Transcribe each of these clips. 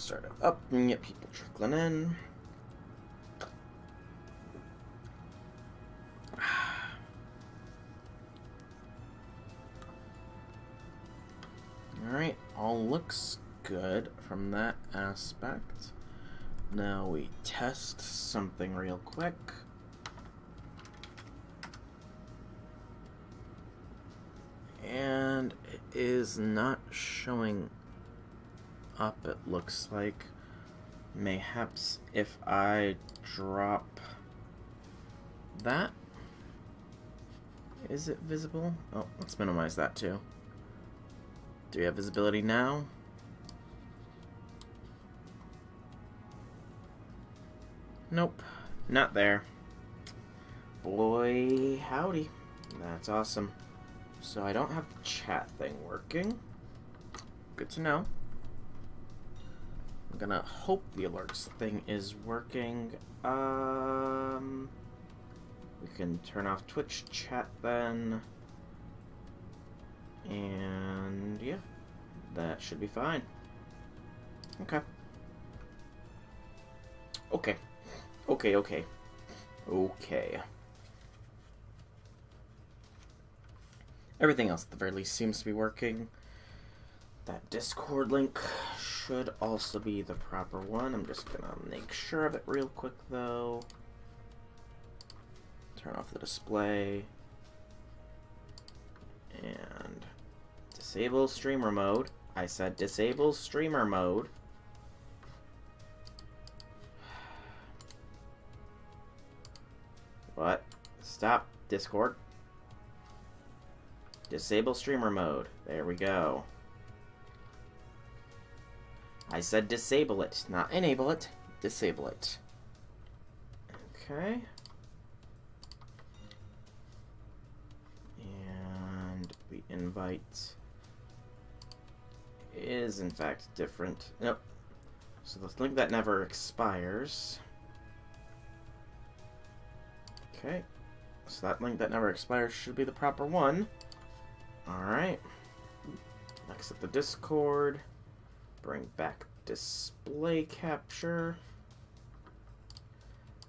start it up and get people trickling in. Alright, all looks good from that aspect. Now we test something real quick. And it is not showing up, it looks like. Mayhaps if I drop that. Is it visible? Oh, let's minimize that too. Do we have visibility now? Nope, not there. Boy, howdy. That's awesome. So I don't have the chat thing working. Good to know. I'm gonna hope the alerts thing is working. We can turn off Twitch chat then. And yeah, that should be fine. Okay. Okay. Okay. Everything else at the very least seems to be working. That Discord link should also be the proper one. I'm just gonna make sure of it real quick though. Turn off the display. And disable streamer mode. I said disable streamer mode. What? Stop, Discord. Disable streamer mode. There we go. I said disable it, not enable it. Disable it. Okay. And the invite is in fact different. Nope. So the link that never expires. Okay. So that link that never expires should be the proper one. Alright. Exit the Discord. Bring back display capture.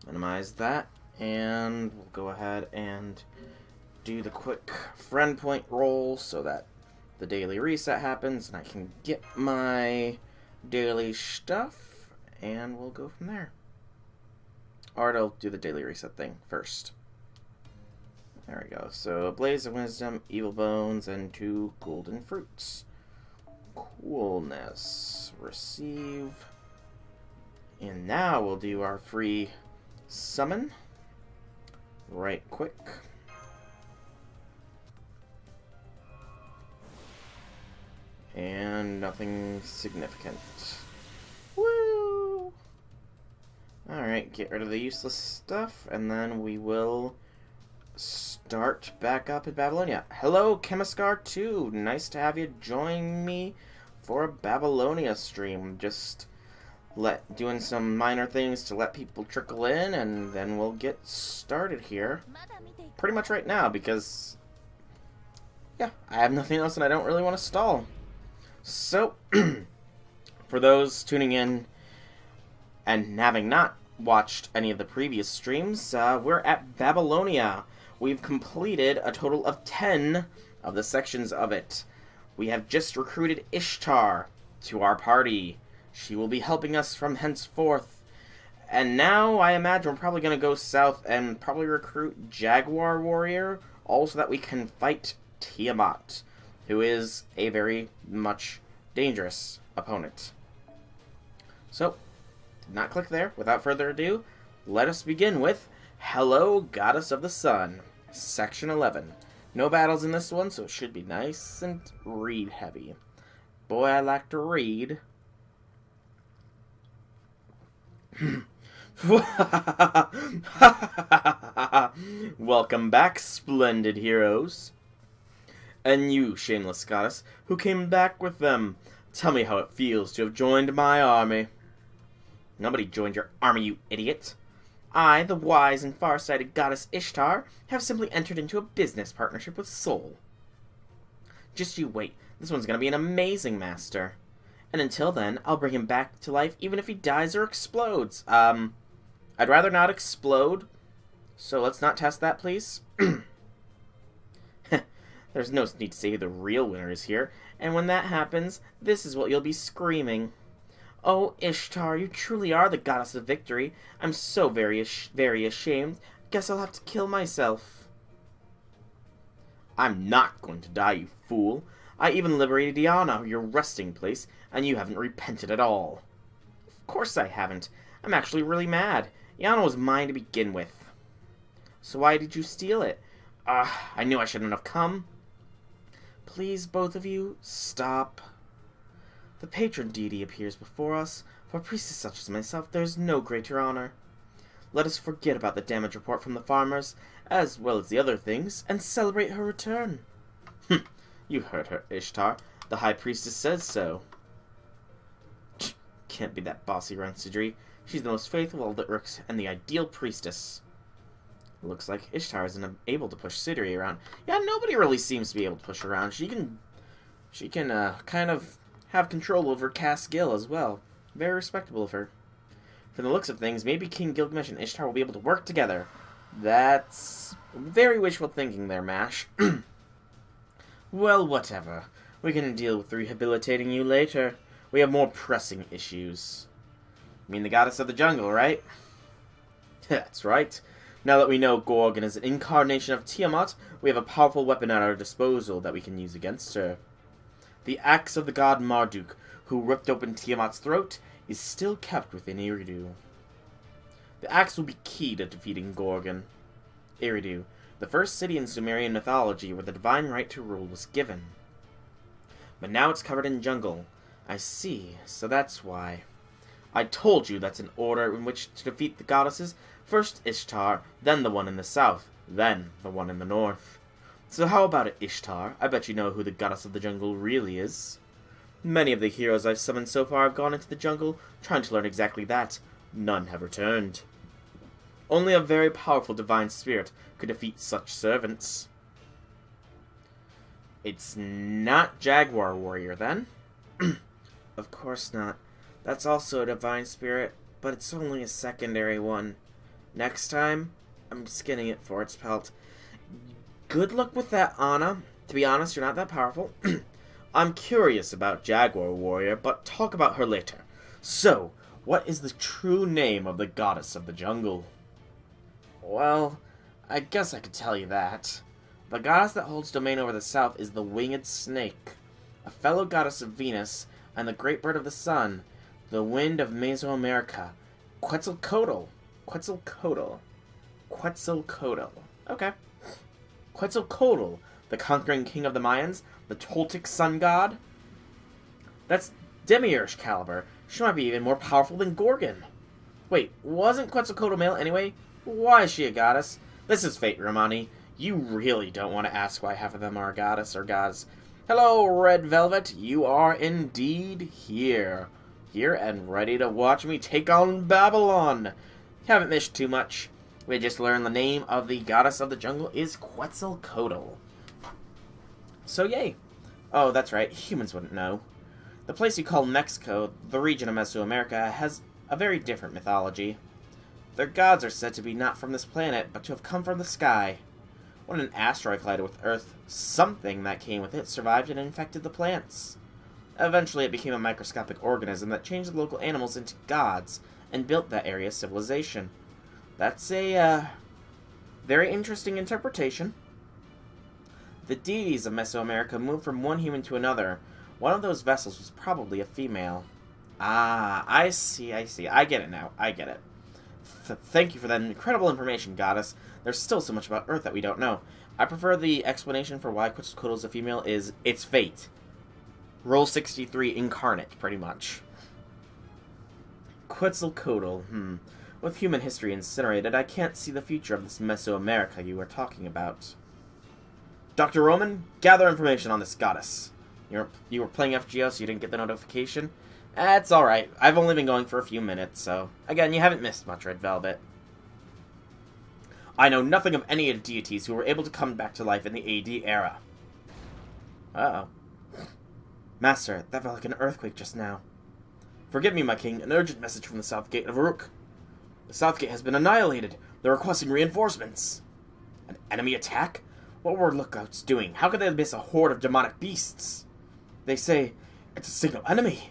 Minimize that. And we'll go ahead and do the quick friend point roll so that the daily reset happens and I can get my daily stuff. And we'll go from there. Or I'll do the daily reset thing first. There we go. So, Blaze of Wisdom, Evil Bones, and 2 Golden Fruits. Coolness. Receive. And now we'll do our free summon. Right quick. And nothing significant. Woo! Alright, get rid of the useless stuff, and then we will start back up in Babylonia. Hello, Chemiscar2. Nice to have you join me for a Babylonia stream. Just doing some minor things to let people trickle in, and then we'll get started here. Pretty much right now, because yeah, I have nothing else and I don't really want to stall. So, for those tuning in and having not watched any of the previous streams, we're at Babylonia. We've completed a total of 10 of the sections of it. We have just recruited Ishtar to our party. She will be helping us from henceforth. And now, I imagine we're probably going to go south and probably recruit Jaguar Warrior, also that we can fight Tiamat, who is a very much dangerous opponent. So, did not click there. Without further ado, let us begin with Hello, Goddess of the Sun, Section 11. No battles in this one, so it should be nice and read heavy. Boy, I like to read. Welcome back, splendid heroes. And you, shameless goddess, who came back with them. Tell me how it feels to have joined my army. Nobody joined your army, you idiot. I, the wise and far-sighted goddess Ishtar, have simply entered into a business partnership with Sol. Just you wait. This one's gonna be an amazing master. And until then, I'll bring him back to life even if he dies or explodes. I'd rather not explode, so let's not test that, please. There's no need to say who the real winner is here, and when that happens, this is what you'll be screaming. Oh, Ishtar, you truly are the goddess of victory. I'm so very ashamed. Guess I'll have to kill myself. I'm not going to die, you fool. I even liberated Iana, your resting place, and you haven't repented at all. Of course I haven't. I'm actually really mad. Iana was mine to begin with. So why did you steal it? I knew I shouldn't have come. Please, both of you, stop. The patron deity appears before us. For a priestess such as myself, there is no greater honor. Let us forget about the damage report from the farmers, as well as the other things, and celebrate her return. You heard her, Ishtar. The high priestess says so. Can't be that bossy around Sidri. She's the most faithful of the Urks and the ideal priestess. Looks like Ishtar isn't able to push Sidri around. Yeah, nobody really seems to be able to push her around. She can kind of have control over Cass Gil as well. Very respectable of her. From the looks of things, maybe King Gilgamesh and Ishtar will be able to work together. That's very wishful thinking there, Mash. Well, whatever. We can deal with rehabilitating you later. We have more pressing issues. You mean the goddess of the jungle, right? That's right. Now that we know Gorgon is an incarnation of Tiamat, we have a powerful weapon at our disposal that we can use against her. The axe of the god Marduk, who ripped open Tiamat's throat, is still kept within Eridu. The axe will be key to defeating Gorgon. Eridu, the first city in Sumerian mythology where the divine right to rule was given. But now it's covered in jungle. I see, so that's why. I told you that's an order in which to defeat the goddesses. First Ishtar, then the one in the south, then the one in the north. So how about it, Ishtar? I bet you know who the goddess of the jungle really is. Many of the heroes I've summoned so far have gone into the jungle, trying to learn exactly that. None have returned. Only a very powerful divine spirit could defeat such servants. It's not Jaguar Warrior, then? Of course not. That's also a divine spirit, but it's only a secondary one. Next time, I'm skinning it for its pelt. Good luck with that, Anna. To be honest, you're not that powerful. I'm curious about Jaguar Warrior, but talk about her later. So, what is the true name of the goddess of the jungle? Well, I guess I could tell you that. The goddess that holds domain over the south is the Winged Snake, a fellow goddess of Venus, and the great bird of the sun, the wind of Mesoamerica, Quetzalcoatl. Quetzalcoatl. Okay. Quetzalcoatl, the conquering king of the Mayans, the Toltec sun god. That's Demiurge caliber. She might be even more powerful than Gorgon. Wait, wasn't Quetzalcoatl male anyway? Why is she a goddess? This is fate, Romani. You really don't want to ask why half of them are a goddess or gods. Hello, Red Velvet. You are indeed here. Here and ready to watch me take on Babylon. Haven't missed too much. We just learned the name of the goddess of the jungle is Quetzalcoatl. So yay. Oh, that's right. Humans wouldn't know. The place you call Mexico, the region of Mesoamerica, has a very different mythology. Their gods are said to be not from this planet, but to have come from the sky. When an asteroid collided with Earth, something that came with it survived and infected the plants. Eventually it became a microscopic organism that changed the local animals into gods and built that area's civilization. That's a very interesting interpretation. The deities of Mesoamerica moved from one human to another. One of those vessels was probably a female. Ah, I see. I get it now. I get it. Thank you for that incredible information, goddess. There's still so much about Earth that we don't know. I prefer the explanation for why Quetzalcoatl is a female is its fate. Roll 63 incarnate, pretty much. Quetzalcoatl, With human history incinerated, I can't see the future of this Mesoamerica you were talking about. Dr. Roman, gather information on this goddess. You were playing FGO, so you didn't get the notification? That's alright. I've only been going for a few minutes, so... Again, you haven't missed much, Red Velvet. I know nothing of any of the deities who were able to come back to life in the AD era. Uh-oh. Master, that felt like an earthquake just now. Forgive me, my king. An urgent message from the south gate of Uruk. The south gate has been annihilated. They're requesting reinforcements. An enemy attack? What were lookouts doing? How could they miss a horde of demonic beasts? They say it's a signal enemy.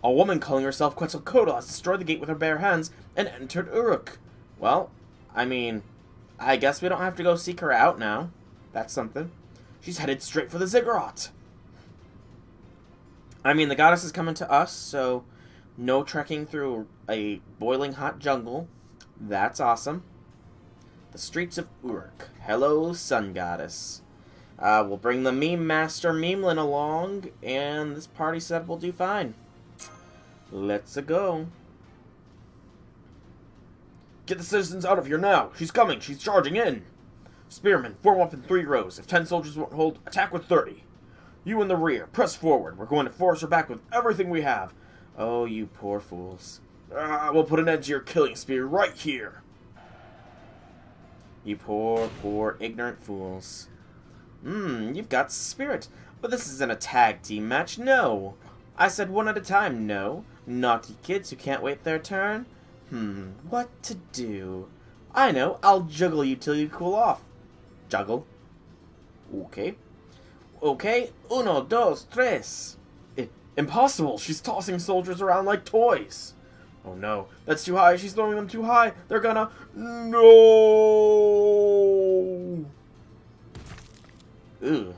A woman calling herself Quetzalcoatl has destroyed the gate with her bare hands and entered Uruk. Well, I guess we don't have to go seek her out now. That's something. She's headed straight for the ziggurat. The goddess is coming to us, so no trekking through a boiling hot jungle. That's awesome. The streets of Uruk. Hello, sun goddess. We'll bring the meme master Memelin along, and this party setup will do fine. Let's go. Get the citizens out of here now. She's coming. She's charging in. Spearmen, form up in 3 rows. If 10 soldiers won't hold, attack with 30. You in the rear, press forward. We're going to force her back with everything we have. Oh, you poor fools. We'll put an end to your killing spree right here. You poor, ignorant fools. You've got spirit. But this isn't a tag team match, no. I said one at a time, no. Naughty kids who can't wait their turn. What to do? I know, I'll juggle you till you cool off. Juggle. Okay. Okay, 1, 2, 3. Impossible! She's tossing soldiers around like toys! Oh no, that's too high, she's throwing them too high! They're gonna... No! Ooh.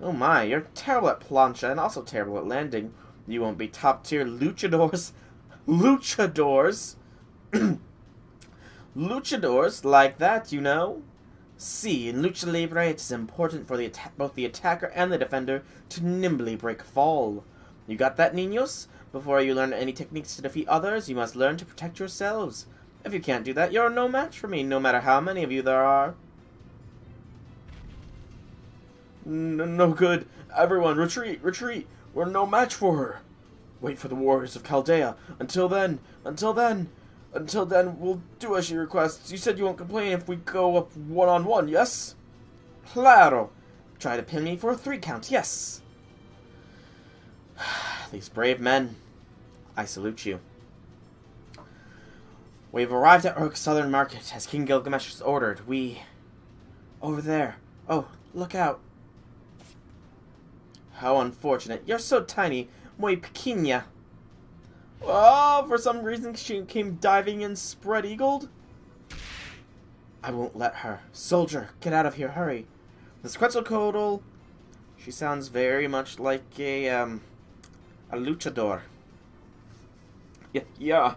Oh my, you're terrible at plancha and also terrible at landing. You won't be top tier luchadors. Luchadors? Luchadors like that, you know? See, in Lucha Libre, it is important for both the attacker and the defender to nimbly break fall. You got that, niños? Before you learn any techniques to defeat others, you must learn to protect yourselves. If you can't do that, you're no match for me, no matter how many of you there are. No good. Everyone, retreat, retreat. We're no match for her. Wait for the warriors of Chaldea. Until then, we'll do as she requests. You said you won't complain if we go up one-on-one, yes? Claro. Try to pin me for a 3 count, yes. These brave men. I salute you. We've arrived at Uruk's southern market, as King Gilgamesh has ordered. Over there. Oh, look out. How unfortunate. You're so tiny. Muy pequeña. Oh, for some reason she came diving in spread-eagled? I won't let her. Soldier, get out of here, hurry. This Quetzalcoatl, she sounds very much like a luchador. Yeah.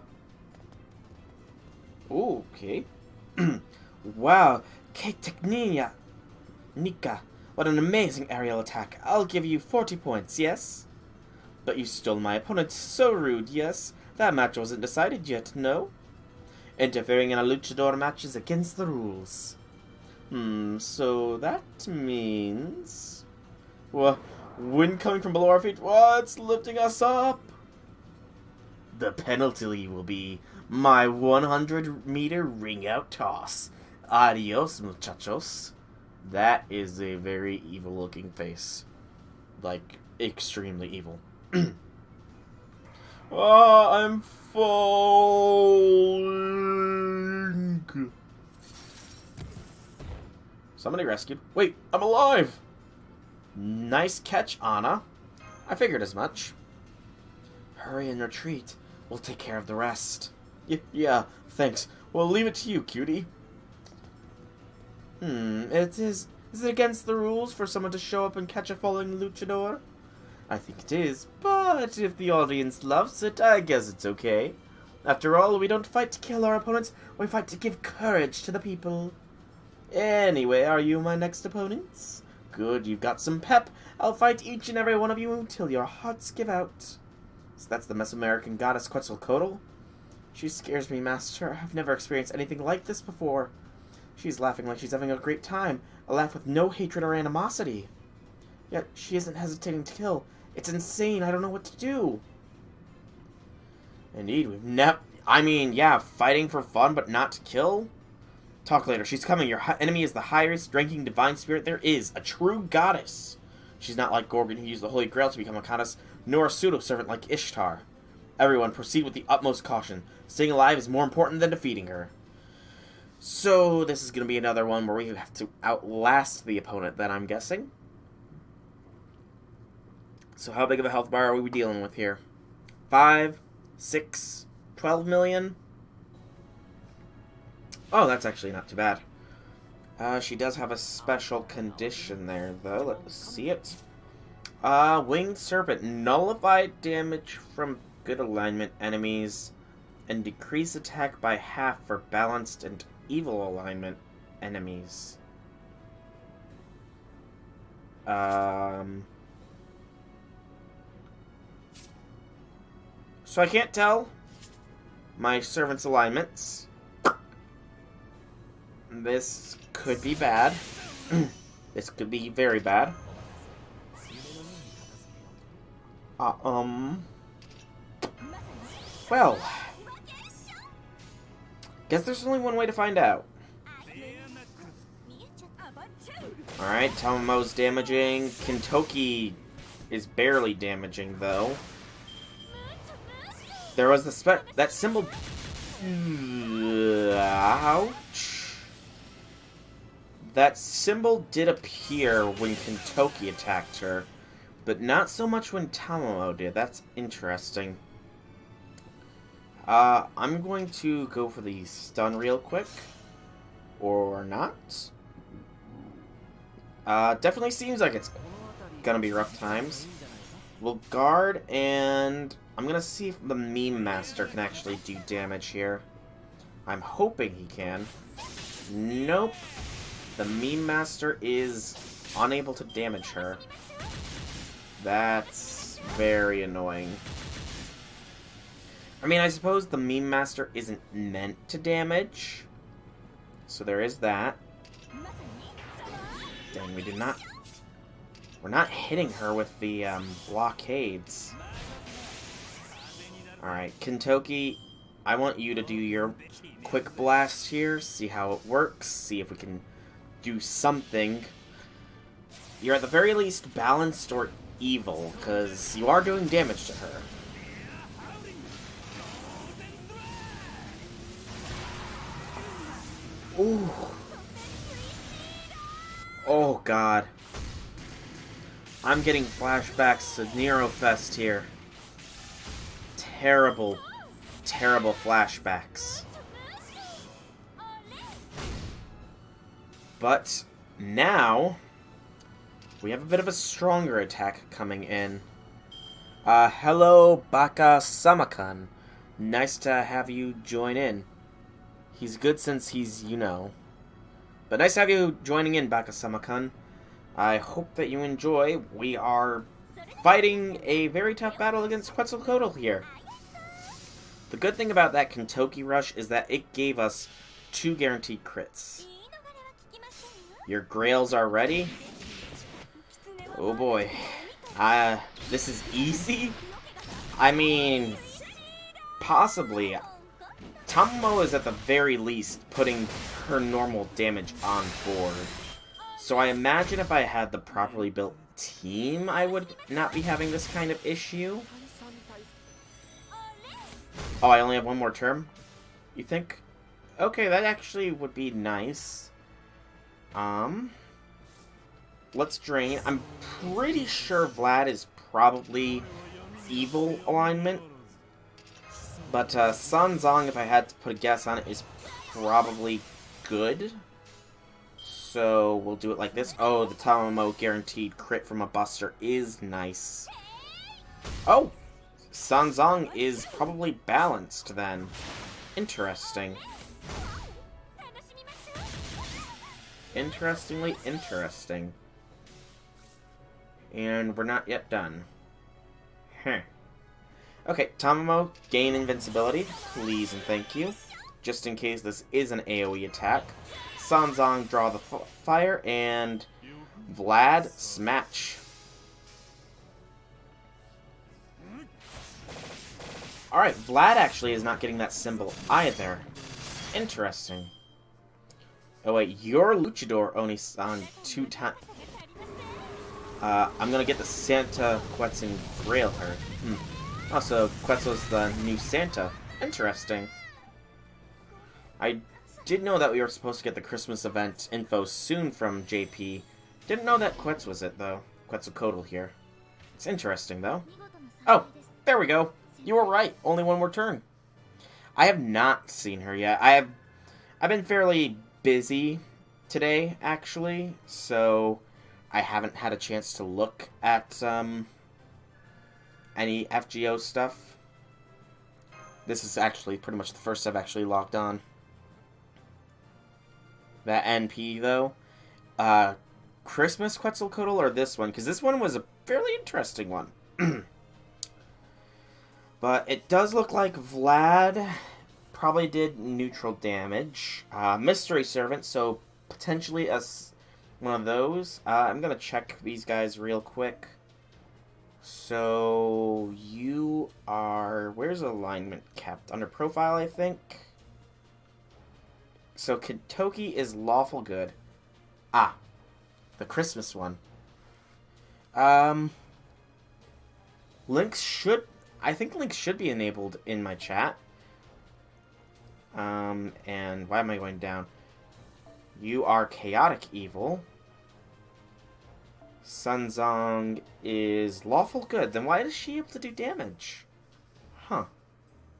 Ooh, okay. Wow, que technia. Nika, what an amazing aerial attack. I'll give you 40 points, yes? But you stole my opponent. So rude, yes? That match wasn't decided yet, no? Interfering in a luchador match is against the rules. So that means... Well, wind coming from below our feet. What's lifting us up? The penalty will be my 100-meter ring-out toss. Adios, muchachos. That is a very evil-looking face. Like, extremely evil. Oh, I'm falling. Somebody rescued. Wait, I'm alive! Nice catch, Anna. I figured as much. Hurry and retreat. We'll take care of the rest. Yeah, thanks. We'll leave it to you, cutie. Is it against the rules for someone to show up and catch a falling luchador? I think it is, but if the audience loves it, I guess it's okay. After all, we don't fight to kill our opponents, we fight to give courage to the people. Anyway, are you my next opponents? Good, you've got some pep. I'll fight each and every one of you until your hearts give out. So that's the Mesoamerican goddess Quetzalcoatl? She scares me, Master. I've never experienced anything like this before. She's laughing like she's having a great time, a laugh with no hatred or animosity. Yet she isn't hesitating to kill. It's insane. I don't know what to do. Indeed, we've never... yeah, fighting for fun, but not to kill? Talk later. She's coming. Your enemy is the highest ranking divine spirit there is. A true goddess. She's not like Gorgon, who used the Holy Grail to become a goddess, nor a pseudo-servant like Ishtar. Everyone, proceed with the utmost caution. Staying alive is more important than defeating her. So, this is going to be another one where we have to outlast the opponent, then, I'm guessing. So, how big of a health bar are we dealing with here? 5, 6, 12 million? Oh, that's actually not too bad. She does have a special condition there, though. Let's see it. Winged Serpent. Nullified damage from good alignment enemies, and decrease attack by half for balanced and evil alignment enemies. So I can't tell my servant's alignments. This could be bad. This could be very bad. Well, guess there's only one way to find out. Alright, Tamamo's damaging. Kintoki is barely damaging, though. There was that symbol... Ouch. That symbol did appear when Kintoki attacked her, but not so much when Tamamo did. That's interesting. I'm going to go for the stun real quick. Or not. Definitely seems like it's gonna be rough times. We'll guard, and I'm gonna see if the Meme Master can actually do damage here. I'm hoping he can. Nope. The Meme Master is unable to damage her. That's very annoying. I mean, I suppose the Meme Master isn't meant to damage. So there is that. Dang, we did not... We're not hitting her with the blockades. Alright, Kintoki, I want you to do your quick blast here. See how it works. See if we can do something. You're at the very least balanced or evil, because you are doing damage to her. Ooh. Oh, God. I'm getting flashbacks to Nerofest here. Terrible, terrible flashbacks. But now, we have a bit of a stronger attack coming in. Hello, Baka Samakan. Nice to have you join in. He's good since he's, you know. But nice to have you joining in, Baka Samakan. I hope that you enjoy. We are fighting a very tough battle against Quetzalcoatl here. The good thing about that Kintoki rush is that it gave us 2 guaranteed crits. Your grails are ready? Oh boy. This is easy? I mean, possibly. Tamamo is at the very least putting her normal damage on board. So I imagine if I had the properly built team, I would not be having this kind of issue. Oh, I only have one more term? You think? Okay, that actually would be nice. Let's drain. I'm pretty sure Vlad is probably evil alignment. But Sanzong, if I had to put a guess on it, is probably good. So we'll do it like this. Oh, the Tamamo guaranteed crit from a buster is nice. Oh! Sanzong is probably balanced then. Interesting. Interestingly interesting. And we're not yet done. Huh. Okay, Tamamo, gain invincibility, please and thank you. Just in case this is an AoE attack. Sanzong, draw the fire, and Vlad, smash. Alright, Vlad actually is not getting that symbol either. Interesting. Oh wait, your Luchador Oni-san 2 times. I'm gonna get the Santa Quetzal Grail her. Also, Quetzal's the new Santa. Interesting. I did know that we were supposed to get the Christmas event info soon from JP. Didn't know that Quetzal was it, though. Quetzalcoatl here. It's interesting, though. Oh, there we go. You were right. Only one more turn. I have not seen her yet. I've been fairly busy today, actually, so I haven't had a chance to look at any FGO stuff. This is actually pretty much the first I've actually logged on. That NP, though. Christmas Quetzalcoatl or this one? Because this one was a fairly interesting one. But it does look like Vlad probably did neutral damage. Mystery Servant, so potentially one of those. I'm going to check these guys real quick. So, you are... Where's alignment kept? Under profile, I think? So, Kentucky is lawful good. Ah, the Christmas one. Links should... I think links should be enabled in my chat. And why am I going down? You are chaotic evil. Sunzong is lawful good. Then why is she able to do damage? Huh.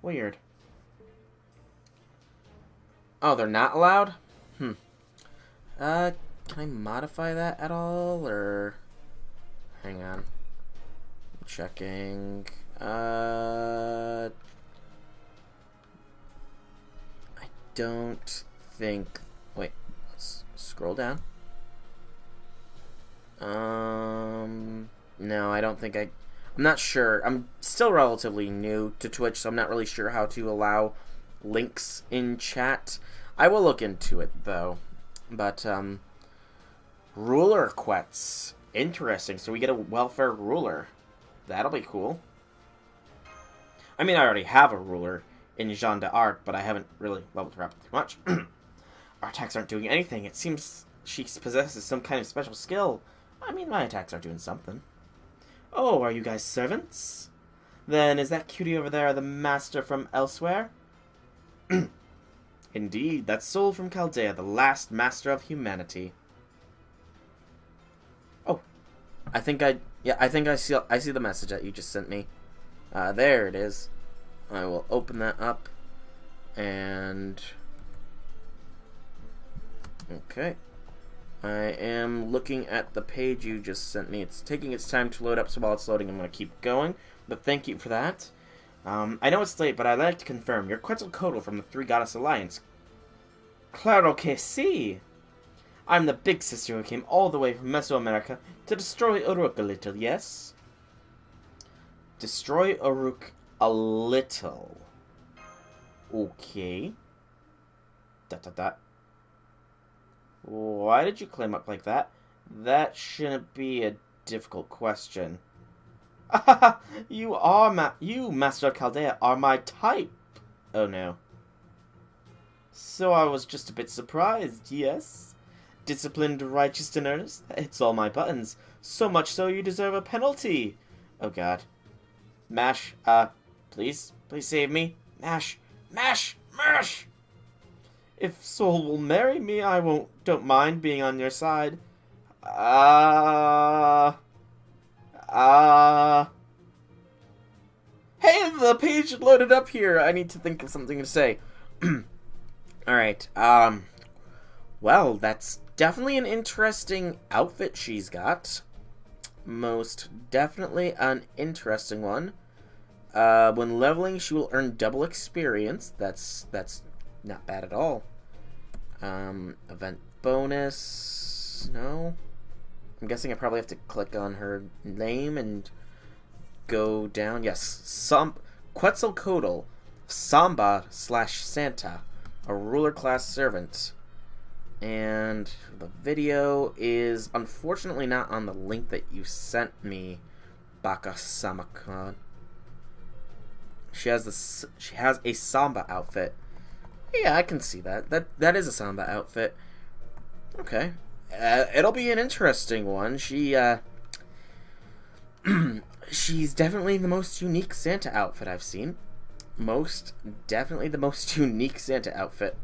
Weird. Oh, they're not allowed? Can I modify that at all, or... Hang on. I'm checking. I don't think... Wait, let's scroll down. No, I don't think I'm not sure. I'm still relatively new to Twitch, so I'm not really sure how to allow links in chat. I will look into it, though. But, Ruler Quets. Interesting. So we get a welfare ruler. That'll be cool. I mean, I already have a ruler in Jeanne d'Arc, but I haven't really leveled her up too much. Our attacks aren't doing anything. It seems she possesses some kind of special skill. I mean, my attacks are doing something. Oh, are you guys servants? Then is that cutie over there the master from elsewhere? Indeed, that's Soul from Chaldea, the last master of humanity. Oh, I think I see the message that you just sent me. There it is. I will open that up, and okay. I am looking at the page you just sent me. It's taking its time to load up, so while it's loading, I'm going to keep going. But thank you for that. I know it's late, but I'd like to confirm. You're Quetzalcoatl from the Three Goddess Alliance. Claro que sí! I'm the big sister who came all the way from Mesoamerica to destroy Uruk a little, yes? Destroy Uruk a little. Okay. ... Why did you climb up like that? That shouldn't be a difficult question. You, Master of Chaldea, are my type. Oh no. So I was just a bit surprised, yes? Disciplined, righteous, and earnest? That hits all my buttons. So much so you deserve a penalty. Oh god. Mash, please save me. Mash! If Soul will marry me, don't mind being on your side. Hey, the page loaded up here. I need to think of something to say. Alright, well, that's definitely an interesting outfit she's got. Most definitely an interesting one. When leveling, she will earn double experience. That's not bad at all. Event bonus. No. I'm guessing I probably have to click on her name and go down. Yes. Quetzalcoatl. Samba/Santa. A ruler class servant. And the video is unfortunately not on the link that you sent me, Baka Samakon. She has a Samba outfit. Yeah, I can see that. That is a Samba outfit. Okay. It'll be an interesting one. She She's definitely the most unique Santa outfit I've seen. Definitely the most unique Santa outfit.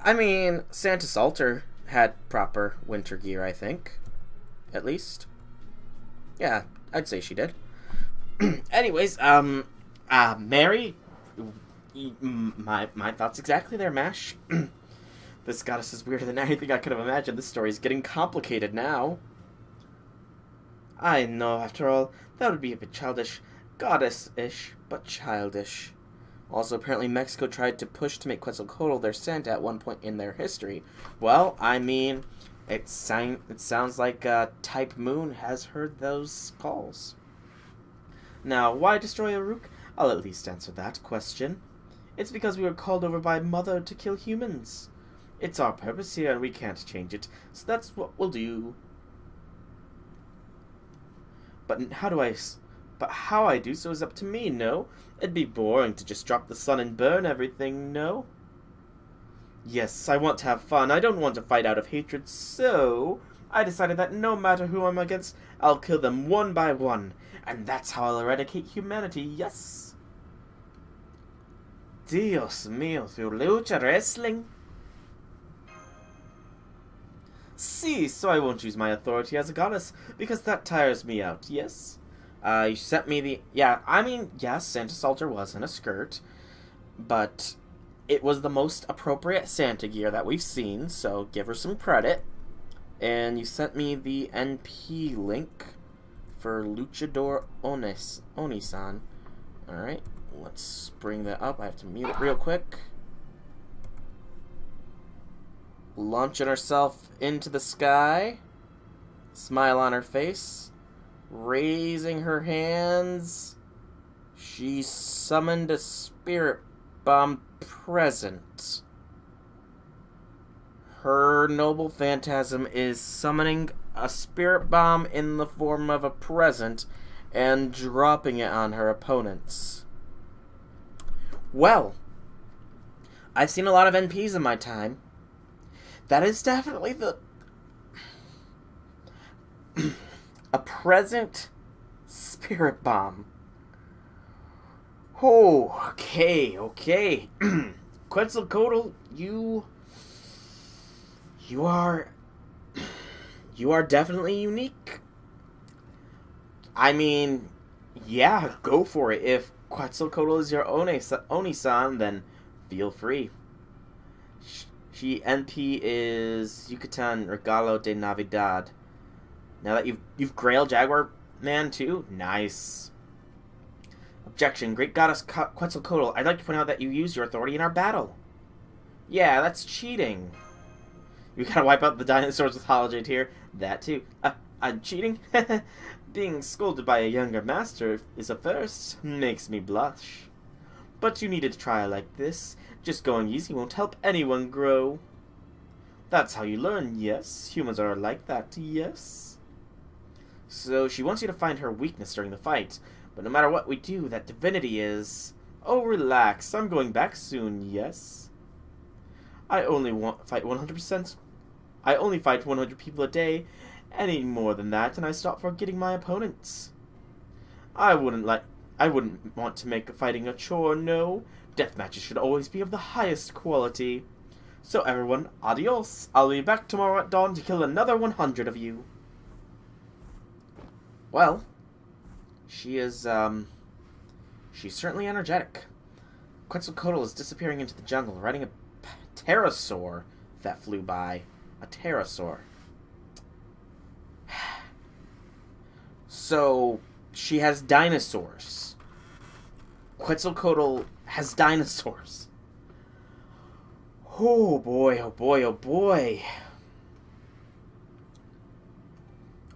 I mean, Santa Salter had proper winter gear, I think. At least. Yeah, I'd say she did. Anyways, Mary, my thoughts exactly there, Mash. This goddess is weirder than anything I could have imagined. This story is getting complicated now. I know, after all, that would be a bit childish. Goddess-ish, but childish. Also, apparently Mexico tried to push to make Quetzalcoatl their Santa at one point in their history. Well, I mean, it sounds like Type Moon has heard those calls. Now, why destroy Uruk? I'll at least answer that question. It's because we were called over by Mother to kill humans. It's our purpose here, and we can't change it, so that's what we'll do. But how I do so is up to me, no? It'd be boring to just drop the sun and burn everything, no? Yes, I want to have fun. I don't want to fight out of hatred, so I decided that no matter who I'm against, I'll kill them one by one. And that's how I'll eradicate humanity, yes? Dios mío, su lucha wrestling? See, so I won't use my authority as a goddess, because that tires me out, yes? You sent me the... Yeah, I mean, yes, Santa Salter was in a skirt, but it was the most appropriate Santa gear that we've seen, so give her some credit. And you sent me the NP link for Luchador Onisan. Alright, let's bring that up. I have to mute it real quick. Launching herself into the sky. Smile on her face. Raising her hands. She summoned a spirit bomb present. Her noble phantasm is summoning a spirit bomb in the form of a present and dropping it on her opponents. Well, I've seen a lot of NPs in my time. That is definitely a present spirit bomb. Oh, okay. Quetzalcoatl, you are definitely unique. I mean, yeah, go for it. If Quetzalcoatl is your Oni-san, then feel free. She NP is Yucatan Regalo de Navidad. Now that you've Grail Jaguar Man too? Nice. Objection. Great Goddess Quetzalcoatl, I'd like to point out that you used your authority in our battle. Yeah, that's cheating. You gotta wipe out the dinosaurs with Hologen here. That too. I'm cheating? Being scolded by a younger master is a first. Makes me blush. But you needed a trial like this. Just going easy won't help anyone grow. That's how you learn, yes. Humans are like that, yes. So she wants you to find her weakness during the fight. But no matter what we do, that divinity is... Oh, relax. I'm going back soon, yes. I only fight 100%. I only fight 100 people a day. Any more than that, and I stop forgetting my opponents. I wouldn't want to make fighting a chore, no. Death matches should always be of the highest quality. So everyone, adios. I'll be back tomorrow at dawn to kill another 100 of you. Well, she is, she's certainly energetic. Quetzalcoatl is disappearing into the jungle, riding a pterosaur that flew by. A pterosaur. So, she has dinosaurs. Quetzalcoatl has dinosaurs. Oh boy, oh boy, oh boy.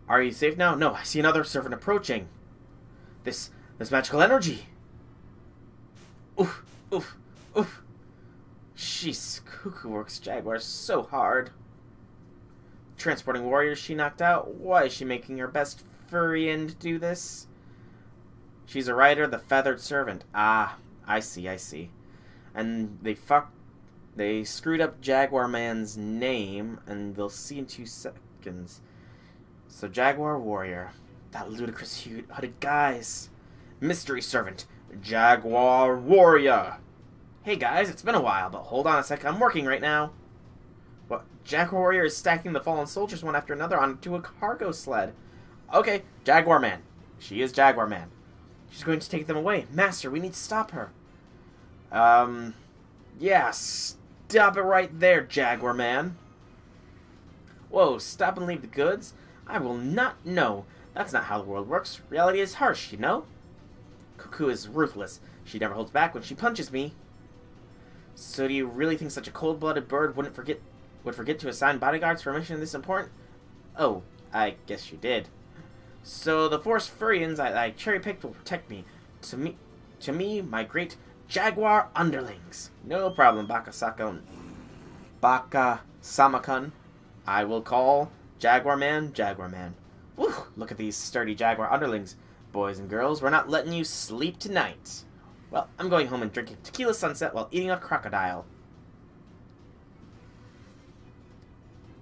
Are you safe now? No, I see another servant approaching. This magical energy. Oof, oof, oof. She's cuckoo works Jaguar so hard. Transporting warriors she knocked out? Why is she making her best furry end do this? She's a rider, the feathered servant. Ah, I see. And they screwed up Jaguar Man's name, and they'll see in 2 seconds. So Jaguar Warrior. That ludicrous hooded guys. Mystery servant. Jaguar warrior. Hey guys, it's been a while, but hold on a sec. I'm working right now. What? Jaguar warrior is stacking the fallen soldiers one after another onto a cargo sled. Okay, Jaguar man. She is Jaguar man. She's going to take them away. Master, we need to stop her. Yeah, stop it right there, Jaguar man. Whoa, stop and leave the goods? I will not know. That's not how the world works. Reality is harsh, you know? Cuckoo is ruthless. She never holds back when she punches me. So do you really think such a cold-blooded bird would forget to assign bodyguards for a mission this important? Oh, I guess you did. So the Force Furians I cherry-picked will protect me. To me, my great Jaguar underlings. No problem, Baka-sama-kun. I will call Jaguar Man, Jaguar Man. Whew, look at these sturdy Jaguar underlings. Boys and girls, we're not letting you sleep tonight. Well, I'm going home and drinking tequila sunset while eating a crocodile.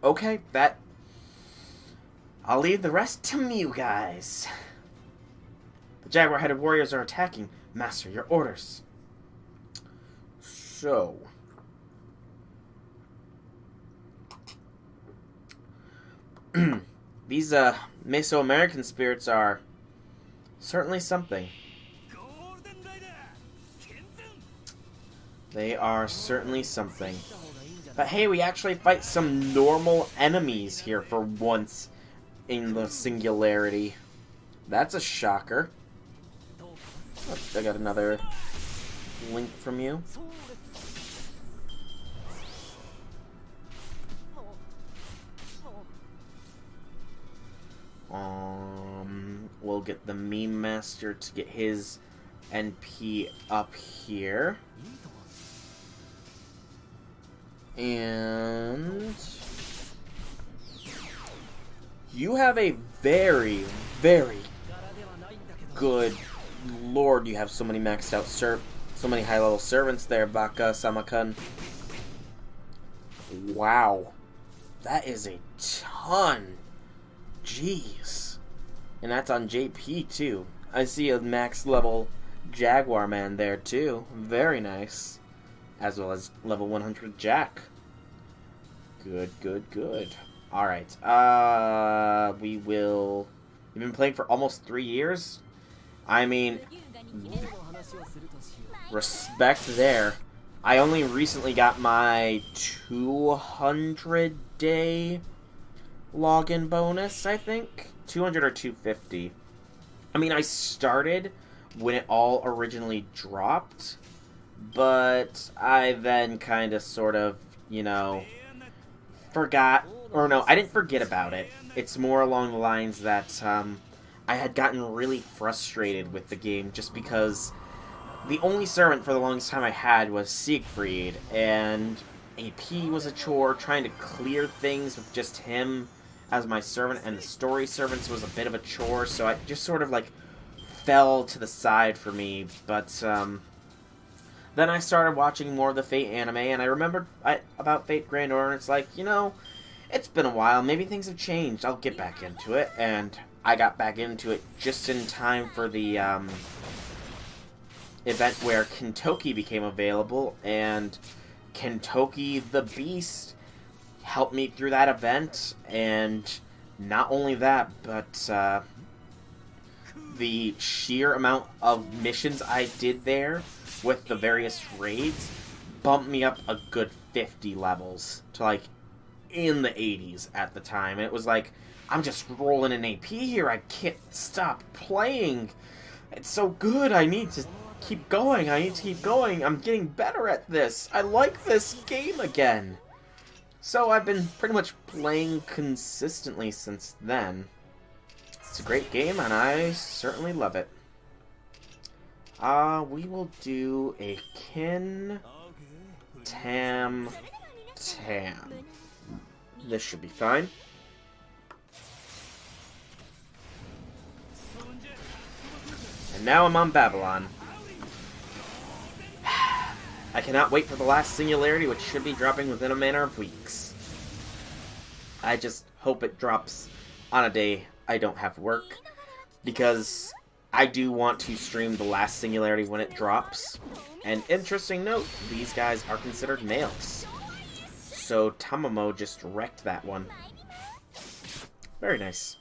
Okay, I'll leave the rest to you guys. The Jaguar-headed warriors are attacking. Master, your orders. So... these, Mesoamerican spirits are certainly something. They are certainly something. But hey, we actually fight some normal enemies here for once in the Singularity. That's a shocker. Oh, I got another link from you. We'll get the Meme Master to get his NP up here. And you have a very, very good lord. You have so many maxed out so many high level servants there, Baka-sama-kun. Wow. That is a ton. Jeez. And that's on JP too. I see a max level Jaguar man there too. Very nice. As well as level 100 Jack. Good, good, good. Alright. We've been playing for almost 3 years. I mean, respect there. I only recently got my 200 day login bonus, I think. 200 or 250. I mean, I started when it all originally dropped, but I then kind of sort of, you know, forgot, or no, I didn't forget about it. It's more along the lines that I had gotten really frustrated with the game just because the only servant for the longest time I had was Siegfried, and AP was a chore, trying to clear things with just him as my servant, and the story servants was a bit of a chore, so I just sort of like fell to the side for me. But then I started watching more of the Fate anime, and I remembered about Fate Grand Order, and it's like, you know, it's been a while, maybe things have changed, I'll get back into it. And I got back into it just in time for the event where Kentoki became available, and Kentoki the Beast helped me through that event. And not only that, but the sheer amount of missions I did there with the various raids bumped me up a good 50 levels to like in the 80s at the time. And it was like, I'm just rolling an AP here, I can't stop playing. It's so good, I need to keep going, I'm getting better at this. I like this game again. So I've been pretty much playing consistently since then. It's a great game, and I certainly love it. We will do a Tam. This should be fine. And now I'm on Babylon. I cannot wait for the last Singularity, which should be dropping within a matter of weeks. I just hope it drops on a day I don't have work, because I do want to stream the last Singularity when it drops. And interesting note, these guys are considered males. So Tamamo just wrecked that one. Very nice.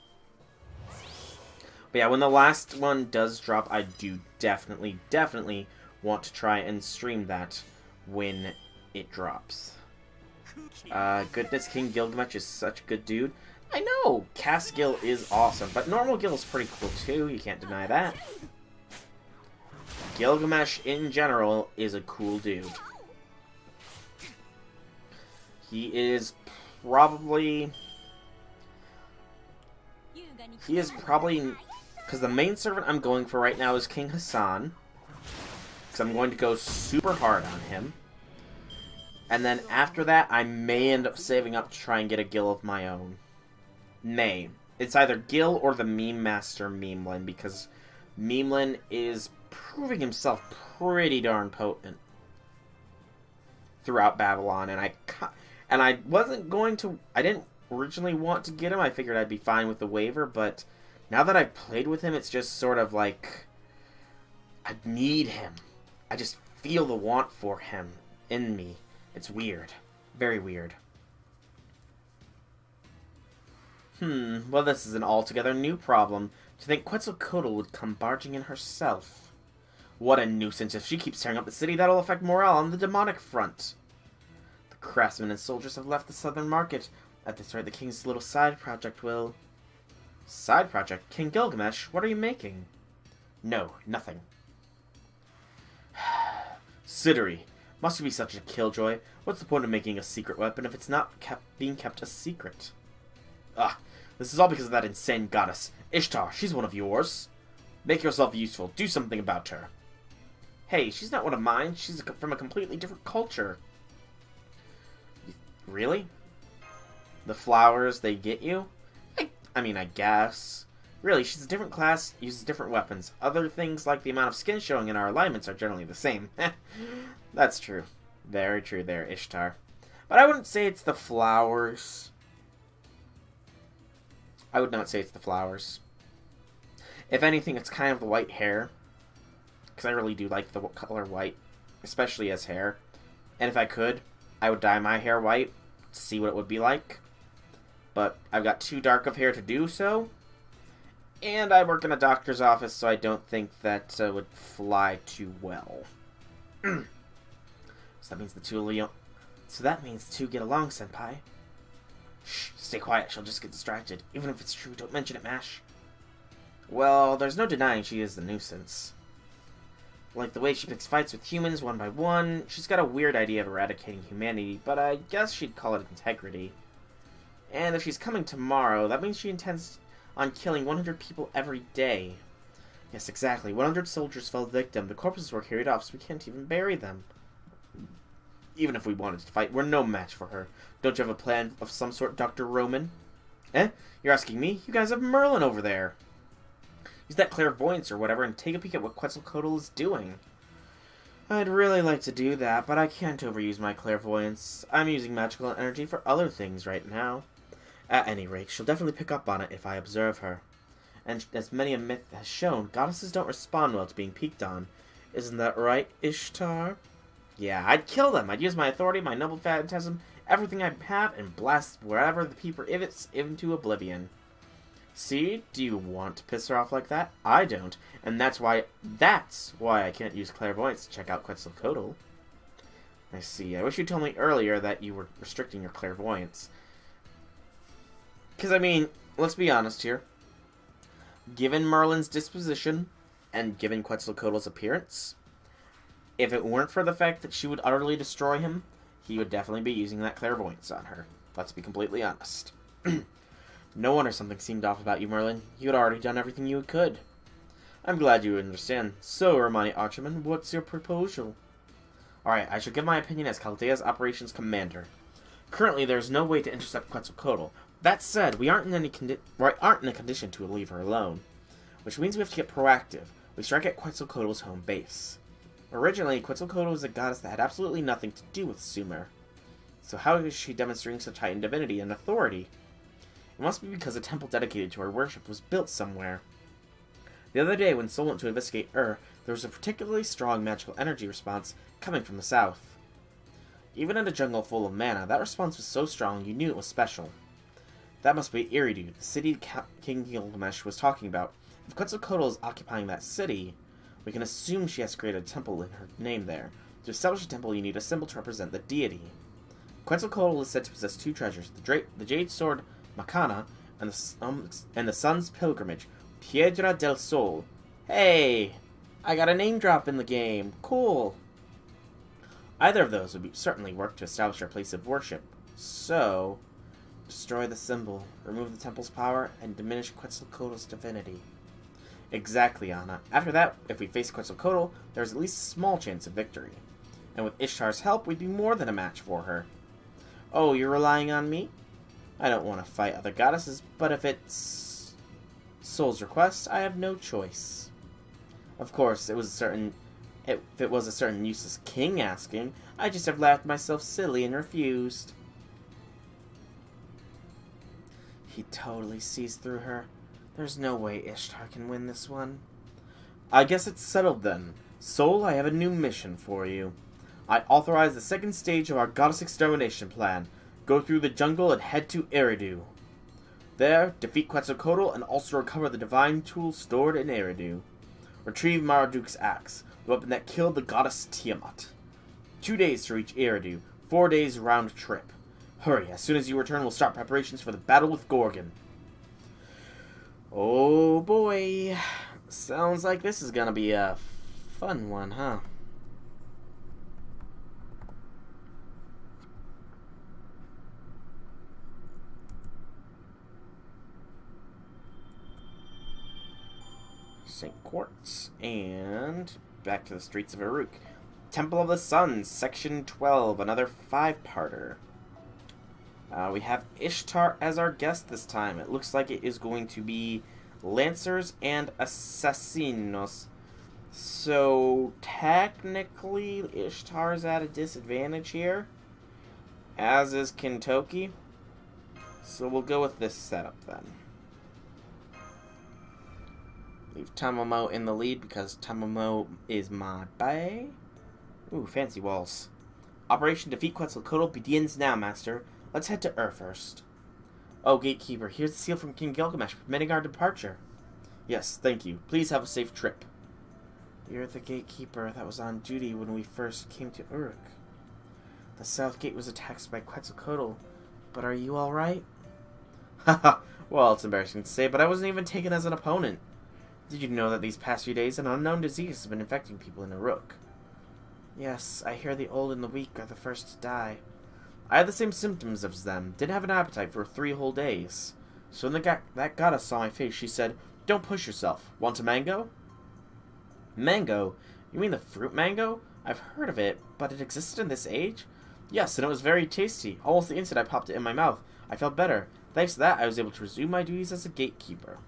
But yeah, when the last one does drop, I do definitely want to try and stream that when it drops. Goodness, King Gilgamesh is such a good dude. I know, Cast Gil is awesome, but normal Gil is pretty cool too, you can't deny that. Gilgamesh, in general, is a cool dude. He is probably... Because the main servant I'm going for right now is King Hassan. Because I'm going to go super hard on him. And then after that, I may end up saving up to try and get a Gil of my own. May. It's either Gil or the Meme Master Memelin, because Memelin is proving himself pretty darn potent throughout Babylon, and I wasn't going to... I didn't originally want to get him. I figured I'd be fine with the waiver, but now that I've played with him, it's just sort of like... I need him. I just feel the want for him in me. It's weird. Very weird. Well, this is an altogether new problem. To think Quetzalcoatl would come barging in herself. What a nuisance. If she keeps tearing up the city, that'll affect morale on the demonic front. The craftsmen and soldiers have left the southern market. At this rate, the king's little side project will... Side project? King Gilgamesh, what are you making? No, nothing. Siduri. Must you be such a killjoy? What's the point of making a secret weapon if it's not being kept a secret? Ah, this is all because of that insane goddess. Ishtar, she's one of yours. Make yourself useful. Do something about her. Hey, she's not one of mine. She's from a completely different culture. Really? The flowers, they get you? I mean, I guess. Really, she's a different class, uses different weapons. Other things like the amount of skin showing in our alignments are generally the same. That's true. Very true there, Ishtar. But I wouldn't say it's the flowers. I would not say it's the flowers. If anything, it's kind of the white hair. Because I really do like the color white. Especially as hair. And if I could, I would dye my hair white to see what it would be like. But I've got too dark of hair to do so. And I work in a doctor's office, so I don't think that would fly too well. So that means the two get along, Senpai. Shh, stay quiet, she'll just get distracted. Even if it's true, don't mention it, Mash. Well, there's no denying she is the nuisance. Like the way she picks fights with humans one by one, she's got a weird idea of eradicating humanity, but I guess she'd call it integrity. And if she's coming tomorrow, that means she intends on killing 100 people every day. Yes, exactly. 100 soldiers fell victim. The corpses were carried off, so we can't even bury them. Even if we wanted to fight, we're no match for her. Don't you have a plan of some sort, Dr. Roman? Eh? You're asking me? You guys have Merlin over there. Use that clairvoyance or whatever and take a peek at what Quetzalcoatl is doing. I'd really like to do that, but I can't overuse my clairvoyance. I'm using magical energy for other things right now. At any rate, she'll definitely pick up on it if I observe her. And as many a myth has shown, goddesses don't respond well to being peeked on. Isn't that right, Ishtar? Yeah, I'd kill them. I'd use my authority, my noble phantasm, everything I have, and blast wherever the peeper is into oblivion. See? Do you want to piss her off like that? I don't. And that's why I can't use clairvoyance to check out Quetzalcoatl. I see. I wish you told me earlier that you were restricting your clairvoyance. Because, I mean, let's be honest here. Given Merlin's disposition, and given Quetzalcoatl's appearance, if it weren't for the fact that she would utterly destroy him, he would definitely be using that clairvoyance on her. Let's be completely honest. No wonder something seemed off about you, Merlin. You had already done everything you could. I'm glad you understand. So, Romani Archerman, what's your proposal? Alright, I shall give my opinion as Chaldea's operations commander. Currently, there is no way to intercept Quetzalcoatl. That said, we aren't in a condition to leave her alone. Which means we have to get proactive. We strike at Quetzalcoatl's home base. Originally, Quetzalcoatl was a goddess that had absolutely nothing to do with Sumer. So how is she demonstrating such heightened divinity and authority? It must be because a temple dedicated to her worship was built somewhere. The other day, when Sol went to investigate there was a particularly strong magical energy response coming from the south. Even in a jungle full of mana, that response was so strong you knew it was special. That must be Eridu, the city King Gilgamesh was talking about. If Quetzalcoatl is occupying that city, we can assume she has created a temple in her name there. To establish a temple, you need a symbol to represent the deity. Quetzalcoatl is said to possess two treasures, the jade sword Macana and the sun's pilgrimage, Piedra del Sol. Hey! I got a name drop in the game. Cool! Either of those would certainly work to establish our place of worship. So, destroy the symbol, remove the temple's power, and diminish Quetzalcoatl's divinity. Exactly, Anna. After that, if we face Quetzalcoatl, there's at least a small chance of victory. And with Ishtar's help, we'd be more than a match for her. Oh, you're relying on me? I don't want to fight other goddesses, but if it's Sol's request, I have no choice. Of course, if it was a certain useless king asking, I'd just have laughed myself silly and refused. He totally sees through her. There's no way Ishtar can win this one. I guess it's settled then. Sol, I have a new mission for you. I authorize the second stage of our goddess extermination plan. Go through the jungle and head to Eridu. There, defeat Quetzalcoatl and also recover the divine tools stored in Eridu. Retrieve Marduk's axe, the weapon that killed the goddess Tiamat. 2 days to reach Eridu, 4 days round trip. Hurry, as soon as you return, we'll start preparations for the battle with Gorgon. Oh boy. Sounds like this is gonna be a fun one, huh? St. Quartz, and back to the streets of Uruk. Temple of the Sun, Section 12, another 5-parter. We have Ishtar as our guest this time. It looks like it is going to be Lancers and Assassinos. So, technically, Ishtar's at a disadvantage here, as is Kintoki. So we'll go with this setup then. Leave Tamamo in the lead because Tamamo is my bae. Ooh, fancy walls. Operation Defeat Quetzalcoatl begins now, Master. Let's head to first. Oh, Gatekeeper, here's the seal from King Gilgamesh permitting our departure. Yes, thank you. Please have a safe trip. You're the Gatekeeper that was on duty when we first came to Uruk. The South Gate was attacked by Quetzalcoatl, but are you alright? Haha, well, it's embarrassing to say, but I wasn't even taken as an opponent. Did you know that these past few days an unknown disease has been infecting people in Uruk? Yes, I hear the old and the weak are the first to die. I had the same symptoms as them, didn't have an appetite for 3 whole days. So when that goddess saw my face, she said, "Don't push yourself. Want a mango?" Mango? You mean the fruit mango? I've heard of it, but it existed in this age? Yes, and it was very tasty. Almost the instant I popped it in my mouth, I felt better. Thanks to that, I was able to resume my duties as a gatekeeper.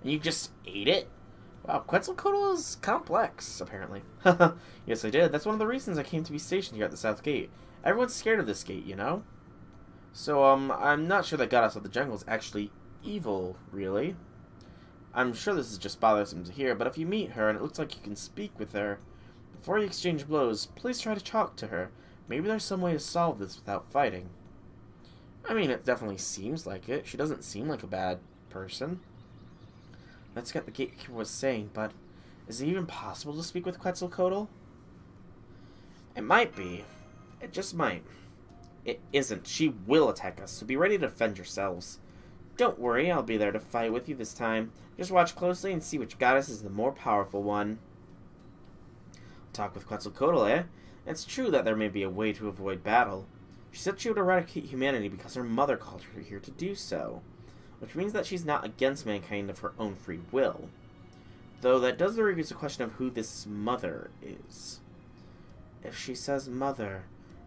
And you just ate it? Wow, Quetzalcoatl is complex, apparently. Yes, I did. That's one of the reasons I came to be stationed here at the South Gate. Everyone's scared of this gate, you know? So, I'm not sure that Goddess of the Jungle is actually evil, really. I'm sure this is just bothersome to hear, but if you meet her and it looks like you can speak with her, before you exchange blows, please try to talk to her. Maybe there's some way to solve this without fighting. I mean, it definitely seems like it. She doesn't seem like a bad person. That's what the Gatekeeper was saying, but is it even possible to speak with Quetzalcoatl? It might be. It just might. It isn't. She will attack us, so be ready to defend yourselves. Don't worry, I'll be there to fight with you this time. Just watch closely and see which goddess is the more powerful one. Talk with Quetzalcoatl, eh? It's true that there may be a way to avoid battle. She said she would eradicate humanity because her mother called her here to do so, which means that she's not against mankind of her own free will. Though that does raise a question of who this mother is. If she says mother,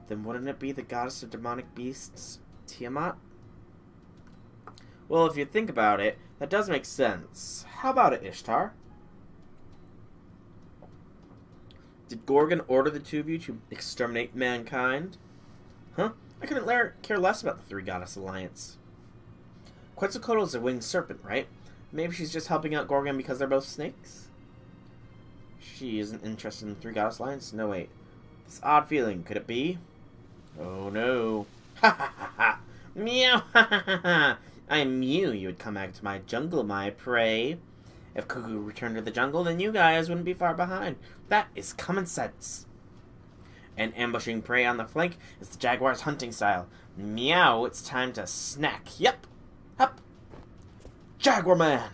then wouldn't it be the goddess of demonic beasts, Tiamat? Well, if you think about it, that does make sense. How about it, Ishtar? Did Gorgon order the two of you to exterminate mankind? Huh? I couldn't care less about the Three Goddess Alliance. Quetzalcoatl is a winged serpent, right? Maybe she's just helping out Gorgon because they're both snakes? She isn't interested in the Three Goddess Alliance? No, wait. This odd feeling, could it be? Oh no. Ha ha ha ha! Meow ha ha ha ha! I knew you would come back to my jungle, my prey. If Cuckoo returned to the jungle, then you guys wouldn't be far behind. That is common sense. And ambushing prey on the flank is the jaguar's hunting style. Meow, it's time to snack. Yep. Hup. Jaguar Man!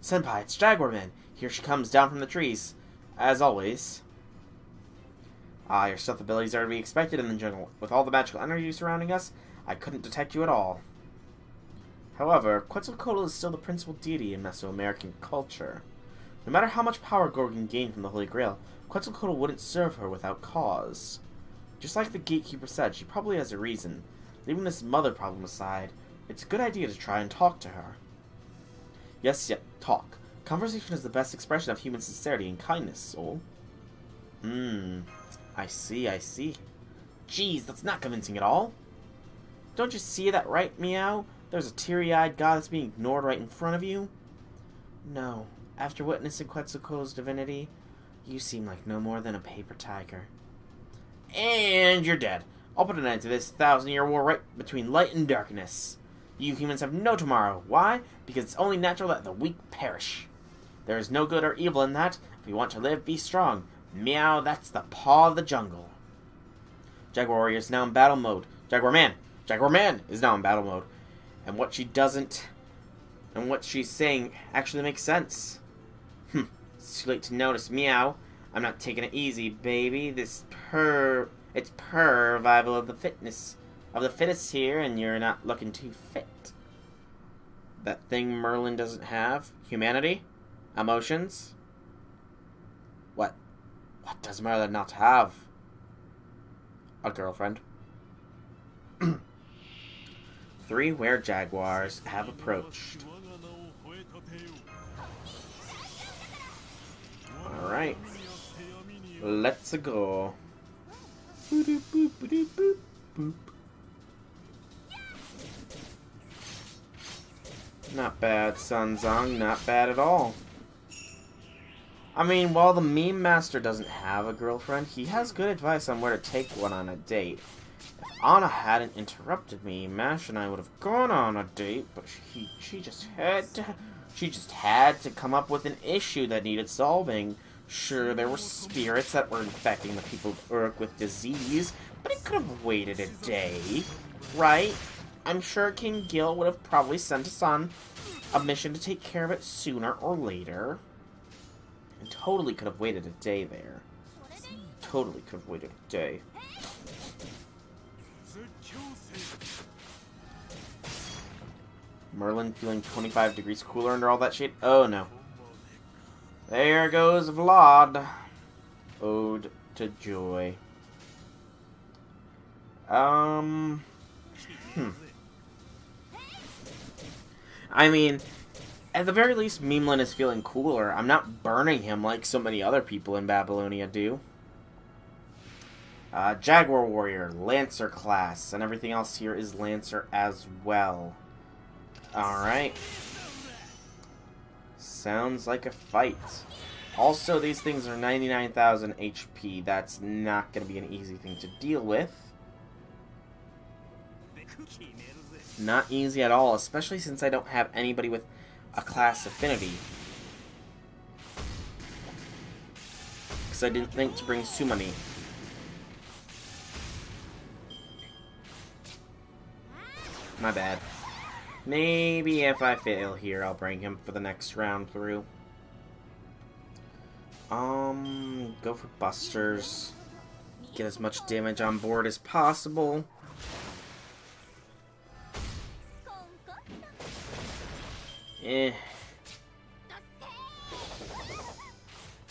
Senpai, it's Jaguar Man. Here she comes down from the trees. As always. Ah, your stealth abilities are to be expected in the jungle. With all the magical energy surrounding us, I couldn't detect you at all. However, Quetzalcoatl is still the principal deity in Mesoamerican culture. No matter how much power Gorgon gained from the Holy Grail, Quetzalcoatl wouldn't serve her without cause. Just like the gatekeeper said, she probably has a reason. Leaving this mother problem aside, it's a good idea to try and talk to her. Yes, talk. Conversation is the best expression of human sincerity and kindness, soul. I see. Jeez, that's not convincing at all. Don't you see that, right, Meow? There's a teary-eyed god that's being ignored right in front of you. No, after witnessing Quetzalcoatl's divinity, you seem like no more than a paper tiger. And you're dead. I'll put an end to this 1,000-year war right between light and darkness. You humans have no tomorrow. Why? Because it's only natural that the weak perish. There is no good or evil in that. If you want to live, be strong. Meow, that's the paw of the jungle. Jaguar Warrior is now in battle mode. Jaguar Man is now in battle mode. And what she's saying actually makes sense. It's too late to notice, Meow. I'm not taking it easy, baby. It's survival of the fittest here, and you're not looking too fit. That thing Merlin doesn't have? Humanity? Emotions? What does Merlin not have? A girlfriend. 3 were-jaguars have approached. Alright. Let's go. Not bad, Sunzong. Not bad at all. I mean, while the meme master doesn't have a girlfriend, he has good advice on where to take one on a date. If Anna hadn't interrupted me, Mash and I would have gone on a date, but she just had to come up with an issue that needed solving. Sure, there were spirits that were infecting the people of Uruk with disease, but it could have waited a day, right? I'm sure King Gil would have probably sent us on a mission to take care of it sooner or later. And totally could have waited a day there. Totally could have waited a day. Merlin feeling 25 degrees cooler under all that shade? Oh no. There goes Vlad. Ode to joy. I mean, at the very least, Memelin is feeling cooler. I'm not burning him like so many other people in Babylonia do. Jaguar Warrior, Lancer class, and everything else here is Lancer as well. Alright. Sounds like a fight. Also, these things are 99,000 HP. That's not going to be an easy thing to deal with. Not easy at all, especially since I don't have anybody with a class affinity. Because I didn't think to bring Sumani. My bad. Maybe if I fail here, I'll bring him for the next round through. Go for busters. Get as much damage on board as possible.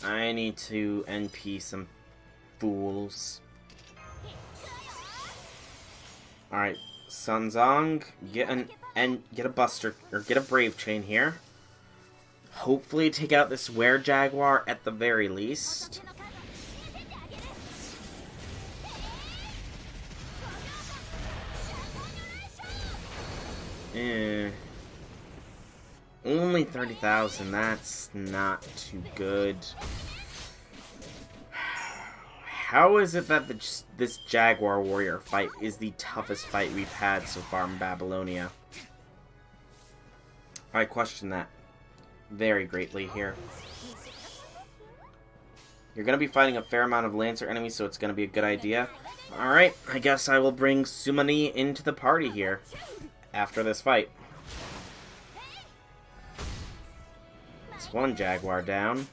I need to NP some fools. Alright, Sunzong, get a buster, or get a brave chain here. Hopefully take out this were-jaguar at the very least. Only 30,000. That's not too good. How is it that this Jaguar Warrior fight is the toughest fight we've had so far in Babylonia? I question that very greatly here. You're going to be fighting a fair amount of Lancer enemies, so it's going to be a good idea. Alright, I guess I will bring Sumani into the party here after this fight. It's one Jaguar down.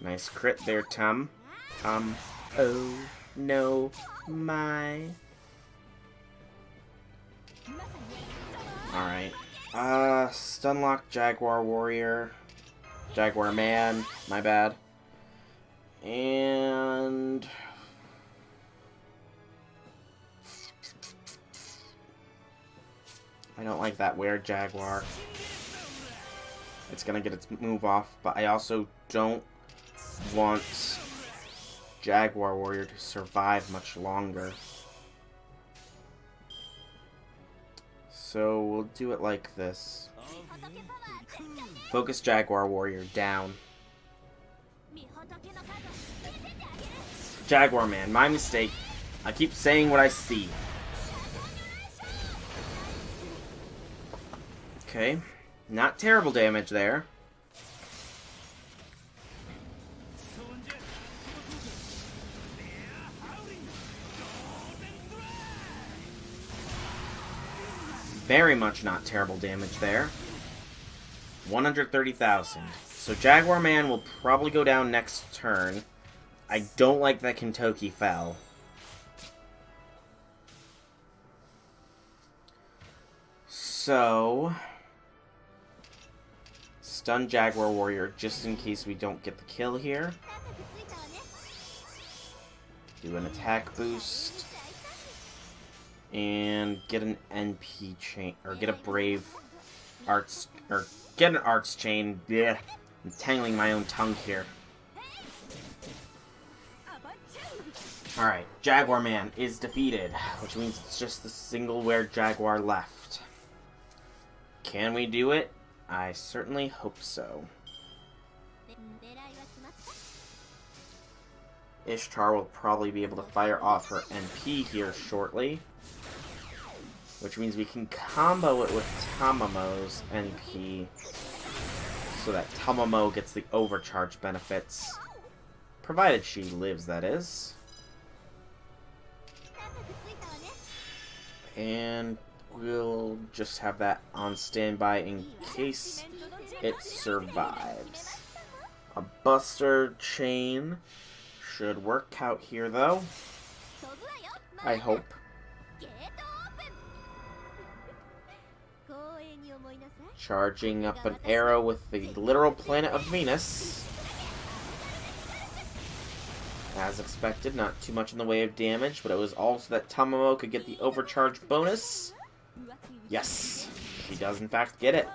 Nice crit there, Tom. Oh, no, my. Alright. Stunlock Jaguar Warrior. Jaguar Man, my bad. And... I don't like that Were Jaguar. It's gonna get its move off, but I also don't want Jaguar Warrior to survive much longer. So we'll do it like this. Focus Jaguar Warrior down. Jaguar Man, my mistake. I keep saying what I see. Okay, not terrible damage there. Very much not terrible damage there. 130,000. So Jaguar Man will probably go down next turn. I don't like that Kentucky fell. So... stun Jaguar Warrior just in case we don't get the kill here. Do an attack boost. And get an NP chain, or get a Brave Arts, or get an Arts chain. Blech. I'm tangling my own tongue here. Alright, Jaguar Man is defeated, which means it's just the single Were Jaguar left. Can we do it? I certainly hope so. Ishtar will probably be able to fire off her NP here shortly. Which means we can combo it with Tamamo's NP. So that Tamamo gets the overcharge benefits. Provided she lives, that is. And we'll just have that on standby in case it survives. A Buster Chain should work out here, though. I hope. Charging up an arrow with the literal planet of Venus. As expected, not too much in the way of damage, but it was also that Tamamo could get the overcharge bonus. Yes, she does in fact get it.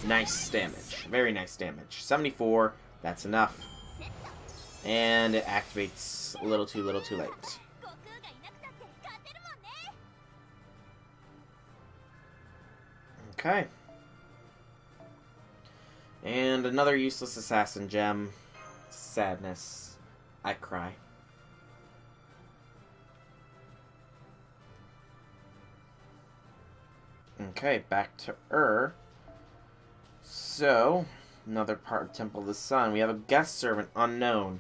Nice damage. Very nice damage. 74, that's enough. And it activates a little too late. Okay. And another useless assassin gem. Sadness. I cry. Okay, back to So, another part of Temple of the Sun. We have a guest servant, unknown.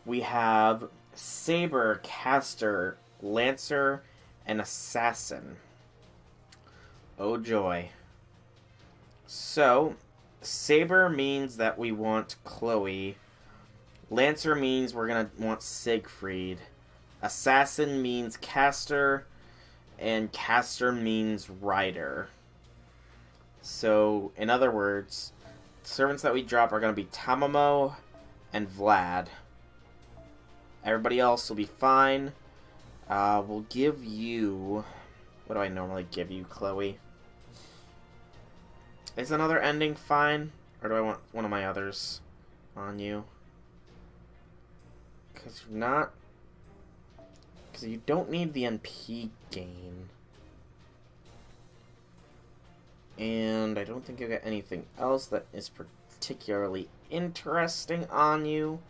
We have Saber, Caster, Lancer, and Assassin. Oh joy. So, Saber means that we want Chloe. Lancer means we're going to want Siegfried. Assassin means Caster. And Caster means Rider. So, in other words, servants that we drop are going to be Tamamo and Vlad. Everybody else will be fine. We'll give you... What do I normally give you, Chloe? Is another ending fine? Or do I want one of my others on you? Because you're not... Because you don't need the NP gain. And I don't think I got anything else that is particularly interesting on you.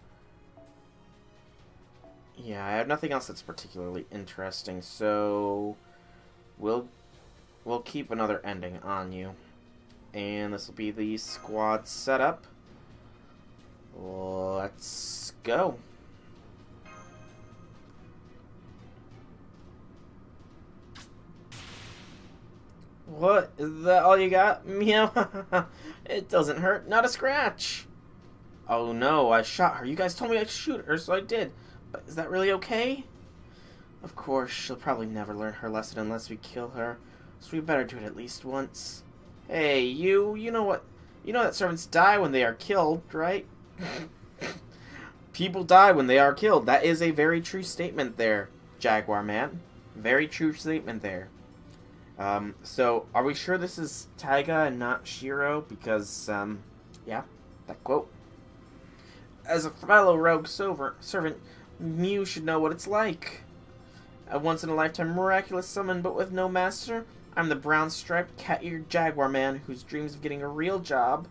Yeah, I have nothing else that's particularly interesting, so we'll keep another ending on you. And this will be the squad setup. Let's go. What? Is that all you got? Meow. It doesn't hurt. Not a scratch. Oh no, I shot her. You guys told me I'd shoot her, so I did. But is that really okay? Of course, she'll probably never learn her lesson unless we kill her. So we better do it at least once. Hey, you know what? You know that servants die when they are killed, right? People die when they are killed. That is a very true statement there, Jaguar Man. Very true statement there. So, are we sure this is Taiga and not Shiro? Because, yeah, that quote. As a fellow rogue servant, you should know what it's like. A once-in-a-lifetime miraculous summon, but with no master. I'm the brown-striped, cat-eared Jaguar Man whose dreams of getting a real job.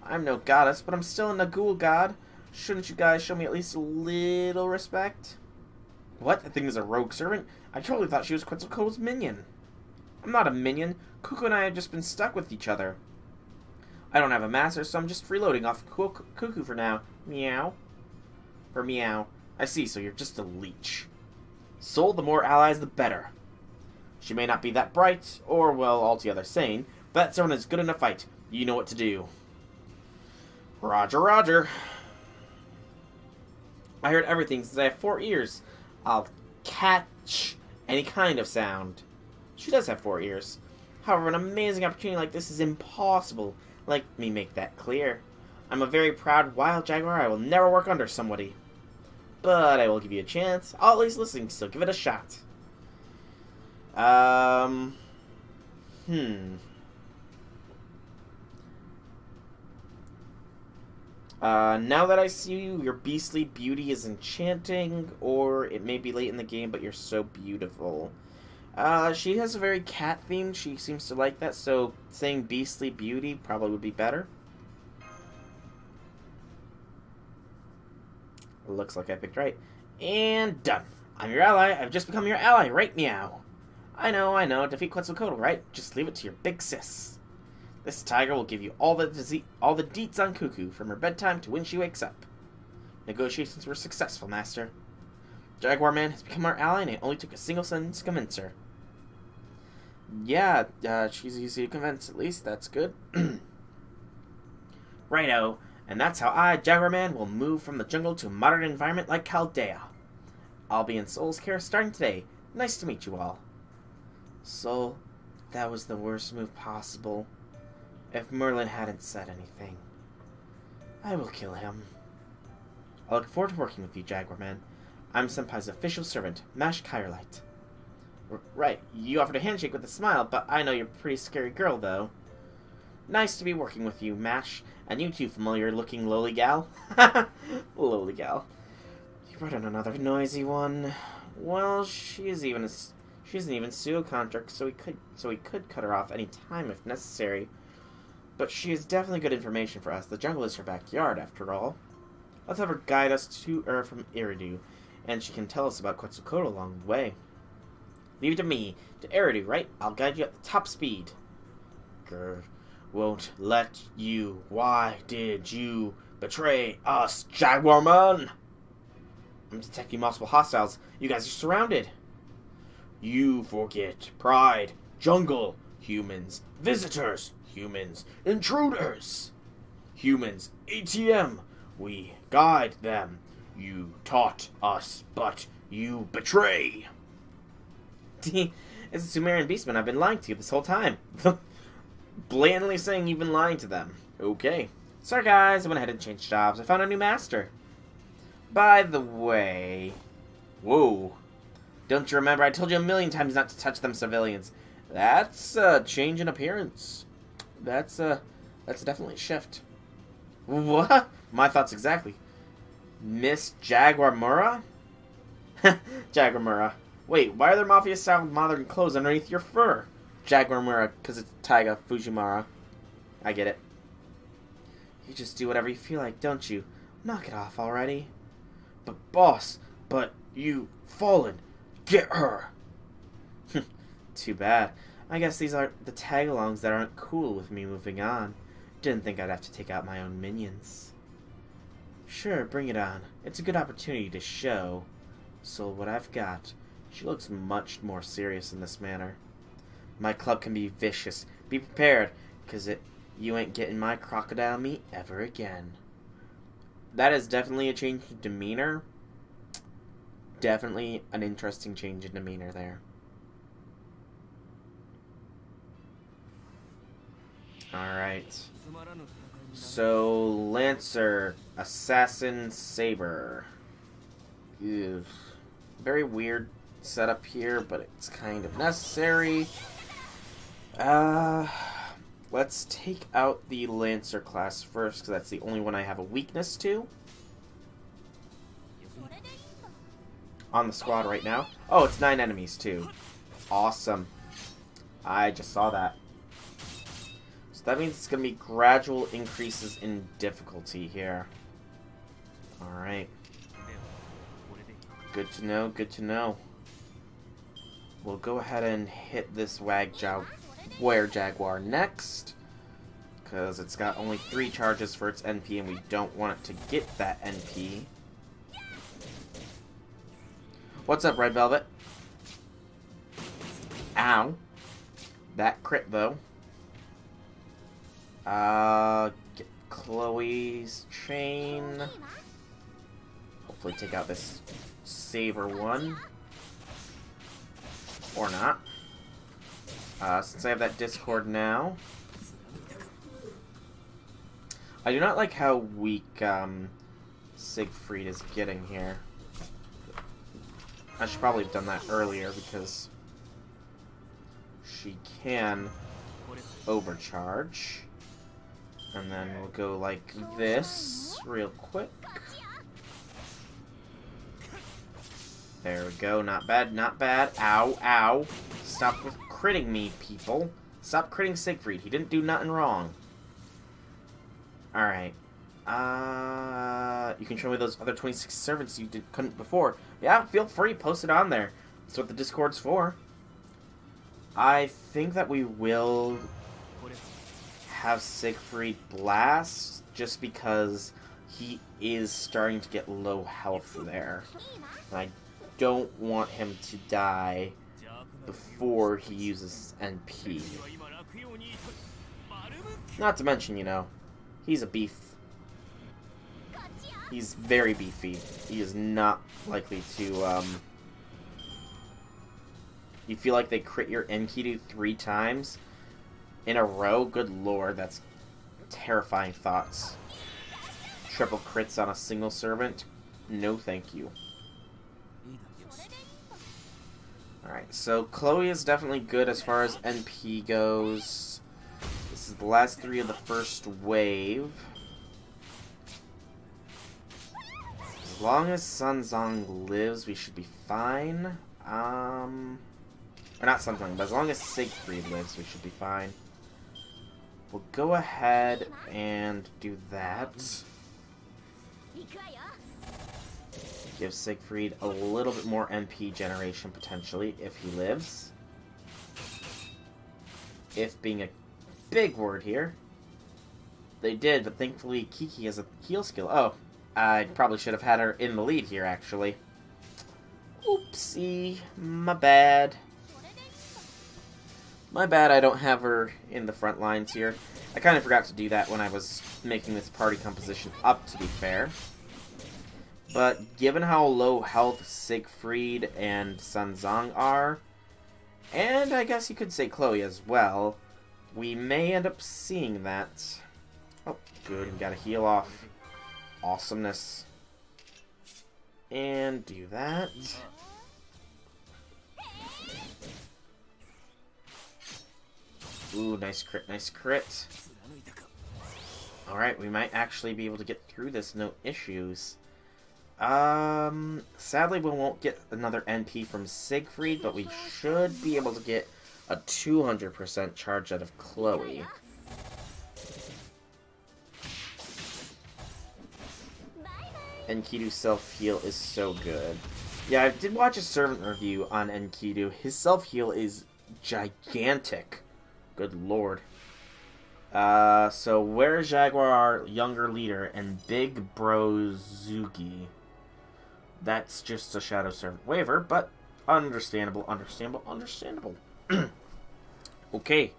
I'm no goddess, but I'm still a Nagul god. Shouldn't you guys show me at least a little respect? What? That thing is a rogue servant? I totally thought she was Quetzalcoatl's minion. I'm not a minion. Cuckoo and I have just been stuck with each other. I don't have a master, so I'm just freeloading off Cuckoo for now. Meow. For meow. I see, so you're just a leech. Soul, the more allies, the better. She may not be that bright, or, well, altogether sane, but that servant is good in a fight. You know what to do. Roger, roger. I heard everything since I have 4 ears. I'll catch any kind of sound. She does have 4 ears. However, an amazing opportunity like this is impossible. Let me make that clear. I'm a very proud wild jaguar. I will never work under somebody. But I will give you a chance. I'll at least listen, so give it a shot. Now that I see you, your beastly beauty is enchanting, or it may be late in the game, but you're so beautiful. She has a very cat theme. She seems to like that, so saying beastly beauty probably would be better. Looks like I picked right. And done. I'm your ally. I've just become your ally, right, meow? I know. Defeat Quetzalcoatl, right? Just leave it to your big sis. This tiger will give you all the deets on Cuckoo, from her bedtime to when she wakes up. Negotiations were successful, Master. Jaguar Man has become our ally, and it only took a single sentence to convince her. Yeah, she's easy to convince, at least. That's good. Righto. And that's how I, Jaguar Man, will move from the jungle to a modern environment like Chaldea. I'll be in Soul's care starting today. Nice to meet you all. Soul, that was the worst move possible. If Merlin hadn't said anything. I will kill him. I look forward to working with you, Jaguar Man. I'm Senpai's official servant, Mash Kyrelite. Right, you offered a handshake with a smile, but I know you're a pretty scary girl, though. Nice to be working with you, Mash. And you too, familiar-looking lowly gal. Lowly gal. You brought in another noisy one. Well, she isn't even pseudo-contract, so we could cut her off any time if necessary. But she is definitely good information for us. The jungle is her backyard, after all. Let's have her guide us to her from Eridu, and she can tell us about Quetzalcoatl along the way. Leave it to me. To Eridu, right? I'll guide you at the top speed. Grr. Won't let you. Why did you betray us, Jaguar Man? I'm detecting multiple hostiles. You guys are surrounded. You forget pride, jungle, humans, visitors, humans, intruders, humans, ATM. We guide them. You taught us, but you betray. It's a Sumerian beastman. I've been lying to you this whole time. Blatantly saying you've been lying to them. Okay. Sorry guys, I went ahead and changed jobs. I found a new master. By the way... Whoa. Don't you remember? I told you a million times not to touch them civilians. That's a change in appearance. That's definitely a shift. What? My thoughts exactly. Miss Jaguar Mura? Jaguar Mura. Wait, why are there mafia-style modern clothes underneath your fur? Jaguar because it's Taiga Fujimara. I get it. You just do whatever you feel like, don't you? Knock it off already. But boss, you Fallen, get her. Too bad. I guess these are the tag-alongs that aren't cool with me moving on. Didn't think I'd have to take out my own minions. Sure, bring it on. It's a good opportunity to show. So what I've got. She looks much more serious in this manner. My club can be vicious. Be prepared, because you ain't getting my crocodile meat ever again. That is definitely a change in demeanor. Definitely an interesting change in demeanor there. Alright. So, Lancer, Assassin, Saber. Ew. Very weird setup here, but it's kind of necessary. Let's take out the Lancer class first, because that's the only one I have a weakness to. On the squad right now. Oh, it's 9 enemies, too. Awesome. I just saw that. So that means it's going to be gradual increases in difficulty here. Alright. Good to know, good to know. We'll go ahead and hit this Were-Jaguar next. Because it's got only 3 charges for its NP, and we don't want it to get that NP. What's up, Red Velvet? Ow. That crit, though. Get Chloe's chain. Hopefully take out this Saber one. Or not. Since I have that Discord now. I do not like how weak, Siegfried is getting here. I should probably have done that earlier, because she can overcharge. And then we'll go like this, real quick. There we go, not bad, not bad. Ow, ow. Stop with critting me, people. Stop critting Siegfried, he didn't do nothing wrong. Alright. You can show me those other 26 servants you couldn't before. Yeah, feel free, post it on there. That's what the Discord's for. I think that we will have Siegfried blast, just because he is starting to get low health there. And I don't want him to die before he uses NP. Not to mention, you know, he's a beef. He's very beefy. He is not likely to, You feel like they crit your Enkidu 3 times in a row? Good lord, that's terrifying thoughts. Triple crits on a single servant? No thank you. Alright, so Chloe is definitely good as far as NP goes. This is the last 3 of the first wave. As long as Sun Zong lives, we should be fine. Or not Sun Zong, but as long as Siegfried lives, we should be fine. We'll go ahead and do that. Give Siegfried a little bit more MP generation, potentially, if he lives. If being a big word here. They did, but thankfully Kiki has a heal skill. Oh, I probably should have had her in the lead here, actually. Oopsie. My bad. My bad I don't have her in the front lines here. I kind of forgot to do that when I was making this party composition up, to be fair. But given how low health Siegfried and Sun Zong are, and I guess you could say Chloe as well, we may end up seeing that. Oh, good. We gotta heal off. Awesomeness. And do that. Ooh, nice crit, nice crit. Alright, we might actually be able to get through this, no issues. Sadly we won't get another NP from Siegfried, but we should be able to get a 200% charge out of Chloe. Enkidu's self-heal is so good. Yeah, I did watch a servant review on Enkidu. His self-heal is gigantic. Good lord. So where's Jaguar, our younger leader, and Big Bro Zugi? That's just a Shadow Servant waiver, but understandable. Okay.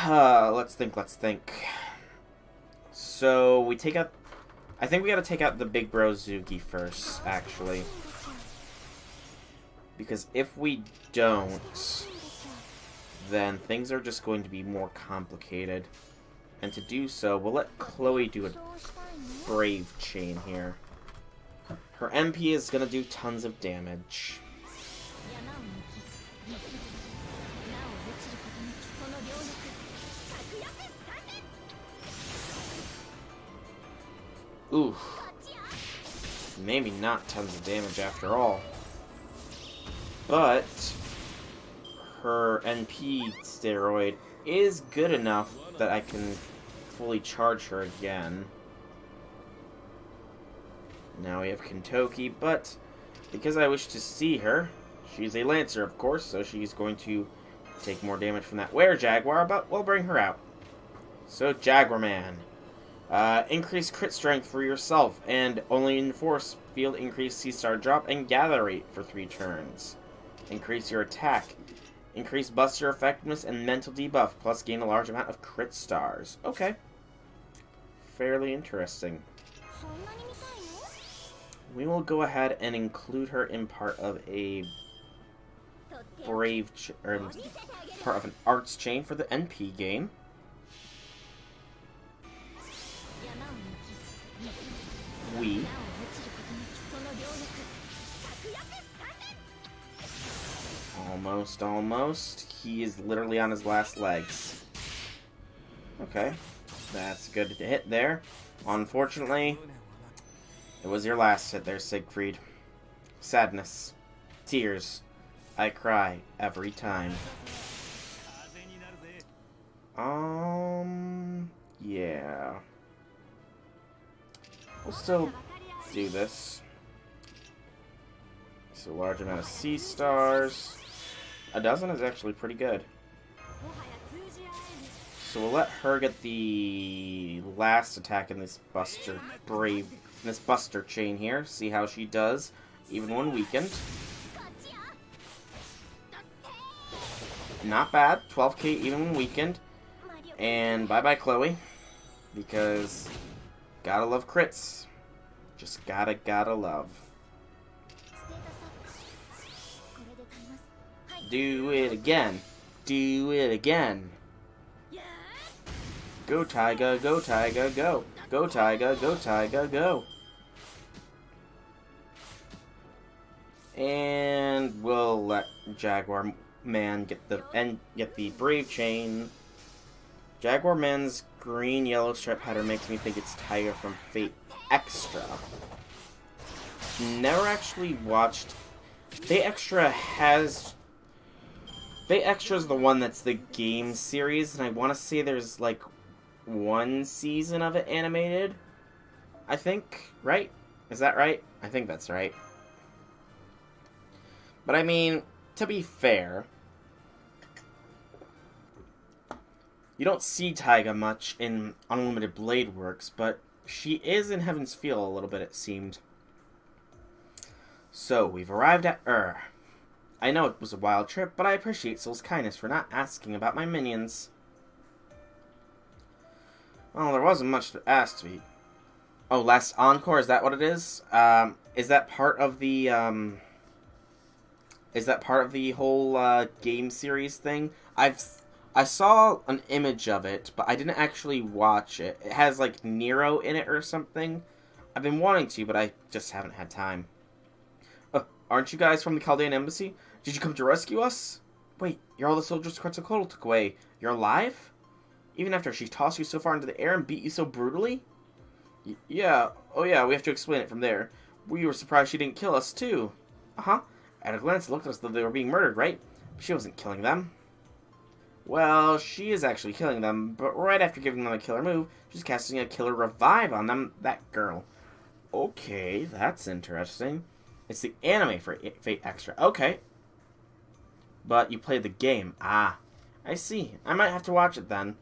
Let's think. So, we take out... I think we gotta take out the Big Bro Zugi first, actually. Because if we don't, then things are just going to be more complicated. And to do so, we'll let Chloe do a Brave Chain here. Her MP is gonna do tons of damage. Ooh. Maybe not tons of damage after all. But her NP steroid is good enough that I can fully charge her again. Now we have Kentoki, but because I wish to see her, she's a Lancer, of course, so she's going to take more damage from that Were-Jaguar, but we'll bring her out. So, Jaguar Man. Increase crit strength for yourself, and only in force field increase C-star drop and gather rate for 3 turns. Increase your attack. Increase buster effectiveness and mental debuff, plus gain a large amount of crit stars. Okay. Fairly interesting. We will go ahead and include her in part of a or part of an arts chain for the NP game. Almost. He is literally on his last legs. Okay. That's good to hit there. Unfortunately, it was your last hit there, Siegfried. Sadness. Tears. I cry every time. Yeah. We'll still do this. So a large amount of C-stars. A dozen is actually pretty good. So we'll let her get the last attack in this Buster chain here. See how she does, even when weakened. Not bad. 12k even when weakened. And bye-bye, Chloe. Because gotta love crits. Just gotta love. Do it again. Do it again. Go Taiga, go Taiga, go. Go Taiga, go Taiga, go. And we'll let Jaguar Man get the Brave Chain. Jaguar Man's green-yellow stripe pattern makes me think it's Taiga from Fate Extra. Never actually watched. Fate Extra is the one that's the game series, and I want to say there's like 1 season of it animated. I think, right? Is that right? I think that's right. But I mean, to be fair, you don't see Taiga much in Unlimited Blade Works, but she is in Heaven's Feel a little bit, it seemed. So, we've arrived at Ur. I know it was a wild trip, but I appreciate Soul's kindness for not asking about my minions. Well, there wasn't much to ask to be. Oh, last encore, is that what it is? Is that part of the, whole, game series thing? I saw an image of it, but I didn't actually watch it. It has, like, Nero in it or something. I've been wanting to, but I just haven't had time. Aren't you guys from the Chaldean Embassy? Did you come to rescue us? Wait, you're all the soldiers Quetzalcoatl took away. You're alive? Even after she tossed you so far into the air and beat you so brutally? Yeah. Oh yeah, we have to explain it from there. We were surprised she didn't kill us, too. Uh-huh. At a glance, it looked as though they were being murdered, right? She wasn't killing them. Well, she is actually killing them, but right after giving them a killer move, she's casting a killer revive on them. That girl. Okay, that's interesting. It's the anime for Fate Extra. Okay. But you played the game. Ah, I see. I might have to watch it then.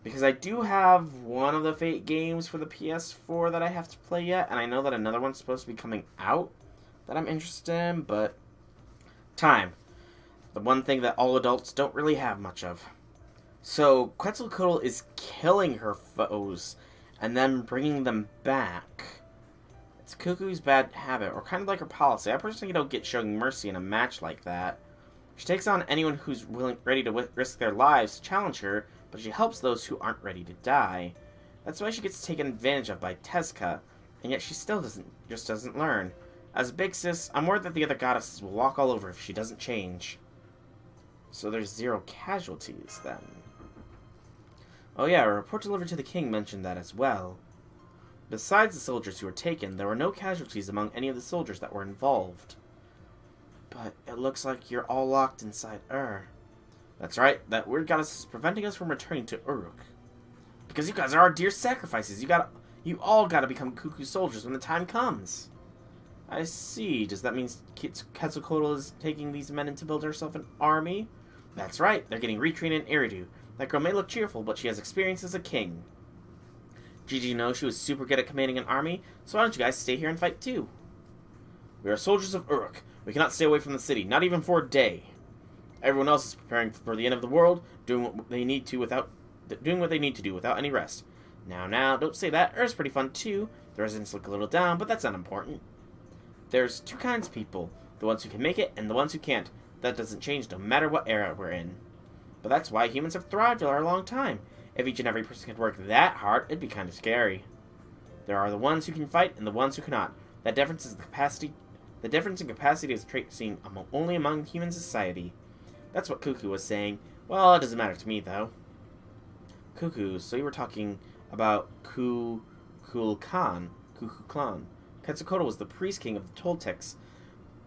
Because I do have one of the Fate games for the PS4 that I have to play yet, and I know that another one's supposed to be coming out that I'm interested in, but... Time. The one thing that all adults don't really have much of. So, Quetzalcoatl is killing her foes, and then bringing them back. It's Cuckoo's bad habit, or kind of like her policy. I personally don't get showing mercy in a match like that. She takes on anyone who's ready to risk their lives to challenge her, but she helps those who aren't ready to die. That's why she gets taken advantage of by Tezca, and yet she still doesn't learn. As a big sis, I'm worried that the other goddesses will walk all over if she doesn't change. So there's 0 casualties, then. Oh yeah, a report delivered to the king mentioned that as well. Besides the soldiers who were taken, there were no casualties among any of the soldiers that were involved. But it looks like you're all locked inside That's right, that weird goddess is preventing us from returning to Uruk. Because you guys are our dear sacrifices. You all gotta become Cuckoo soldiers when the time comes. I see. Does that mean Quetzalcoatl is taking these men in to build herself an army? That's right, they're getting retrained in Eridu. That girl may look cheerful, but she has experience as a king. Gigi knows she was super good at commanding an army, so why don't you guys stay here and fight too? We are soldiers of Uruk. We cannot stay away from the city, not even for a day. Everyone else is preparing for the end of the world, doing what they need to do without any rest. Now, don't say that. Earth's pretty fun too. The residents look a little down, but that's not important. There's 2 kinds of people, the ones who can make it and the ones who can't. That doesn't change no matter what era we're in. But that's why humans have thrived for a long time. If each and every person could work that hard, it'd be kind of scary. There are the ones who can fight and the ones who cannot. That difference is the difference in capacity is a trait seen only among human society. That's what Cuckoo was saying. Well, it doesn't matter to me, though. Cuckoo, so you were talking about Kukulkan. Quetzalcoatl was the priest king of the Toltecs.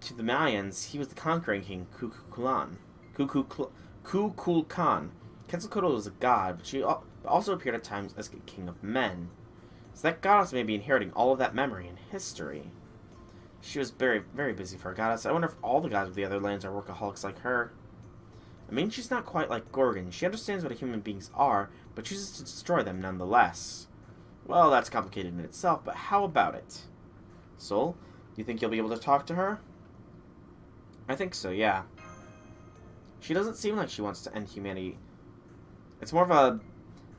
To the Mayans, he was the conquering king, Kukulkan. Quetzalcoatl was a god, but she also appeared at times as a king of men. So that goddess may be inheriting all of that memory and history. She was very, very busy for a goddess. I wonder if all the gods of the other lands are workaholics like her. I mean, she's not quite like Gorgon. She understands what human beings are, but chooses to destroy them nonetheless. Well, that's complicated in itself, but how about it? Soul, do you think you'll be able to talk to her? I think so, yeah. She doesn't seem like she wants to end humanity. It's more of a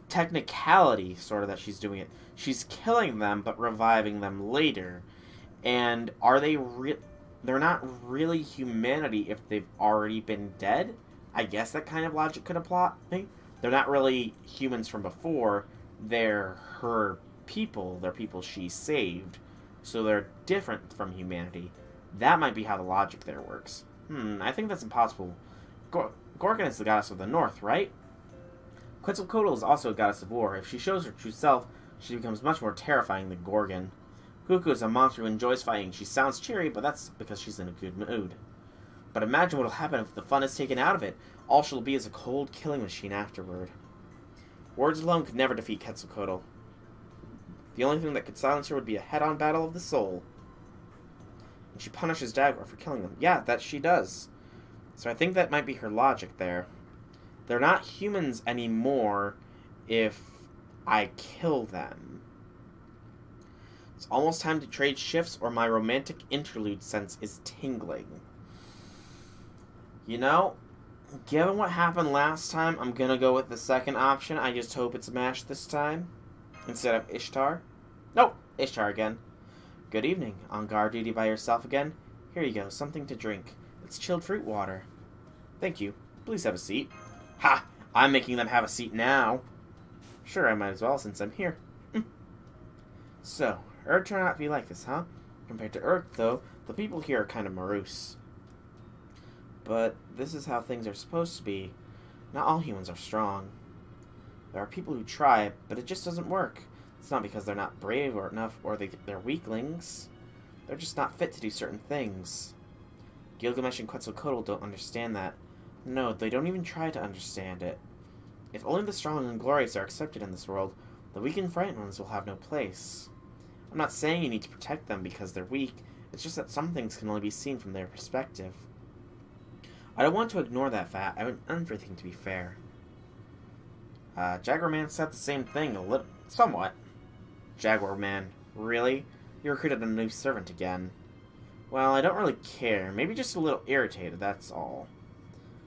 technicality, sort of, that she's doing it. She's killing them, but reviving them later. And are they they're not really humanity if they've already been dead? I guess that kind of logic could apply. They're not really humans from before. They're her people. They're people she saved. So they're different from humanity. That might be how the logic there works. I think that's impossible. Gorgon is the goddess of the north, right? Quetzalcoatl is also a goddess of war. If she shows her true self, she becomes much more terrifying than Gorgon. Cuckoo is a monster who enjoys fighting. She sounds cheery, but that's because she's in a good mood. But imagine what'll happen if the fun is taken out of it. All she'll be is a cold killing machine afterward. Words alone could never defeat Quetzalcoatl. The only thing that could silence her would be a head-on battle of the soul. And she punishes Dagor for killing them. Yeah, that she does. So I think that might be her logic there. They're not humans anymore if I kill them. It's almost time to trade shifts, or my romantic interlude sense is tingling. You know, given what happened last time, I'm gonna go with the second option. I just hope it's MASH this time, instead of Ishtar. Nope, Ishtar again. Good evening. On guard duty by yourself again? Here you go, something to drink. It's chilled fruit water. Thank you. Please have a seat. Ha! I'm making them have a seat now. Sure, I might as well since I'm here. So, Urk turned out to be like this, huh? Compared to Urk, though, the people here are kind of morose. But this is how things are supposed to be. Not all humans are strong. There are people who try, but it just doesn't work. It's not because they're not brave or enough, or they're weaklings. They're just not fit to do certain things. Gilgamesh and Quetzalcoatl don't understand that. No, they don't even try to understand it. If only the strong and glorious are accepted in this world, the weak and frightened ones will have no place. I'm not saying you need to protect them because they're weak, it's just that some things can only be seen from their perspective. I don't want to ignore that fact. I want everything to be fair. Jaguar Man said the same thing, somewhat. Jaguar Man, really? You recruited a new servant again. Well, I don't really care. Maybe just a little irritated, that's all.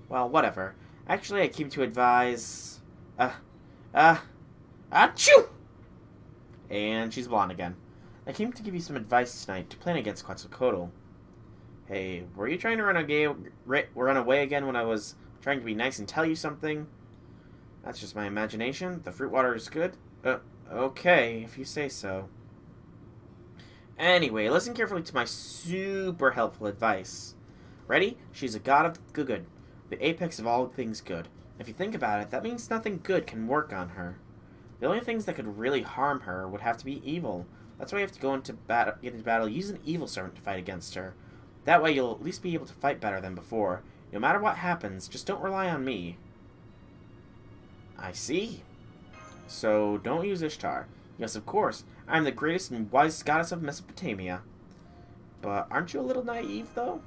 Well, whatever. Actually, I came to advise... Achoo! And she's blonde again. I came to give you some advice tonight to plan against Quetzalcoatl. Hey, were you trying to run away again when I was trying to be nice and tell you something? That's just my imagination. The fruit water is good. Okay, if you say so. Anyway, listen carefully to my super helpful advice. Ready? She's a god of good, the apex of all things good. If you think about it, that means nothing good can work on her. The only things that could really harm her would have to be evil. That's why you have to get into battle, use an evil servant to fight against her. That way you'll at least be able to fight better than before. No matter what happens, just don't rely on me. I see. So, don't use Ishtar. Yes, of course. I'm the greatest and wisest goddess of Mesopotamia. But aren't you a little naive, though?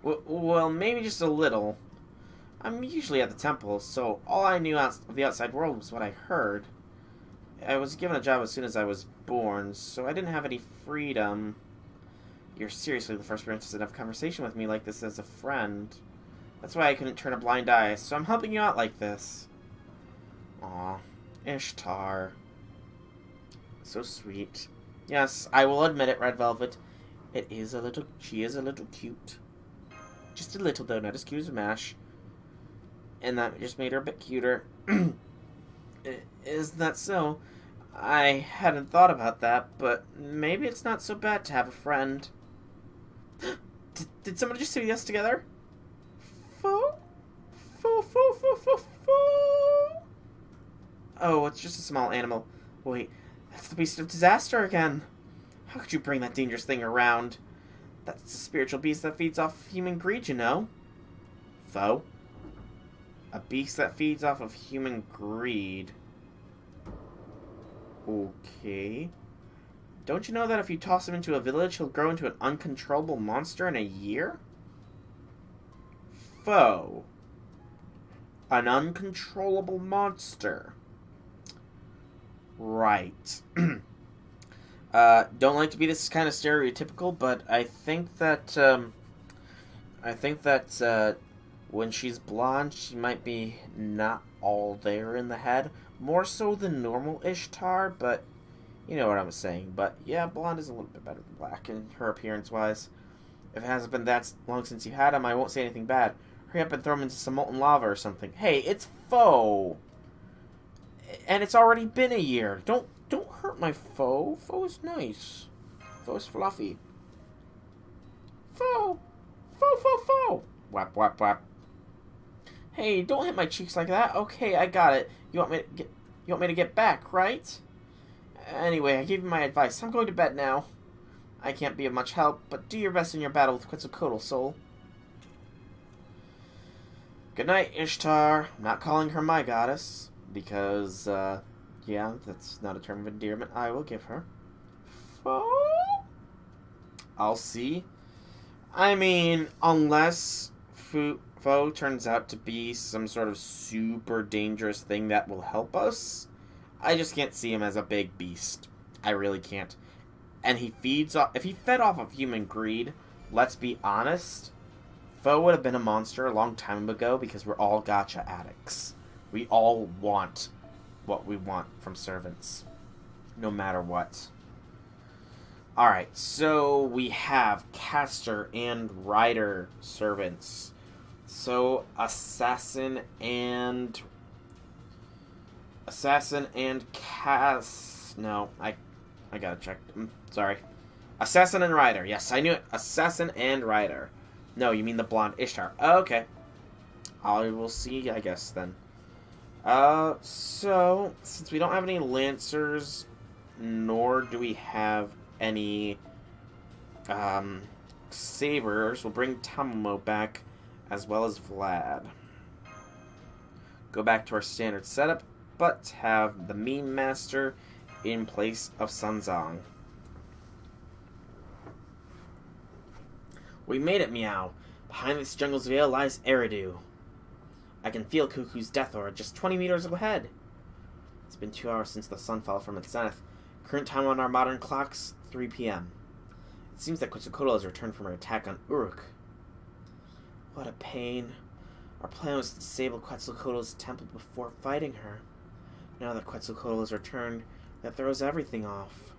Well, maybe just a little. I'm usually at the temple, so all I knew of the outside world was what I heard. I was given a job as soon as I was born, so I didn't have any freedom. You're seriously the first person to have a conversation with me like this as a friend. That's why I couldn't turn a blind eye, so I'm helping you out like this. Aw, Ishtar. So sweet. Yes, I will admit it, Red Velvet. She is a little cute. Just a little, though, not as cute as MASH. And that just made her a bit cuter. Isn't that so? I hadn't thought about that, but maybe it's not so bad to have a friend. Did someone just say yes together? Foo? Oh, it's just a small animal. Wait, that's the beast of disaster again. How could you bring that dangerous thing around? That's the spiritual beast that feeds off human greed, you know. Foe? A beast that feeds off of human greed. Okay. Don't you know that if you toss him into a village, he'll grow into an uncontrollable monster in a year? Foe. An uncontrollable monster. Right. Don't like to be this kind of stereotypical, but I think that, when she's blonde, she might be not all there in the head. More so than normal Ishtar, but you know what I'm saying. But yeah, blonde is a little bit better than black in her appearance-wise. If it hasn't been that long since you had him, I won't say anything bad. Hurry up and throw him into some molten lava or something. Hey, it's foe! And it's already been a year. Don't hurt my foe. Foe is nice. Foe is fluffy. Foe! Foe! Whap, whap, whap. Hey, don't hit my cheeks like that. Okay, I got it. You want me to get back, right? Anyway, I gave you my advice. I'm going to bed now. I can't be of much help, but do your best in your battle with Quetzalcoatl, soul. Good night, Ishtar. I'm not calling her my goddess, because, yeah, that's not a term of endearment I will give her. Foe? I'll see. I mean, unless Foe turns out to be some sort of super dangerous thing that will help us, I just can't see him as a big beast. I really can't. And he feeds off... If he fed off of human greed, let's be honest, Foe would have been a monster a long time ago because we're all gacha addicts. We all want what we want from servants, no matter what. Alright, so we have caster and rider servants. So, assassin and no, I gotta check. Sorry. Assassin and rider. Yes, I knew it. Assassin and rider. No, you mean the blonde Ishtar. Okay. I will see, I guess, then. So, since we don't have any lancers, nor do we have any, sabers, we'll bring Tamamo back as well as Vlad. Go back to our standard setup, but have the Meme Master in place of Sunzong. We made it, Meow. Behind this jungle's veil lies Eridu. I can feel Cuckoo's death aura just 20 meters ahead. It's been 2 hours since the sun fell from its zenith. Current time on our modern clocks, 3 p.m. It seems that Quetzalcoatl has returned from her attack on Uruk. What a pain. Our plan was to disable Quetzalcoatl's temple before fighting her. Now that Quetzalcoatl has returned, that throws everything off.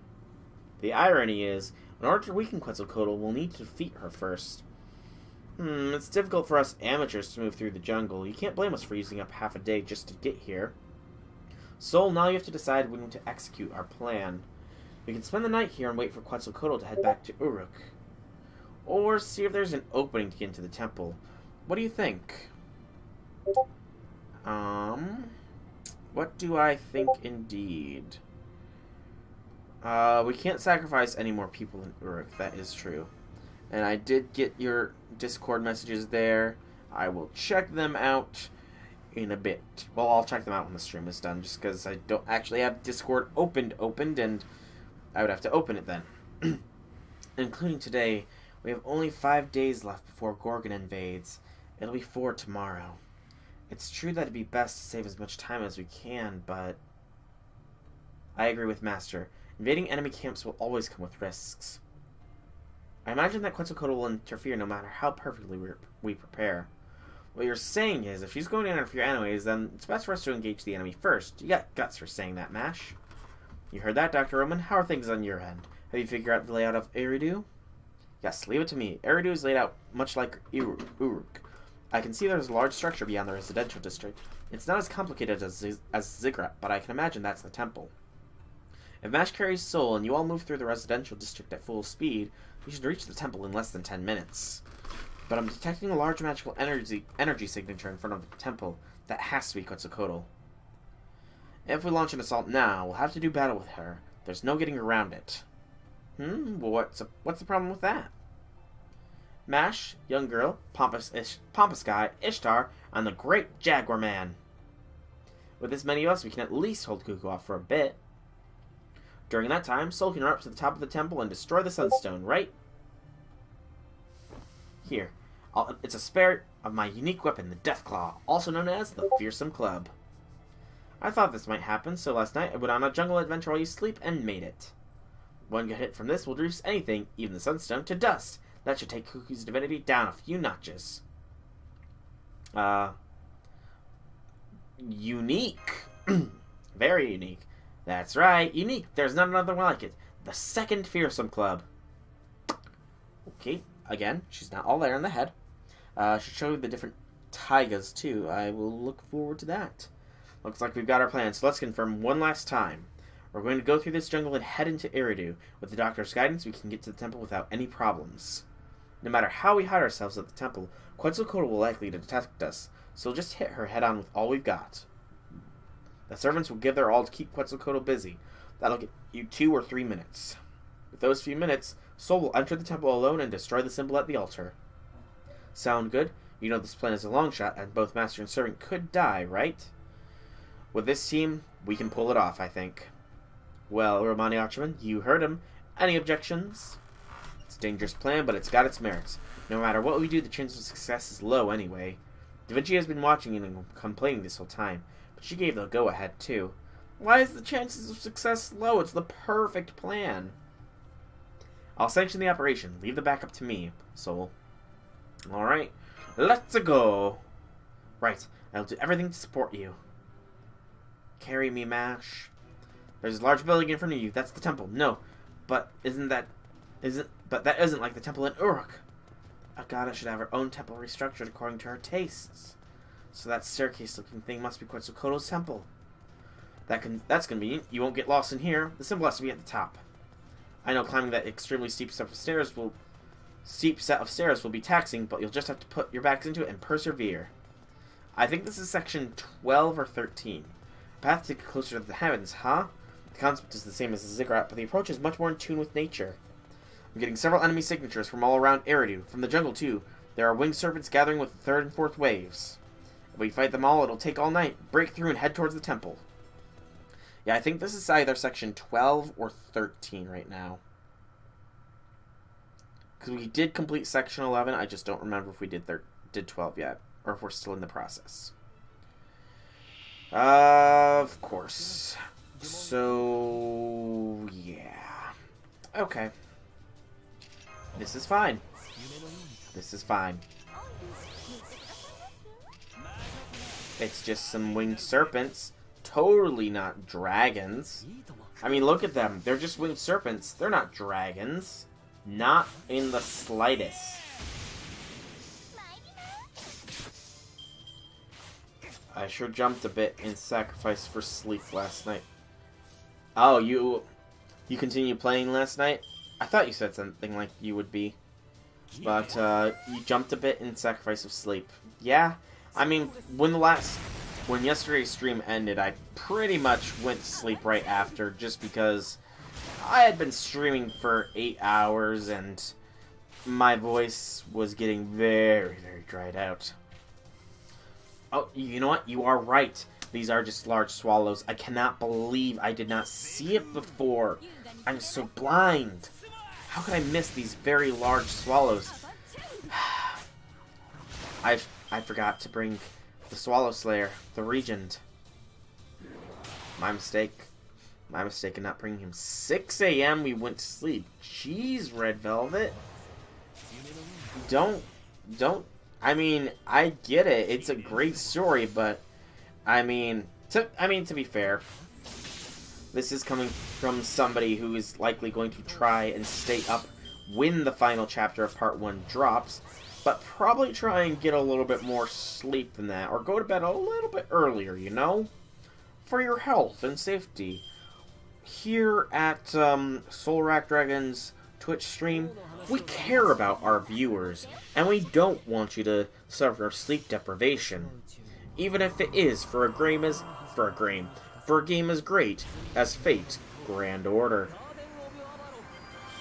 The irony is, in order to weaken Quetzalcoatl, we'll need to defeat her first. It's difficult for us amateurs to move through the jungle. You can't blame us for using up half a day just to get here. Sol, now you have to decide when to execute our plan. We can spend the night here and wait for Quetzalcoatl to head back to Uruk. Or see if there's an opening to get into the temple. What do you think? What do I think indeed? We can't sacrifice any more people in Uruk, that is true. And I did get your Discord messages there. I will check them out in a bit. Well, I'll check them out when the stream is done, just because I don't actually have Discord opened, and I would have to open it then. Including today, we have only 5 days left before Gorgon invades. It'll be 4 tomorrow. It's true that it'd be best to save as much time as we can, but I agree with Master. Invading enemy camps will always come with risks. I imagine that Quetzalcoatl will interfere no matter how perfectly we prepare. What you're saying is, if she's going to interfere anyways, then it's best for us to engage the enemy first. You got guts for saying that, Mash. You heard that, Dr. Roman? How are things on your end? Have you figured out the layout of Eridu? Yes, leave it to me. Eridu is laid out much like Uruk. I can see there's a large structure beyond the residential district. It's not as complicated as Ziggurat, but I can imagine that's the temple. If Mash carries Sol and you all move through the residential district at full speed, we should reach the temple in less than 10 minutes. But I'm detecting a large magical energy signature in front of the temple. That has to be Quetzalcoatl. If we launch an assault now, we'll have to do battle with her. There's no getting around it. Well, what's the problem with that? Mash, young girl, pompous guy, Ishtar, and the great Jaguar Man. With this many of us, we can at least hold Cuckoo off for a bit. During that time, Sol can run up to the top of the temple and destroy the Sunstone, right? Here. It's a spare of my unique weapon, the Deathclaw, also known as the Fearsome Club. I thought this might happen, so last night I went on a jungle adventure while you sleep and made it. One good hit from this will reduce anything, even the Sunstone, to dust. That should take Cuckoo's divinity down a few notches. Unique. Very unique. That's right, unique. There's not another one like it. The second Fearsome Club. Okay, again, she's not all there in the head. Should show you the different taigas, too. I will look forward to that. Looks like we've got our plan, so let's confirm one last time. We're going to go through this jungle and head into Eridu. With the Doctor's guidance, we can get to the temple without any problems. No matter how we hide ourselves at the temple, Quetzalcoatl will likely detect us, so we'll just hit her head-on with all we've got. The servants will give their all to keep Quetzalcoatl busy. That'll get you 2 or 3 minutes. With those few minutes, Sol will enter the temple alone and destroy the symbol at the altar. Sound good? You know this plan is a long shot, and both Master and Servant could die, right? With this team, we can pull it off, I think. Well, Romani Archerman, you heard him. Any objections? It's a dangerous plan, but it's got its merits. No matter what we do, the chance of success is low anyway. Da Vinci has been watching and complaining this whole time, but she gave the go-ahead, too. Why is the chances of success low? It's the perfect plan. I'll sanction the operation. Leave the backup to me, Sol. Alright, let's go. Right, I'll do everything to support you. Carry me, Mash. There's a large building in front of you. That's the temple. No, but that isn't like the temple in Uruk. A goddess should have her own temple restructured according to her tastes. So that staircase-looking thing must be Quetzalcoatl's temple. That's convenient. You won't get lost in here. The symbol has to be at the top. I know climbing that extremely steep set of stairs will be taxing, but you'll just have to put your backs into it and persevere. I think this is section 12 or 13. Path to get closer to the heavens, huh? The concept is the same as the Ziggurat, but the approach is much more in tune with nature. I'm getting several enemy signatures from all around Eridu, from the jungle too. There are winged serpents gathering with the third and fourth waves. If we fight them all, it'll take all night. Break through and head towards the temple. Yeah, I think this is either section 12 or 13 right now. Because we did complete section 11. I just don't remember if we did 12 yet. Or if we're still in the process. Of course. So, yeah. Okay. This is fine. This is fine. It's just some winged serpents. Totally not dragons. I mean, look at them. They're just winged serpents. They're not dragons. Not in the slightest. I sure jumped a bit in sacrifice for sleep last night. Oh, you continue playing last night? I thought you said something like you would be. But, you jumped a bit in sacrifice of sleep. Yeah, I mean, when yesterday's stream ended, I pretty much went to sleep right after, just because I had been streaming for 8 hours, and my voice was getting very, very dried out. Oh, you know what? You are right. These are just large swallows. I cannot believe I did not see it before. I'm so blind. How could I miss these very large swallows? I forgot to bring the Swallow Slayer, the Regent. My mistake. My mistake in not bringing him. 6 a.m. we went to sleep. Jeez, Red Velvet. Don't. I mean, I get it. It's a great story, but I mean, to be fair, this is coming from somebody who is likely going to try and stay up when the final chapter of Part 1 drops, but probably try and get a little bit more sleep than that, or go to bed a little bit earlier, you know? For your health and safety. Here at Solrak Dragon's Twitch stream, we care about our viewers, and we don't want you to suffer sleep deprivation. Even if it is for a game as great as Fate Grand Order.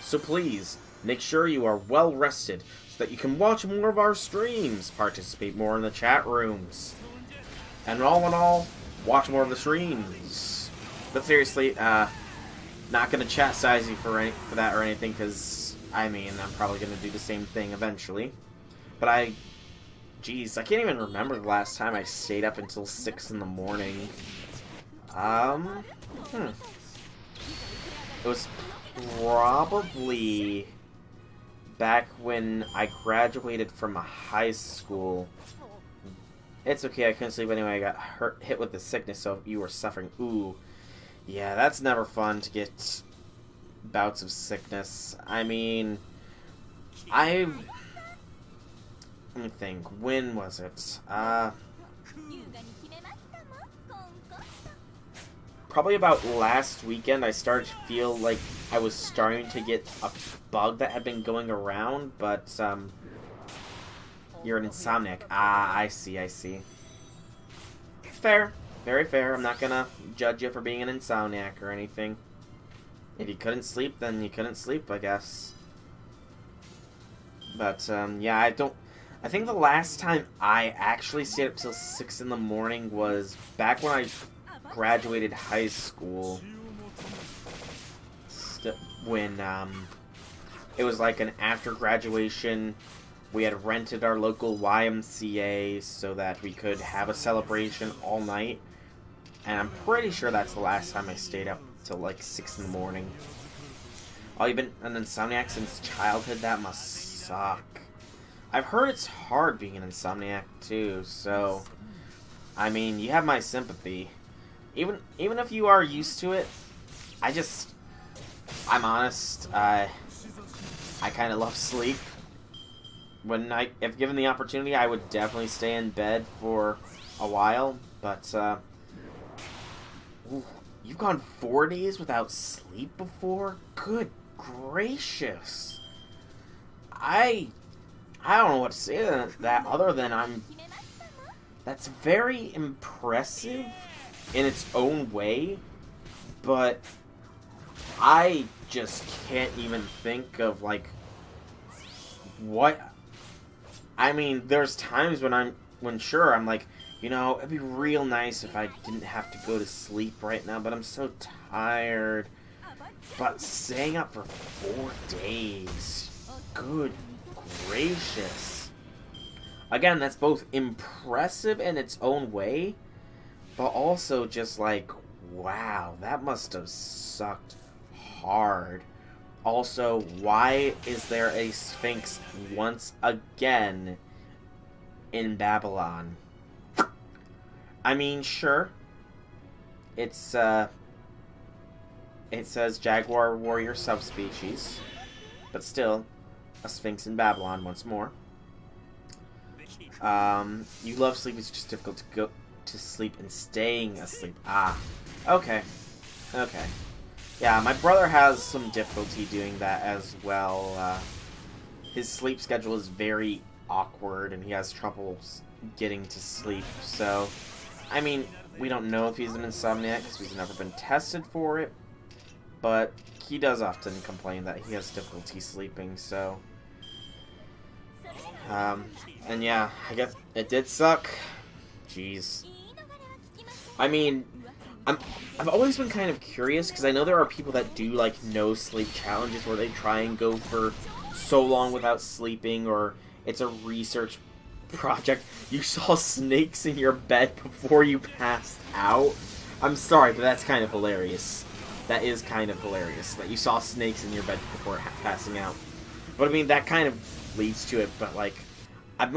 So please, make sure you are well rested so that you can watch more of our streams, participate more in the chat rooms, and all in all, watch more of the streams. But seriously, not gonna chastise you for that or anything, because I mean, I'm probably gonna do the same thing eventually. But jeez, I can't even remember the last time I stayed up until 6 in the morning. It was probably back when I graduated from high school. It's okay, I couldn't sleep anyway. I got hit with the sickness, so you were suffering. Ooh. Yeah, that's never fun to get bouts of sickness. I mean, let me think. When was it? Probably about last weekend, I started to feel like I was starting to get a bug that had been going around, but, you're an insomniac. Ah, I see. Fair. Very fair. I'm not gonna judge you for being an insomniac or anything. If you couldn't sleep, then you couldn't sleep, I guess. But, yeah, I think the last time I actually stayed up till 6 in the morning was back when I graduated high school. When, it was like an after graduation, we had rented our local YMCA so that we could have a celebration all night. And I'm pretty sure that's the last time I stayed up till like 6 in the morning. Oh, you've been an insomniac since childhood? That must suck. I've heard it's hard being an insomniac too, so I mean, you have my sympathy. Even if you are used to it, I'm honest, I kind of love sleep. If given the opportunity, I would definitely stay in bed for a while, but ooh, you've gone 4 days without sleep before? Good gracious. I don't know what to say to that other than that's very impressive in its own way, but I just can't even think of, like, what I mean, there's times when sure, I'm like, it'd be real nice if I didn't have to go to sleep right now, but I'm so tired. But staying up for 4 days, good gracious. Again, that's both impressive in its own way, but also just like, wow, that must have sucked hard. Also, why is there a Sphinx once again in Babylon? I mean, sure, it says Jaguar Warrior subspecies, but still, a Sphinx in Babylon once more. You love sleep, it's just difficult to go to sleep and staying asleep. Ah, okay. Yeah, my brother has some difficulty doing that as well. His sleep schedule is very awkward, and he has trouble getting to sleep. So, I mean, we don't know if he's an insomniac because he's never been tested for it. But he does often complain that he has difficulty sleeping, so... and yeah, I guess it did suck. Jeez. I mean, I've always been kind of curious, because I know there are people that do, like, no-sleep challenges where they try and go for so long without sleeping, or it's a research project. You saw snakes in your bed before you passed out? I'm sorry, but that's kind of hilarious. That is kind of hilarious, that you saw snakes in your bed before passing out. But, I mean, that kind of leads to it, but, like, I've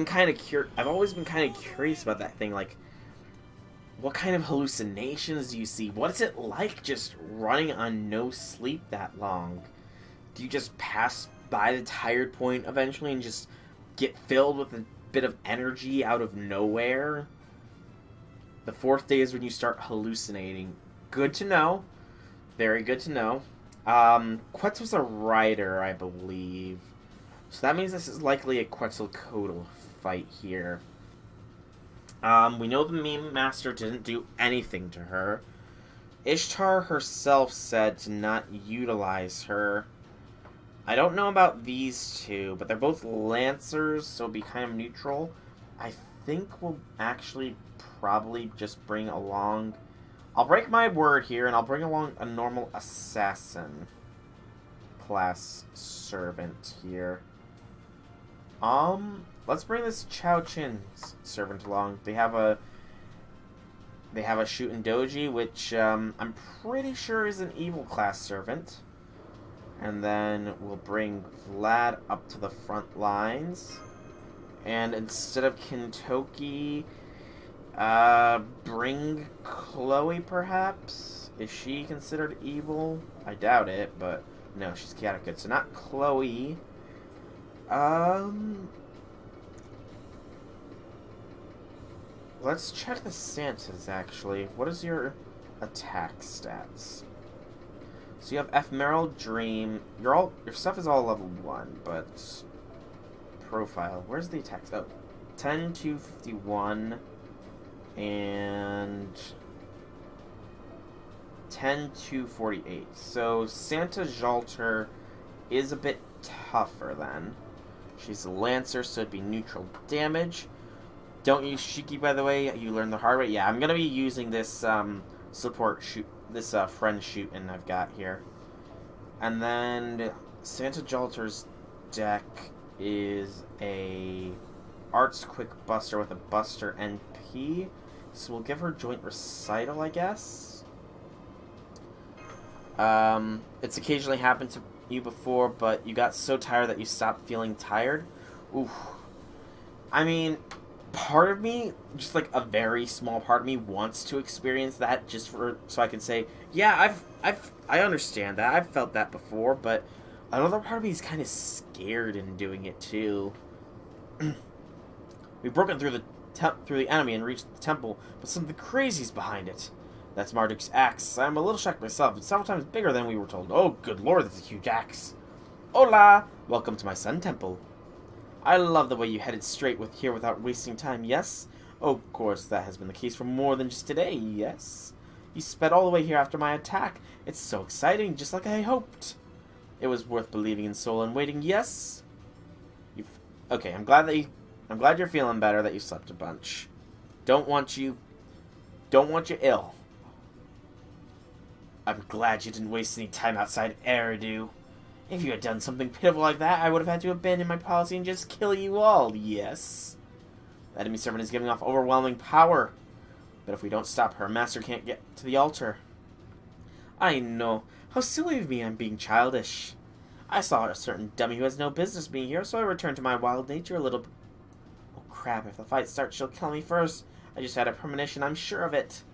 always been kind of curious about that thing, like, what kind of hallucinations do you see? What is it like just running on no sleep that long? Do you just pass by the tired point eventually and just get filled with a bit of energy out of nowhere? The 4th day is when you start hallucinating. Good to know. Very good to know. Quetzal's a rider, I believe. So that means this is likely a Quetzalcoatl fight here. We know the meme master didn't do anything to her. Ishtar herself said to not utilize her. I don't know about these two, but they're both Lancers, so it'll be kind of neutral. I think we'll actually probably just bring along... I'll break my word here, and I'll bring along a normal assassin class servant here. Let's bring this Chao Chin servant along. They have a Shootin' Doji, which I'm pretty sure is an evil class servant. And then we'll bring Vlad up to the front lines. And instead of Kintoki, bring Chloe, perhaps? Is she considered evil? I doubt it, but no, she's chaotic good. So not Chloe. Let's check the Santas, actually. What is your attack stats? So you have Ephemeral Dream. Your stuff is all level 1, but... Profile. Where's the attacks? Oh. 10 to 51. And... 10 to 48. So Santa Jalter is a bit tougher, then. She's a Lancer, so it'd be neutral damage. Don't use Shiki, by the way. You learn the hard way. Yeah, I'm going to be using this support shoot, this friend shooting I've got here. And then Santa Jalter's deck is a Arts Quick Buster with a Buster NP. So we'll give her Joint Recital, I guess. It's occasionally happened to you before, but you got so tired that you stopped feeling tired. Oof. I mean, part of me, just like a very small part of me, wants to experience that just so I can say, yeah, I understand that. I've felt that before, but another part of me is kind of scared in doing it too. We've broken through the enemy and reached the temple, but something crazy's behind it. That's Marduk's axe. I'm a little shocked myself. It's several times bigger than we were told. Oh, good lord, that's a huge axe. Hola! Welcome to my sun temple. I love the way you headed straight here without wasting time, yes? Oh, of course, that has been the case for more than just today, yes? You sped all the way here after my attack. It's so exciting, just like I hoped. It was worth believing in soul and waiting, yes? Okay, I'm glad that you I'm glad you're feeling better, that you slept a bunch. Don't want you ill. I'm glad you didn't waste any time outside Eridu. If you had done something pitiful like that, I would have had to abandon my policy and just kill you all, yes. The enemy servant is giving off overwhelming power. But if we don't stop her, Master can't get to the altar. I know. How silly of me, I'm being childish. I saw a certain dummy who has no business being here, so I returned to my wild nature a little. Oh crap, if the fight starts, she'll kill me first. I just had a premonition, I'm sure of it.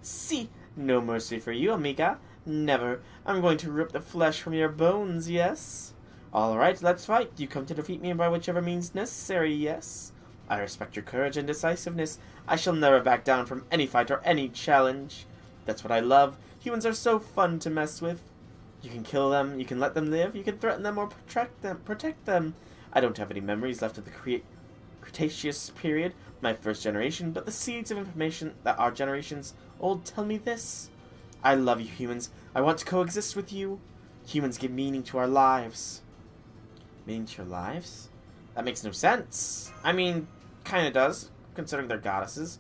See, no mercy for you, amiga. Never. I'm going to rip the flesh from your bones, yes? Alright, let's fight. You come to defeat me by whichever means necessary, yes? I respect your courage and decisiveness. I shall never back down from any fight or any challenge. That's what I love. Humans are so fun to mess with. You can kill them, you can let them live, you can threaten them or protect them. I don't have any memories left of the Cretaceous period, my first generation, but the seeds of information that are generations old tell me this. I love you, humans. I want to coexist with you. Humans give meaning to our lives. Meaning to your lives? That makes no sense. I mean, kinda does, considering they're goddesses.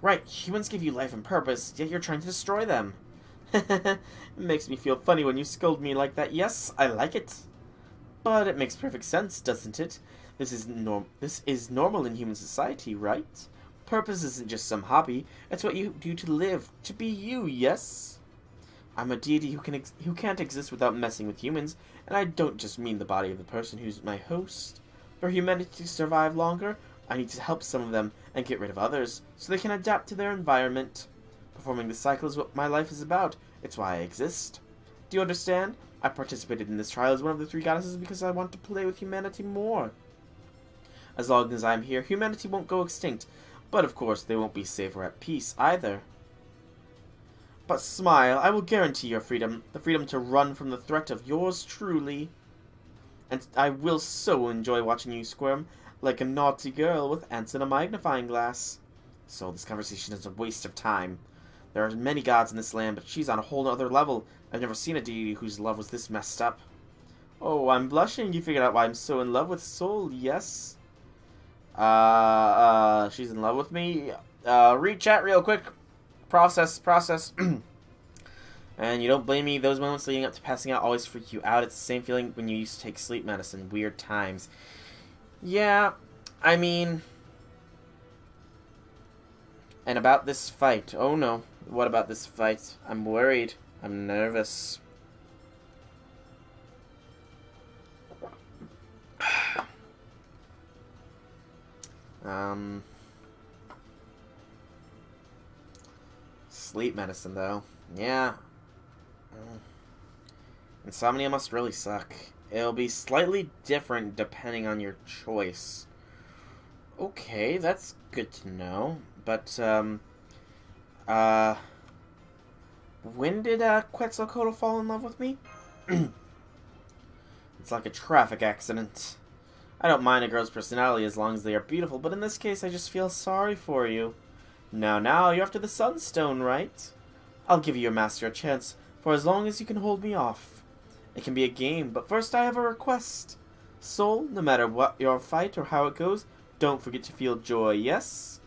Right, humans give you life and purpose, yet you're trying to destroy them. It makes me feel funny when you scold me like that. Yes, I like it. But it makes perfect sense, doesn't it? This is normal in human society, right? Purpose isn't just some hobby. It's what you do to live, to be you, yes? I'm a deity who can't exist without messing with humans, and I don't just mean the body of the person who's my host. For humanity to survive longer, I need to help some of them and get rid of others, so they can adapt to their environment. Performing the cycle is what my life is about. It's why I exist. Do you understand? I participated in this trial as one of the 3 goddesses because I want to play with humanity more. As long as I'm here, humanity won't go extinct. But of course, they won't be safe or at peace either. But smile, I will guarantee your freedom. The freedom to run from the threat of yours truly. And I will so enjoy watching you squirm like a naughty girl with ants in a magnifying glass. So this conversation is a waste of time. There are many gods in this land, but she's on a whole other level. I've never seen a deity whose love was this messed up. Oh, I'm blushing. You figured out why I'm so in love with Soul, yes? She's in love with me. Read chat real quick. Process. And you don't blame me, those moments leading up to passing out always freak you out. It's the same feeling when you used to take sleep medicine. Weird times. Yeah, I mean... And about this fight. Oh no. What about this fight? I'm worried. I'm nervous. Sleep medicine, though. Yeah. Insomnia must really suck. It'll be slightly different depending on your choice. Okay, that's good to know. But, when did, Quetzalcoatl fall in love with me? It's like a traffic accident. I don't mind a girl's personality as long as they are beautiful, but in this case I just feel sorry for you. Now, you're after the Sunstone, right? I'll give you your master a chance, for as long as you can hold me off. It can be a game, but first I have a request. Soul, no matter what your fight or how it goes, don't forget to feel joy, yes?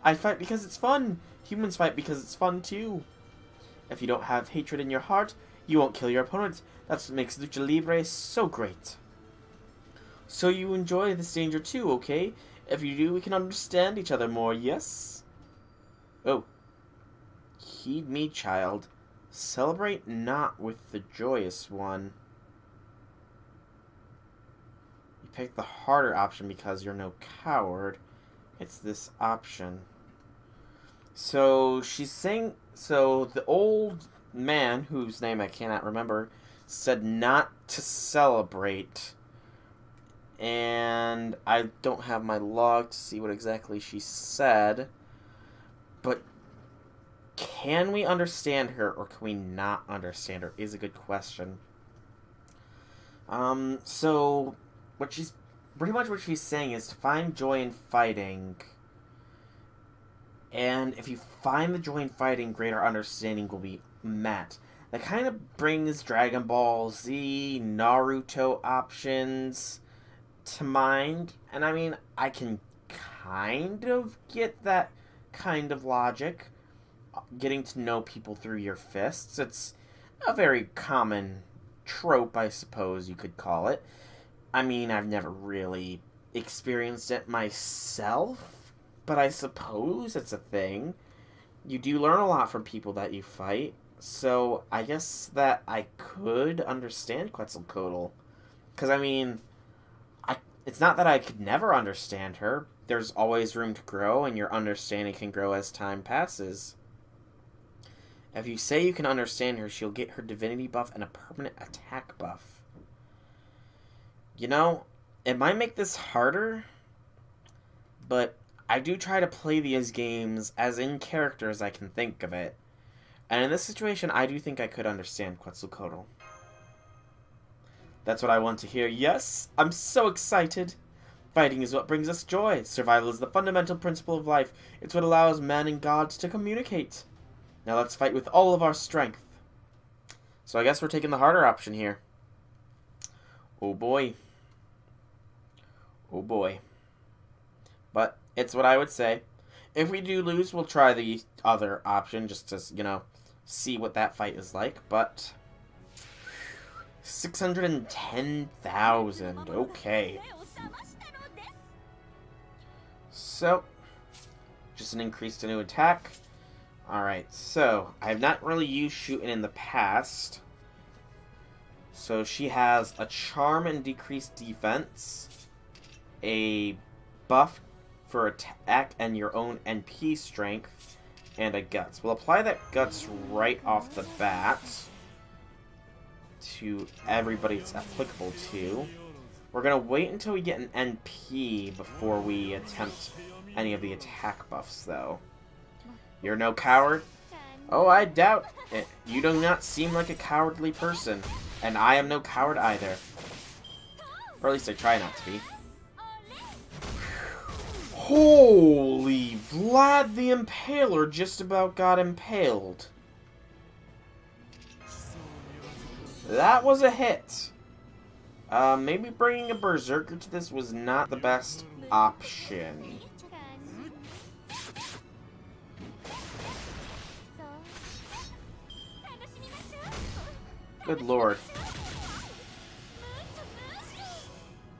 I fight because it's fun. Humans fight because it's fun too. If you don't have hatred in your heart, you won't kill your opponent. That's what makes Lucha Libre so great. So you enjoy this danger too, okay? If you do, we can understand each other more, yes? Oh. Heed me, child. Celebrate not with the joyous one. You picked the harder option because you're no coward. It's this option. So, she's saying... So, the old man, whose name I cannot remember, said not to celebrate. And I don't have my log to see what exactly she said. But can we understand her or can we not understand her is a good question. So what she's pretty much what she's saying is to find joy in fighting. And if you find the joy in fighting, greater understanding will be met. That kind of brings Dragon Ball Z, Naruto options to mind. And I mean, I can kind of get that kind of logic. Getting to know people through your fists. It's a very common trope, I suppose you could call it. I mean, I've never really experienced it myself, but I suppose it's a thing. You do learn a lot from people that you fight, so I guess that I could understand Quetzalcoatl. Because, I mean, it's not that I could never understand her. There's always room to grow, and your understanding can grow as time passes. If you say you can understand her, she'll get her divinity buff and a permanent attack buff. You know, it might make this harder, but I do try to play these games as in character as I can think of it. And in this situation, I do think I could understand Quetzalcoatl. That's what I want to hear. Yes, I'm so excited. Fighting is what brings us joy. Survival is the fundamental principle of life. It's what allows men and gods to communicate. Now let's fight with all of our strength. So I guess we're taking the harder option here. Oh boy. Oh boy. But it's what I would say. If we do lose, we'll try the other option just to, you know, see what that fight is like. But 610,000. Okay. So, just an increase to new attack. Alright, so, I have not really used shooting in the past. So, she has a charm and decreased defense, a buff for attack and your own NP strength, and a guts. We'll apply that guts right off the bat to everybody it's applicable to. We're going to wait until we get an NP before we attempt any of the attack buffs, though. You're no coward? Oh, I doubt it. You do not seem like a cowardly person. And I am no coward either. Or at least I try not to be. Holy, Vlad the Impaler just about got impaled. That was a hit. Maybe bringing a Berserker to this was not the best option. Good lord.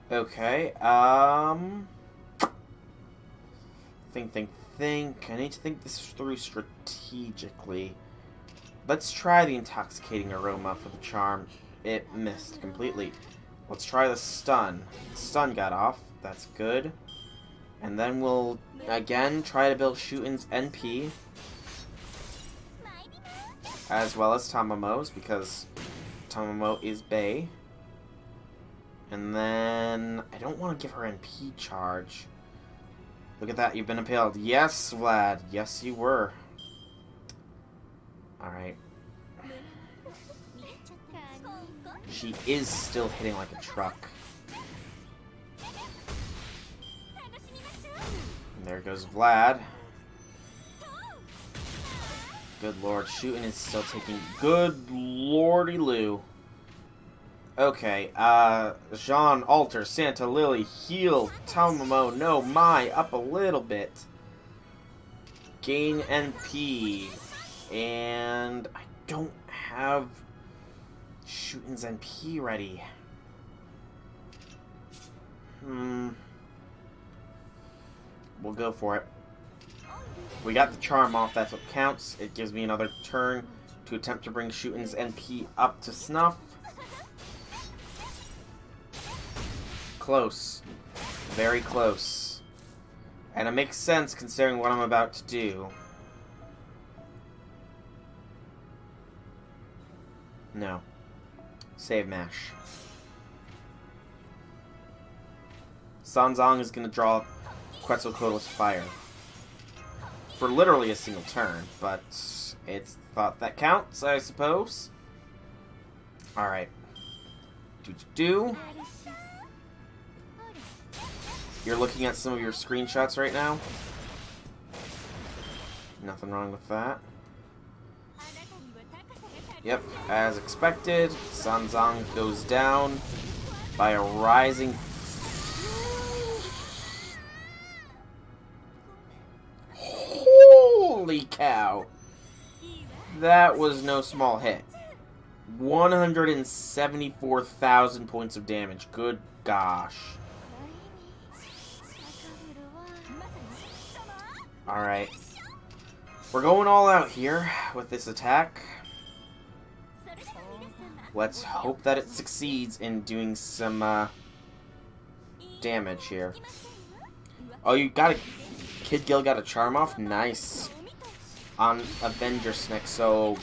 Okay, think. I need to think this through strategically. Let's try the Intoxicating Aroma for the charm. It missed completely. Let's try the stun. Stun got off. That's good. And then we'll, again, try to build Shuten's NP. As well as Tamamo's, because Tamamo is Bae. And then, I don't want to give her NP charge. Look at that, you've been impaled. Yes, Vlad. Yes, you were. Alright. She is still hitting like a truck. And there goes Vlad. Good lord, Shooting is still taking... Good lordy Lou. Okay, Jean, Alter, Santa, Lily, heal, Tamamo, no, Mai, up a little bit. Gain NP. And I don't have Shootin's NP ready. We'll go for it. We got the charm off, that's what counts. It gives me another turn to attempt to bring Shootin's NP up to snuff. Close. Very close. And it makes sense considering what I'm about to do. No. Save mash. Sanzang is going to draw Quetzalcoatl's fire. For literally a single turn, but it's thought that counts, I suppose. Alright. Do. You're looking at some of your screenshots right now. Nothing wrong with that. Yep, as expected, Sanzang goes down by a rising... Holy cow. That was no small hit. 174,000 points of damage. Good gosh. Alright. We're going all out here with this attack. Let's hope that it succeeds in doing some damage here. Oh, you got a... Kid Gil got a charm off? Nice. On Avenger Snick, so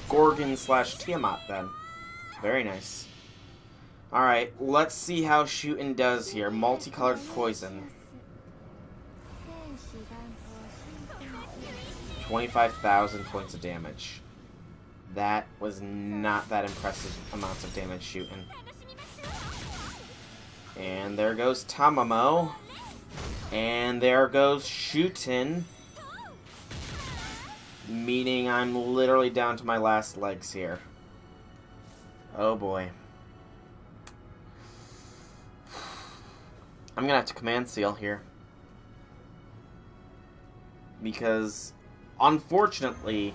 Gorgon slash Tiamat then. Very nice. Alright, let's see how shooting does here. Multicolored poison. 25,000 points of damage. That was not that impressive amounts of damage shooting. And there goes Tamamo. And there goes shooting. Meaning I'm literally down to my last legs here. Oh boy. I'm gonna have to command seal here. Because, unfortunately,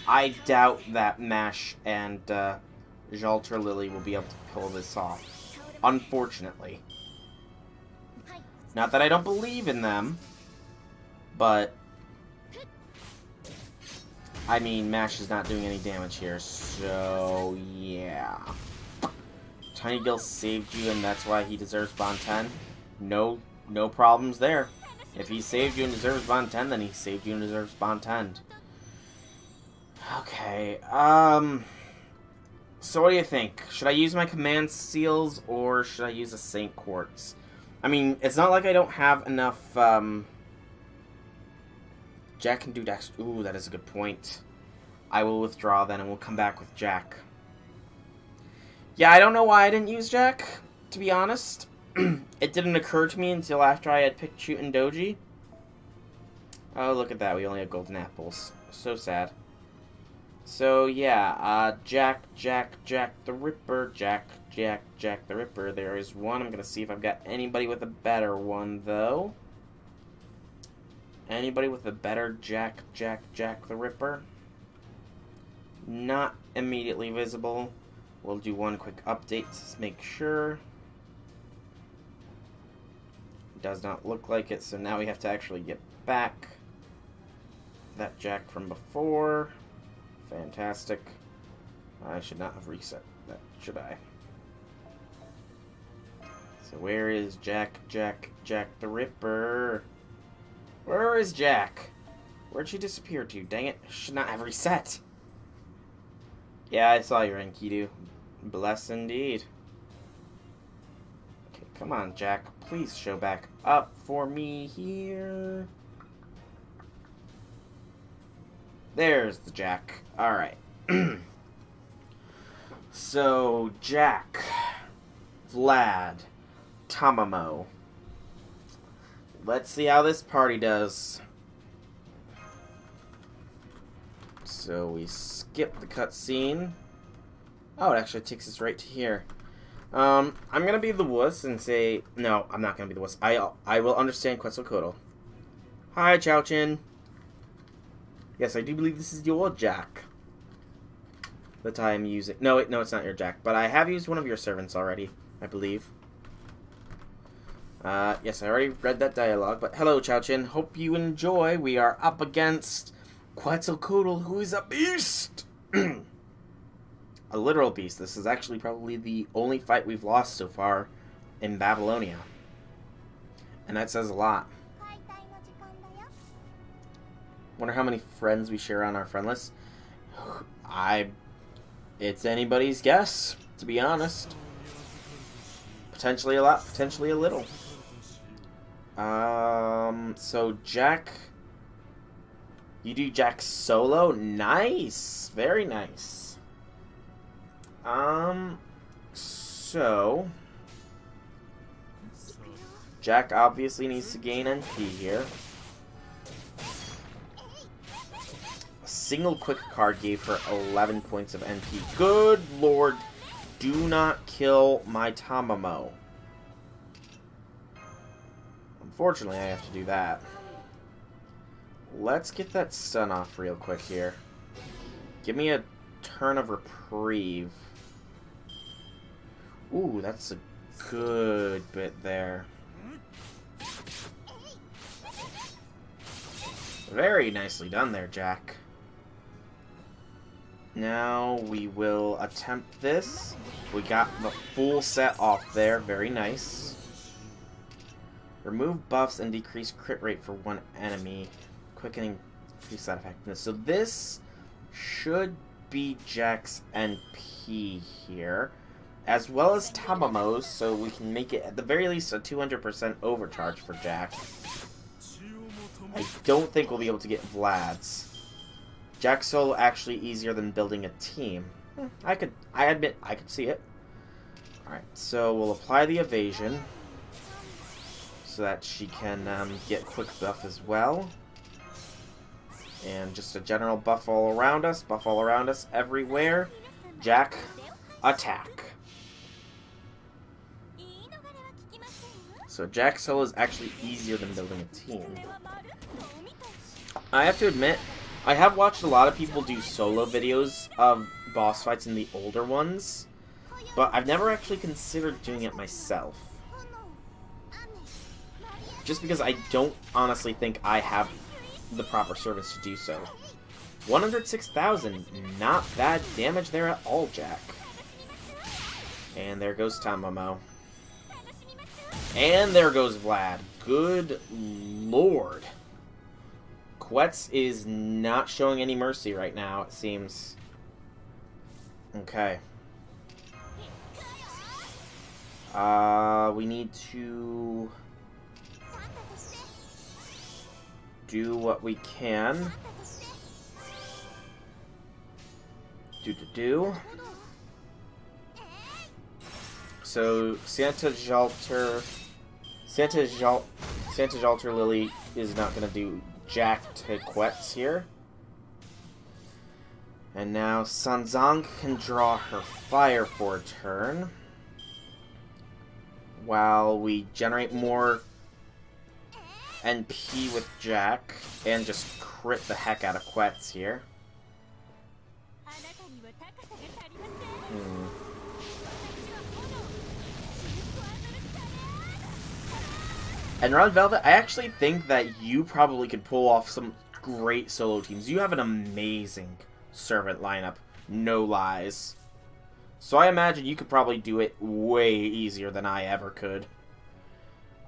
I doubt that Mash and Jalter Lily will be able to pull this off. Unfortunately. Not that I don't believe in them, but I mean, Mash is not doing any damage here, so yeah. Tiny Gil saved you, and that's why he deserves Bond 10. No problems there. If he saved you and deserves Bond 10, then he saved you and deserves Bond 10. Okay, so what do you think? Should I use my command seals, or should I use a Saint Quartz? I mean, it's not like I don't have enough, Jack can do Dex. Ooh, that is a good point. I will withdraw then, and we'll come back with Jack. Yeah, I don't know why I didn't use Jack, to be honest. It didn't occur to me until after I had picked Shootin' Doji. Oh, look at that. We only have golden apples. So sad. So, yeah, Jack the Ripper. Jack the Ripper. There is one. I'm going to see if I've got anybody with a better one, though. Anybody with a better Jack the Ripper? Not immediately visible. We'll do one quick update to make sure. Does not look like it, so now we have to actually get back that Jack from before. Fantastic. I should not have reset that, should I? So where is Jack the Ripper? Where is Jack? Where'd she disappear to? Dang it, I should not have reset. Yeah, I saw your Enkidu. Bless indeed. Okay, come on, Jack. Please show back up for me here. There's the Jack. Alright. So, Jack, Vlad, Tamamo. Let's see how this party does. So we skip the cutscene. Oh, it actually takes us right to here. I'm gonna be the wuss and say... No, I'm not gonna be the wuss. I will understand Quetzalcoatl. Hi, Chowchin. Yes, I do believe this is your Jack that I am using. No, it's not your Jack, but I have used one of your servants already, I believe. Yes, I already read that dialogue, but hello, Chowchin. Hope you enjoy. We are up against Quetzalcoatl, who is a beast! A literal beast. This is actually probably the only fight we've lost so far in Babylonia. And that says a lot. Wonder how many friends we share on our friend list. It's anybody's guess, to be honest. Potentially a lot, potentially a little. So Jack... You do Jack solo? Nice! Very nice. So... Jack obviously needs to gain NP here. A single quick card gave her 11 points of NP. Good lord, do not kill my Tamamo. Unfortunately, I have to do that. let's get that stun off real quick here. Give me a turn of reprieve. Ooh, that's a good bit there. Very nicely done there, Jack. Now we will attempt this. We got the full set off there. Very nice. Remove buffs and decrease crit rate for one enemy. Quickening increase that effectiveness. So this should be Jack's NP here, as well as Tamamo's, so we can make it at the very least a 200% overcharge for Jack. I don't think we'll be able to get Vlad's. Jack solo actually easier than building a team. I admit I could see it. Alright, so we'll apply the evasion so that she can get quick buff as well. And just a general buff all around us, everywhere. Jack, attack. So Jack solo is actually easier than building a team. I have to admit, I have watched a lot of people do solo videos of boss fights in the older ones, but I've never actually considered doing it myself. Just because I don't honestly think I have the proper servants to do so. 106,000, not bad damage there at all, Jack. And there goes Tamamo. And there goes Vlad. Good lord. Quetz is not showing any mercy right now, it seems. Okay. We need to do what we can. So Santa Jalter Lily is not going to do jack to Quetz here. And now Sanzang can draw her fire for a turn, while we generate more NP with Jack and just crit the heck out of Quetz here. And Red Velvet, I actually think that you probably could pull off some great solo teams. You have an amazing servant lineup, no lies. So I imagine you could probably do it way easier than I ever could.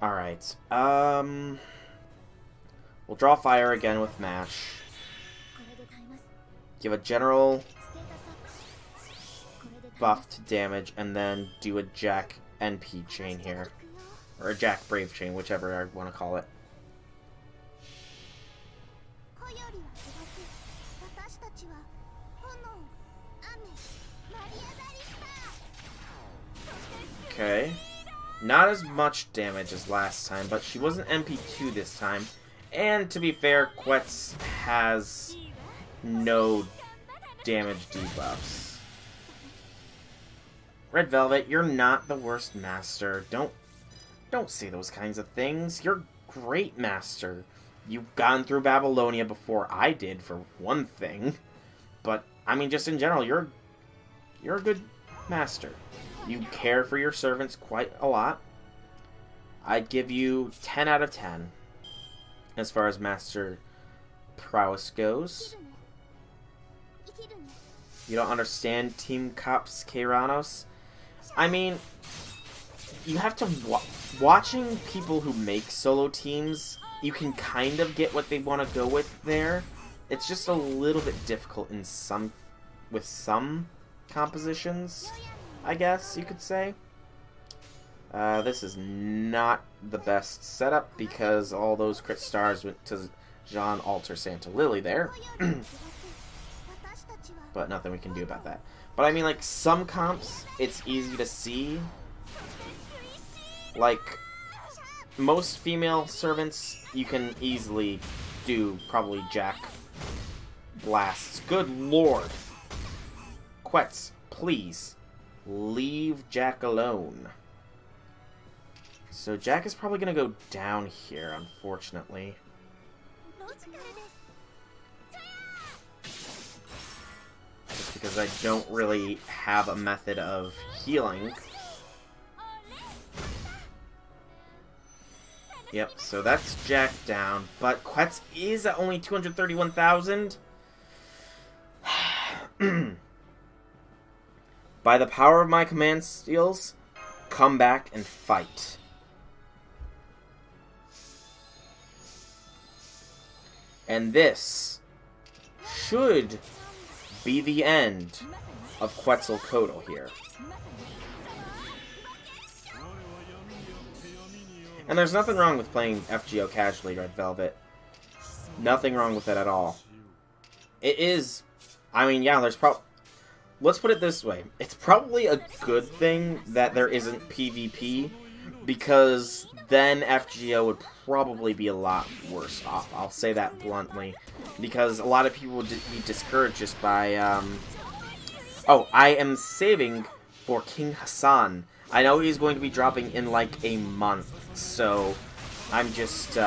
Alright, we'll draw fire again with Mash. Give a general buff to damage, and then do a Jack NP chain here. Or a Jack Brave chain, whichever I want to call it. Okay. Not as much damage as last time, but she wasn't MP2 this time. And to be fair, Quetz has no damage debuffs. Red Velvet, you're not the worst master. Don't say those kinds of things. You're great master. You've gone through Babylonia before I did, for one thing. But, I mean, just in general, you're a good master. You care for your servants quite a lot. I'd give you 10 out of 10 as far as master prowess goes. You don't understand Team Cops Keiranos? I mean, you have to... Watching people who make solo teams, you can kind of get what they want to go with there. It's just a little bit difficult with some compositions, I guess you could say. This is not the best setup because all those crit stars went to Jean Alter Santa Lily there. But nothing we can do about that. But I mean, like, some comps, it's easy to see. Like, most female servants, you can easily do probably Jack blasts. Good lord. Quetz, please, leave Jack alone. So Jack is probably going to go down here, unfortunately. because I don't really have a method of healing. Yep, so that's Jack down, but Quetz is at only 231,000. By the power of my command skills, come back and fight. And this should be the end of Quetzalcoatl here. And there's nothing wrong with playing FGO casually, Red Velvet. Nothing wrong with it at all. It is... I mean, yeah, there's probably... Let's put it this way. It's probably a good thing that there isn't PvP, because then FGO would probably be a lot worse off. I'll say that bluntly. Because a lot of people would be discouraged just by... Oh, I am saving for King Hassan. I know he's going to be dropping in like a month, so I'm just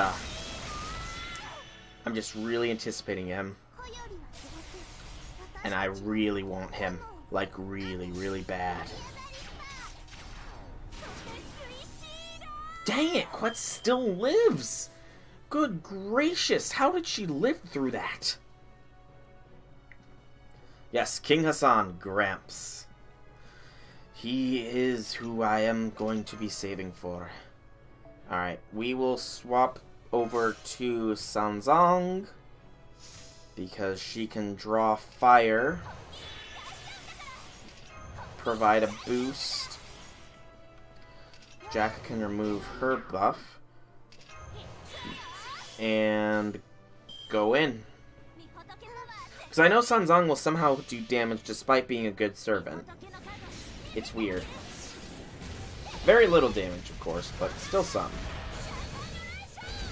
really anticipating him. And I really want him. Like, really, really bad. Dang it! Quetz still lives! Good gracious! How did she live through that? Yes, King Hassan, Gramps. He is who I am going to be saving for. Alright, we will swap over to Sanzong, because she can draw fire, provide a boost. Jack can remove her buff, and go in. Because I know Sanzong will somehow do damage despite being a good servant. It's weird. Very little damage, of course, but still some.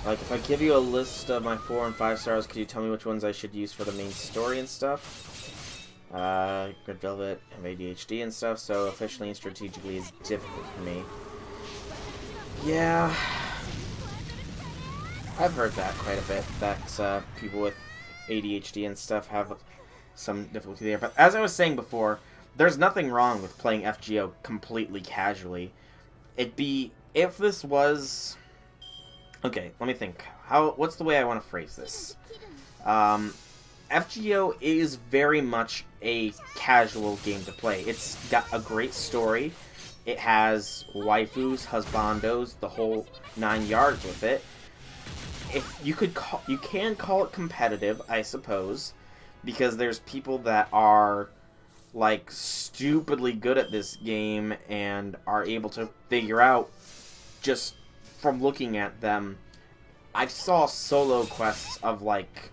Like, if I give you a list of my 4 and 5 stars, could you tell me which ones I should use for the main story and stuff? Red Velvet have ADHD and stuff, so officially and strategically is difficult for me. Yeah, I've heard that quite a bit, that people with ADHD and stuff have some difficulty there. But as I was saying before, there's nothing wrong with playing FGO completely casually. It'd be, if this was... Okay, let me think. What's the way I want to phrase this? FGO is very much a casual game to play. It's got a great story. It has waifus, husbandos, the whole 9 yards with it. You can call it competitive, I suppose, because there's people that are like stupidly good at this game and are able to figure out just from looking at them. I saw solo quests of like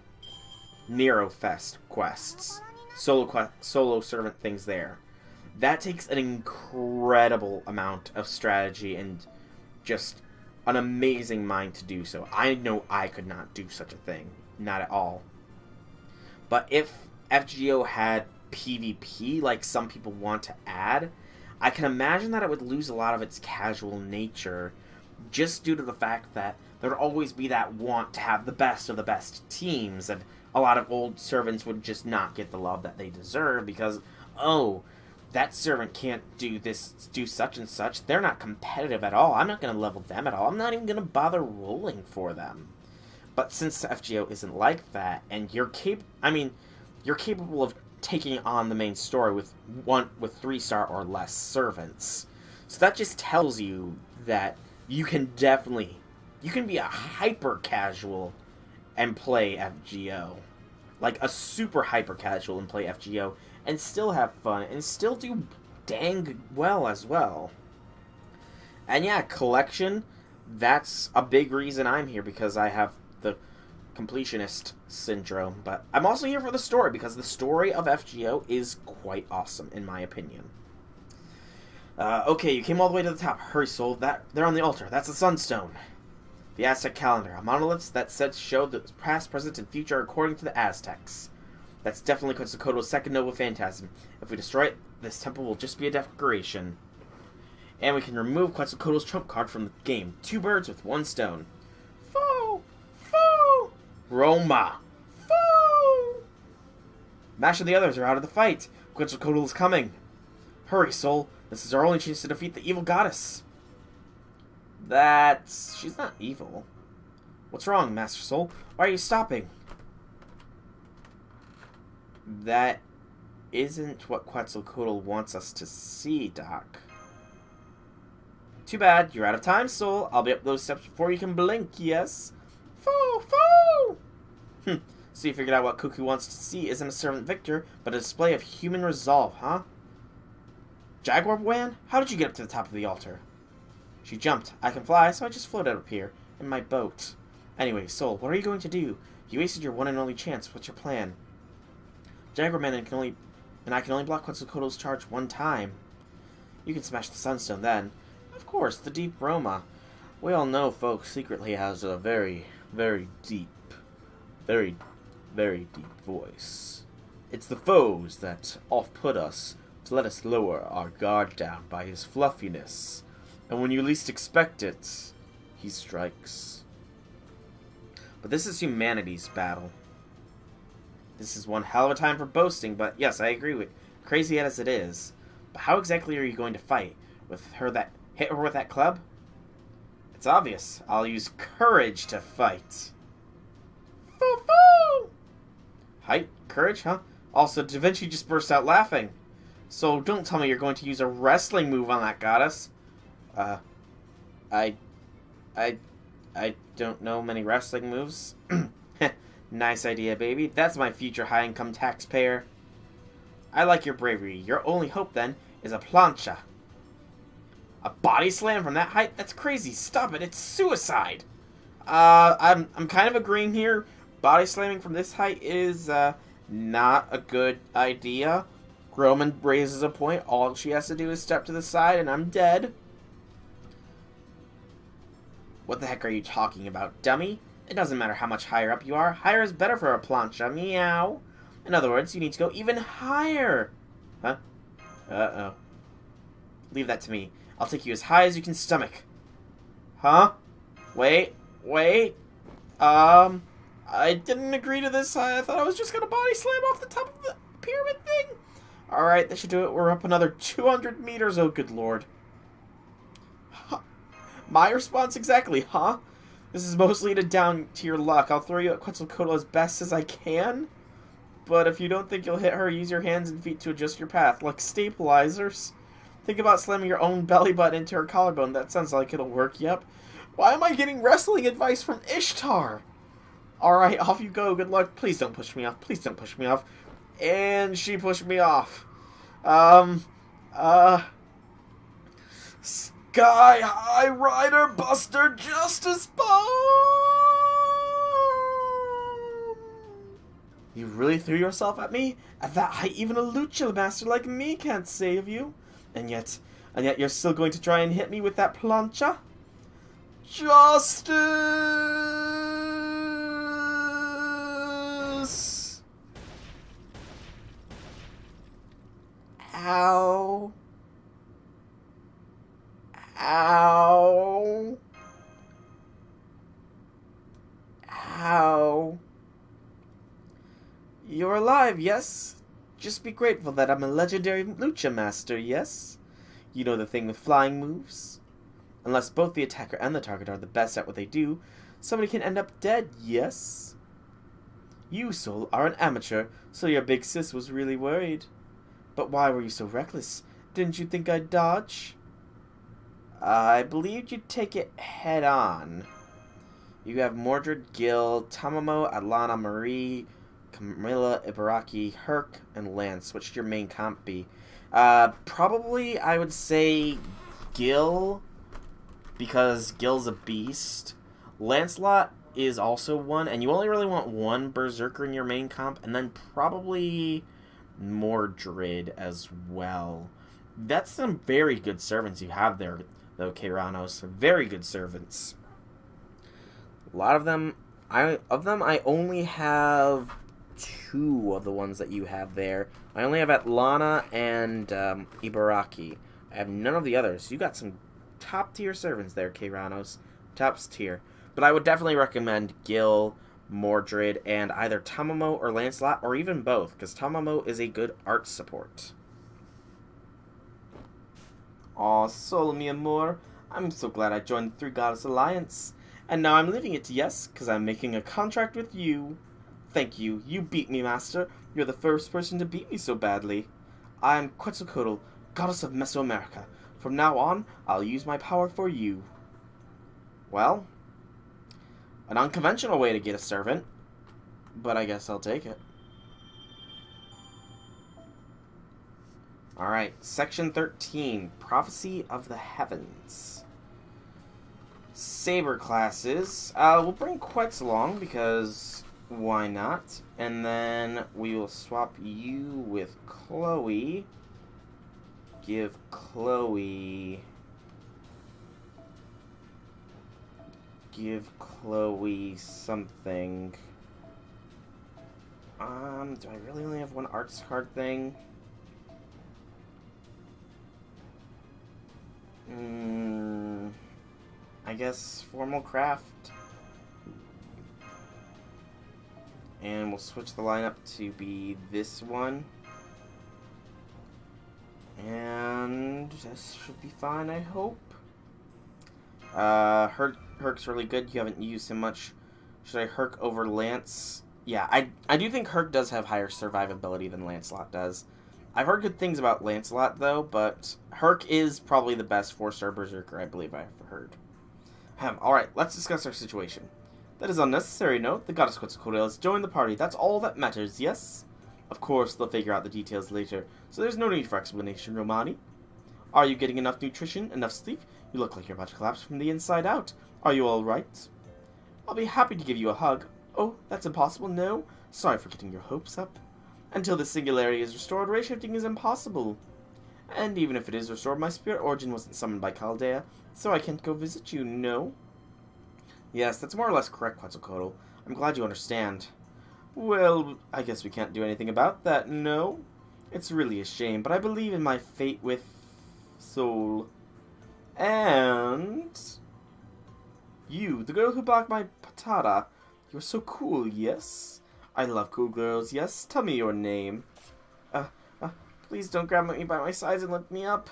Nero Fest quests, solo servant things there. That takes an incredible amount of strategy and just an amazing mind to do so. I know I could not do such a thing, not at all. But if FGO had PvP like some people want to add, I can imagine that it would lose a lot of its casual nature, just due to the fact that there would always be that want to have the best of the best teams, and a lot of old servants would just not get the love that they deserve because, oh, that servant can't do this, do such and such. They're not competitive at all. I'm not going to level them at all. I'm not even going to bother rolling for them. But since FGO isn't like that, and you're capable of taking on the main story with 3-star or less servants. So that just tells you that you can be a hyper casual and play FGO. Like a super hyper casual and play FGO and still have fun and still do dang well as well. And yeah, collection, that's a big reason I'm here, because I have the completionist syndrome. But I'm also here for the story, because the story of FGO is quite awesome, in my opinion. Okay, you came all the way to the top. Hurry, soul. They're on the altar. That's the Sunstone. The Aztec calendar. A monolith that show the past, present, and future according to the Aztecs. That's definitely Quetzalcoatl's second noble phantasm. If we destroy it, this temple will just be a decoration. And we can remove Quetzalcoatl's trump card from the game. 2 birds with 1 stone. Foo! Foo! Roma! Foo! Mash and the others are out of the fight. Quetzalcoatl is coming. Hurry, Soul. This is our only chance to defeat the evil goddess. She's not evil. What's wrong, Master Soul? Why are you stopping? That isn't what Quetzalcoatl wants us to see, Doc. Too bad. You're out of time, Soul. I'll be up those steps before you can blink, yes? Foo! Foo! So you figured out what Cuckoo wants to see isn't a servant victor, but a display of human resolve, huh? Jaguar Wan, how did you get up to the top of the altar? She jumped. I can fly, so I just floated up here, in my boat. Anyway, Soul, what are you going to do? You wasted your one and only chance. What's your plan? Jaguar Man and I can only block Quetzalcoatl's charge one time. You can smash the Sunstone then. Of course, the deep Roma. We all know folk secretly has a very, very deep voice. It's the foes that off-put us to let us lower our guard down by his fluffiness. And when you least expect it, he strikes. But this is humanity's battle. This is one hell of a time for boasting, but yes, I agree with crazy as it is. But how exactly are you going to fight? Hit her with that club? It's obvious. I'll use courage to fight. Foo-foo! Height? Courage, huh? Also, Da Vinci just burst out laughing. So don't tell me you're going to use a wrestling move on that goddess. I don't know many wrestling moves. Nice idea, baby. That's my future high-income taxpayer. I like your bravery. Your only hope, then, is a plancha. A body slam from that height? That's crazy. Stop it. It's suicide. I'm kind of agreeing here. Body slamming from this height is, not a good idea. Groman raises a point. All she has to do is step to the side, and I'm dead. What the heck are you talking about, dummy? It doesn't matter how much higher up you are. Higher is better for a plancha. Meow. In other words, you need to go even higher. Huh? Uh-oh. Leave that to me. I'll take you as high as you can stomach. Huh? Wait. I didn't agree to this. I thought I was just gonna body slam off the top of the pyramid thing. Alright, that should do it. We're up another 200 meters. Oh, good lord. Huh. My response exactly, huh? This is mostly down to your luck. I'll throw you at Quetzalcoatl as best as I can. But if you don't think you'll hit her, use your hands and feet to adjust your path, like stabilizers. Think about slamming your own belly button into her collarbone. That sounds like it'll work, yep. Why am I getting wrestling advice from Ishtar? Alright, off you go. Good luck. Please don't push me off. Please don't push me off. And she pushed me off. Sky High Rider Buster Justice Bomb! You really threw yourself at me? At that height, even a lucha master like me can't save you. And yet you're still going to try and hit me with that plancha? Justice! Ow. Ow. Ow. You're alive, yes? Just be grateful that I'm a legendary lucha master, yes? You know the thing with flying moves? Unless both the attacker and the target are the best at what they do, somebody can end up dead, yes? You, Soul, are an amateur, so your big sis was really worried. But why were you so reckless? Didn't you think I'd dodge? I believed you'd take it head on. You have Mordred, Gil, Tamamo, Atlana, Marie, Camilla, Ibaraki, Herc, and Lance. What should your main comp be? Probably, I would say Gil, because Gil's a beast. Lancelot is also one, and you only really want one Berserker in your main comp, and then probably Mordred as well. That's some very good servants you have there, though, Keiranos. Very good servants. A lot of them, I only have 2 of the ones that you have there. I only have Atlana and Ibaraki. I have none of the others. You got some top tier servants there, Keiranos. Tops tier. But I would definitely recommend Gil, Mordred, and either Tamamo or Lancelot, or even both, because Tamamo is a good art support. Aw, Sol, mi amor. I'm so glad I joined the Three Goddess Alliance. And now I'm leaving it, yes, because I'm making a contract with you. Thank you. You beat me, Master. You're the first person to beat me so badly. I'm Quetzalcoatl, Goddess of Mesoamerica. From now on, I'll use my power for you. Well, an unconventional way to get a servant, but I guess I'll take it. Alright, Section 13, Prophecy of the Heavens. Saber classes. We'll bring Quetz along, because why not? And then we will swap you with Chloe. Give Chloe something. Do I really only have one arts card thing? I guess formal craft. And we'll switch the lineup to be this one. And this should be fine, I hope. Herc's really good. You haven't used him much. Should I Herc over Lance? Yeah, I do think Herc does have higher survivability than Lancelot does. I've heard good things about Lancelot, though, but Herc is probably the best 4-star Berserker I believe I've heard. Alright, let's discuss our situation. That is unnecessary, no? The Goddess Quetzalcoatl has joined the party. That's all that matters, yes? Of course, they'll figure out the details later, so there's no need for explanation, Romani. Are you getting enough nutrition, enough sleep? You look like you're about to collapse from the inside out. Are you all right? I'll be happy to give you a hug. Oh, that's impossible, no? Sorry for getting your hopes up. Until the singularity is restored, ray-shifting is impossible. And even if it is restored, my spirit origin wasn't summoned by Chaldea, so I can't go visit you, no? Yes, that's more or less correct, Quetzalcoatl. I'm glad you understand. Well, I guess we can't do anything about that, no? It's really a shame, but I believe in my fate with Soul. And you, the girl who blocked my patata. You're so cool, yes? I love cool girls, yes? Tell me your name. Please don't grab me by my sides and lift me up.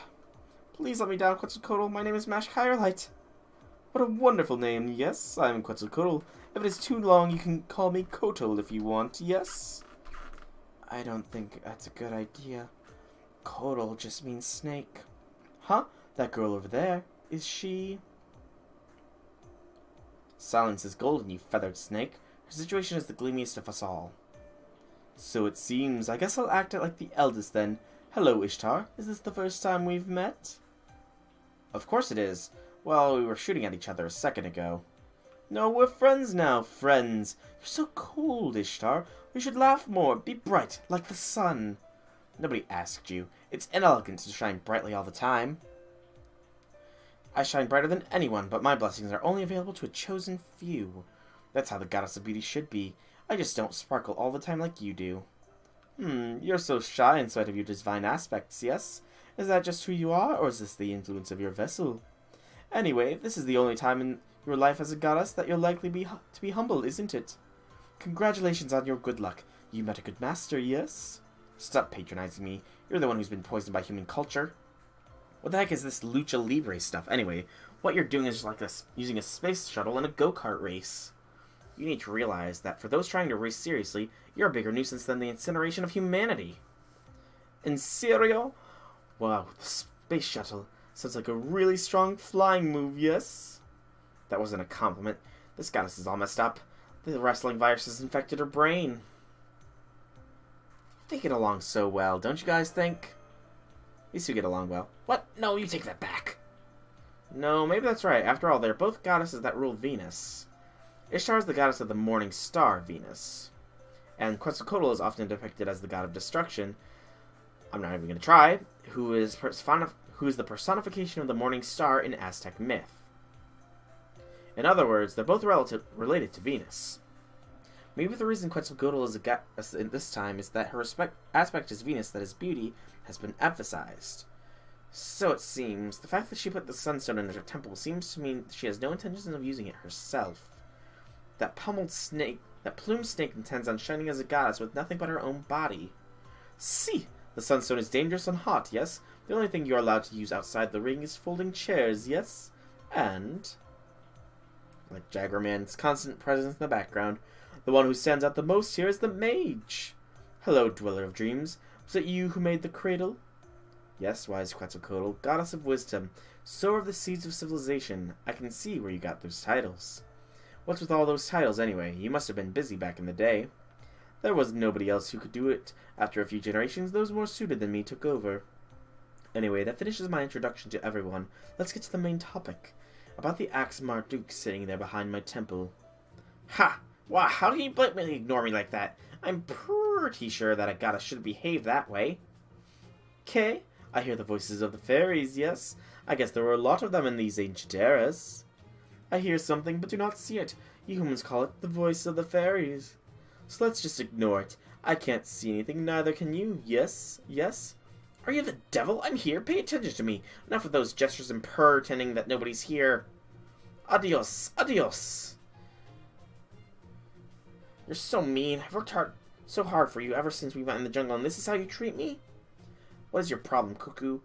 Please let me down, Quetzalcoatl. My name is Mash Kyrelite. What a wonderful name, yes? I'm Quetzalcoatl. If it is too long, you can call me Kotl if you want, yes? I don't think that's a good idea. Kotl just means snake. Huh? That girl over there, is she? Silence is golden, you feathered snake. Her situation is the gloomiest of us all. So it seems. I guess I'll act like the eldest then. Hello, Ishtar. Is this the first time we've met? Of course it is. Well, we were shooting at each other a second ago. No, we're friends now, friends. You're so cold, Ishtar. We should laugh more, be bright, like the sun. Nobody asked you. It's inelegant to shine brightly all the time. I shine brighter than anyone, but my blessings are only available to a chosen few. That's how the Goddess of Beauty should be. I just don't sparkle all the time like you do. You're so shy in spite of your divine aspects, yes? Is that just who you are, or is this the influence of your vessel? Anyway, this is the only time in your life as a goddess that you'll likely to be humbled, isn't it? Congratulations on your good luck. You met a good master, yes? Stop patronizing me. You're the one who's been poisoned by human culture. What the heck is this lucha libre stuff? Anyway, what you're doing is just like using a space shuttle in a go-kart race. You need to realize that for those trying to race seriously, you're a bigger nuisance than the incineration of humanity. In serio? Wow, the space shuttle sounds like a really strong flying move, yes? That wasn't a compliment. This goddess is all messed up. The wrestling virus has infected her brain. They get along so well, don't you guys think? These two get along well. What? No, you take that back. No, maybe that's right. After all, they're both goddesses that rule Venus. Ishtar is the goddess of the morning star, Venus. And Quetzalcoatl is often depicted as the god of destruction. I'm not even going to try. Who is the personification of the morning star in Aztec myth. In other words, they're both related to Venus. Maybe the reason Quetzalcoatl is a goddess this time is that her aspect as Venus, that is beauty, has been emphasized. So it seems. The fact that she put the sunstone in her temple seems to mean she has no intention of using it herself. That pummeled snake That plume snake intends on shining as a goddess with nothing but her own body. See! The sunstone is dangerous and hot, yes? The only thing you're allowed to use outside the ring is folding chairs, yes? And... like Jaguar Man's constant presence in the background, the one who stands out the most here is the mage. Hello, Dweller of Dreams. Was it you who made the cradle? Yes, wise Quetzalcoatl, goddess of wisdom, sower of the seeds of civilization. I can see where you got those titles. What's with all those titles, anyway? You must have been busy back in the day. There was nobody else who could do it. After a few generations, those more suited than me took over. Anyway, that finishes my introduction to everyone. Let's get to the main topic. About the axe Marduk sitting there behind my temple. Ha! Wow, how can you blatantly ignore me like that? I'm pretty sure that a goddess shouldn't behave that way. Okay, I hear the voices of the fairies, yes. I guess there were a lot of them in these ancient eras. I hear something, but do not see it. You humans call it the voice of the fairies. So let's just ignore it. I can't see anything, neither can you. Yes? Yes? Are you the devil? I'm here. Pay attention to me. Enough of those gestures and pretending that nobody's here. Adios. Adios. You're so mean. I've worked so hard for you ever since we went in the jungle, and this is how you treat me? What is your problem, Cuckoo?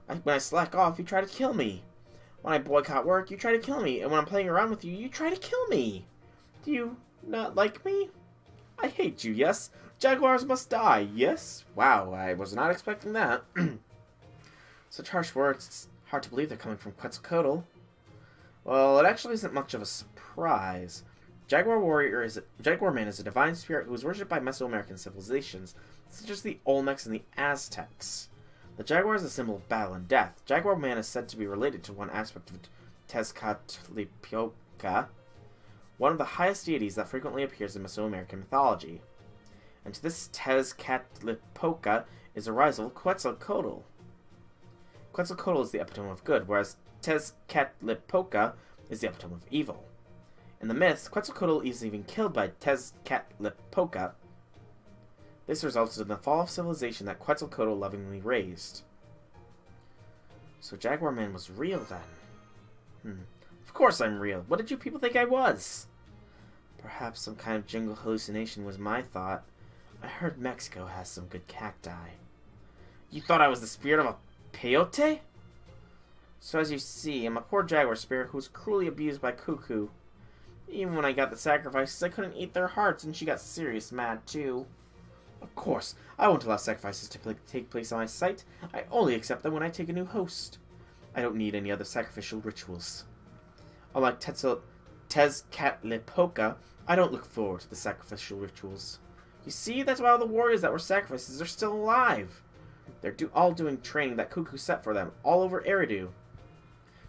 When I slack off, you try to kill me. When I boycott work, you try to kill me. And when I'm playing around with you, you try to kill me. Do you not like me? I hate you, yes? Jaguars must die, yes? Wow, I was not expecting that. Such harsh words, it's hard to believe they're coming from Quetzalcoatl. Well, it actually isn't much of a surprise. Jaguar Man is a divine spirit who was worshipped by Mesoamerican civilizations, such as the Olmecs and the Aztecs. The jaguar is a symbol of battle and death. Jaguar Man is said to be related to one aspect of Tezcatlipoca, one of the highest deities that frequently appears in Mesoamerican mythology. And to this Tezcatlipoca is a rival, Quetzalcoatl. Quetzalcoatl is the epitome of good, whereas Tezcatlipoca is the epitome of evil. In the myths, Quetzalcoatl is even killed by Tezcatlipoca. This resulted in the fall of civilization that Quetzalcoatl lovingly raised. So Jaguar Man was real then? Of course I'm real. What did you people think I was? Perhaps some kind of jungle hallucination was my thought. I heard Mexico has some good cacti. You thought I was the spirit of a peyote? So as you see, I'm a poor jaguar spirit who was cruelly abused by Cuckoo. Even when I got the sacrifices, I couldn't eat their hearts, and she got serious mad too. Of course, I won't allow sacrifices to take place on my site. I only accept them when I take a new host. I don't need any other sacrificial rituals. Unlike Tezcatlipoca, I don't look forward to the sacrificial rituals. You see, that's why all the warriors that were sacrifices are still alive. They're all doing training that Cuckoo set for them, all over Eridu.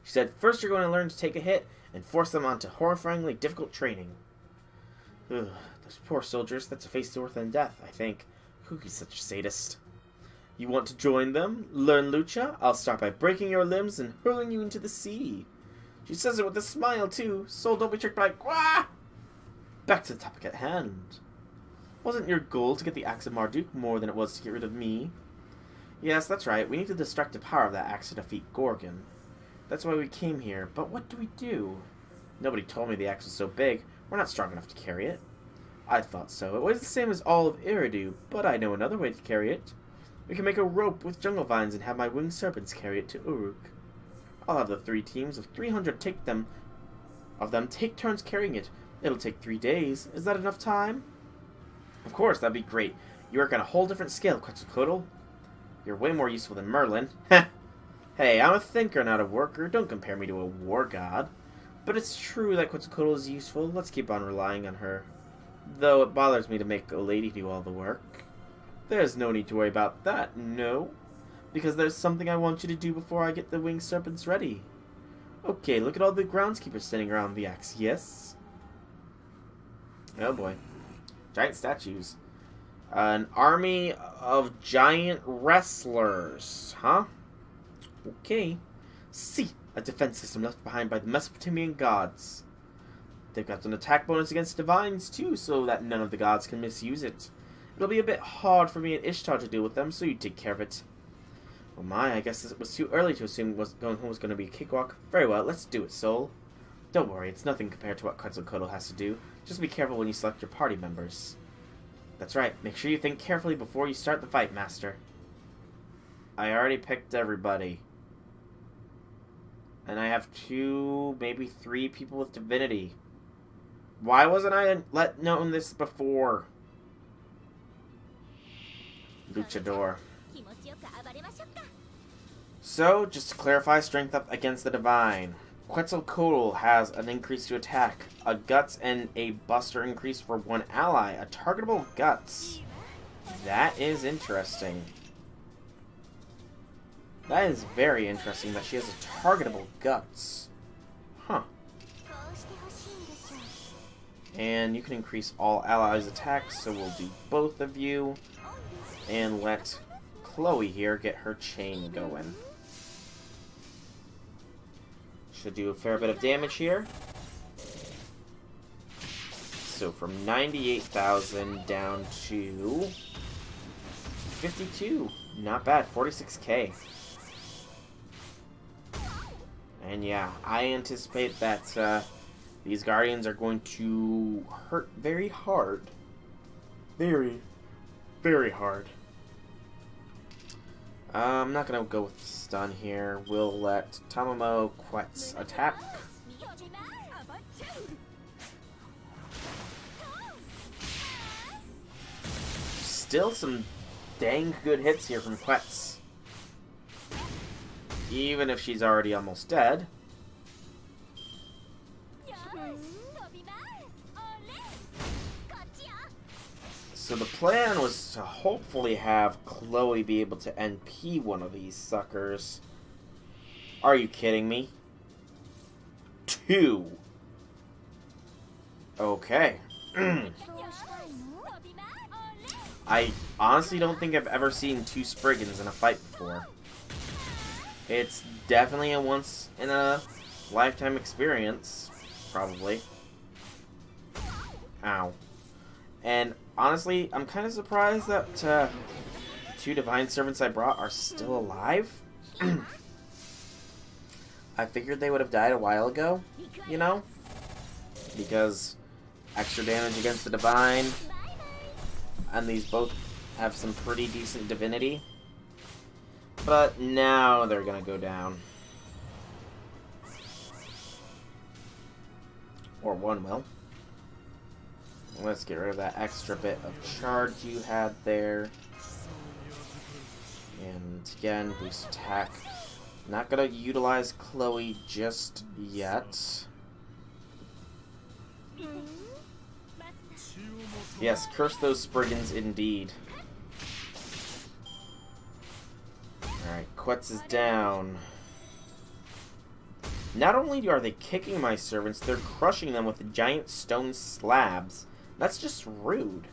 She said, first you're going to learn to take a hit, and force them onto horrifyingly difficult training. Ugh, those poor soldiers, that's a face worse than death, I think. Cuckoo's such a sadist. You want to join them? Learn Lucha? I'll start by breaking your limbs and hurling you into the sea. She says it with a smile, too. Soul, don't be tricked by... Wah! Back to the topic at hand. Wasn't your goal to get the axe of Marduk more than it was to get rid of me? Yes, that's right. We need to distract the power of that axe to defeat Gorgon. That's why we came here. But what do we do? Nobody told me the axe was so big. We're not strong enough to carry it. I thought so. It was the same as all of Eridu, but I know another way to carry it. We can make a rope with jungle vines and have my winged serpents carry it to Uruk. I'll have the 3 teams of 300 take turns carrying it. It'll take 3 days. Is that enough time? Of course, that'd be great. You work on a whole different scale, Quetzalcoatl. You're way more useful than Merlin. Hey, I'm a thinker, not a worker. Don't compare me to a war god. But it's true that Quetzalcoatl is useful. Let's keep on relying on her. Though it bothers me to make a lady do all the work. There's no need to worry about that, no. Because there's something I want you to do before I get the winged serpents ready. Okay, look at all the groundskeepers standing around the axe, yes? Oh boy. Giant statues. An army of giant wrestlers, huh? Okay. See, a defense system left behind by the Mesopotamian gods. They've got an attack bonus against divines, too, so that none of the gods can misuse it. It'll be a bit hard for me and Ishtar to deal with them, so you take care of it. Oh my, I guess it was too early to assume going home was going to be a cakewalk. Very well, let's do it, Soul. Don't worry, it's nothing compared to what Quetzalcoatl has to do. Just be careful when you select your party members. That's right. Make sure you think carefully before you start the fight, Master. I already picked everybody. And I have 2, maybe 3 people with divinity. Why wasn't I known this before? Luchador. So, just to clarify, strength up against the divine. Quetzalcoatl has an increase to attack, a guts, and a buster increase for 1 ally. A targetable guts. That is interesting. That is very interesting that she has a targetable guts. Huh. And you can increase all allies' attacks, so we'll do both of you. And let Chloe here get her chain going. Should do a fair bit of damage here. So from 98,000 down to 52. Not bad, 46k. And yeah, I anticipate that these Guardians are going to hurt very hard. Very, very hard. I'm not going to go with stun here. We'll let Tamamo Quetz attack. Still some dang good hits here from Quetz. Even if she's already almost dead. So the plan was to hopefully have Chloe be able to NP one of these suckers. Are you kidding me? 2. Okay. I honestly don't think I've ever seen 2 Spriggans in a fight before. It's definitely a once in a lifetime experience, probably. Ow. And honestly, I'm kind of surprised that the 2 divine servants I brought are still alive. I figured they would have died a while ago, you know? Because extra damage against the divine, and these both have some pretty decent divinity. But now they're gonna go down. Or one will. Let's get rid of that extra bit of charge you had there. And again, boost attack. Not gonna utilize Chloe just yet. Yes, curse those Spriggans indeed. Alright, Quetz is down. Not only are they kicking my servants, they're crushing them with giant stone slabs. That's just rude.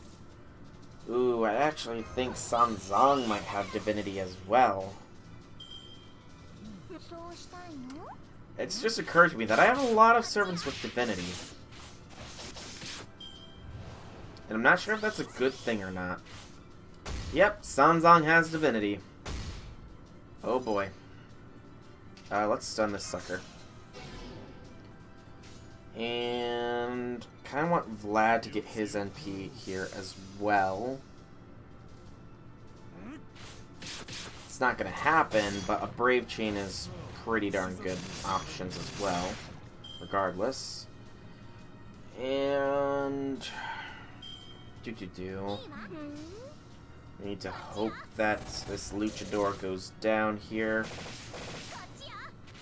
Ooh, I actually think Sanzang might have divinity as well. It's just occurred to me that I have a lot of servants with divinity. And I'm not sure if that's a good thing or not. Yep, Sanzang has divinity. Oh boy. Let's stun this sucker. And kind of want Vlad to get his NP here as well. It's not going to happen, but a Brave Chain is pretty darn good options as well, regardless. And we need to hope that this Luchador goes down here.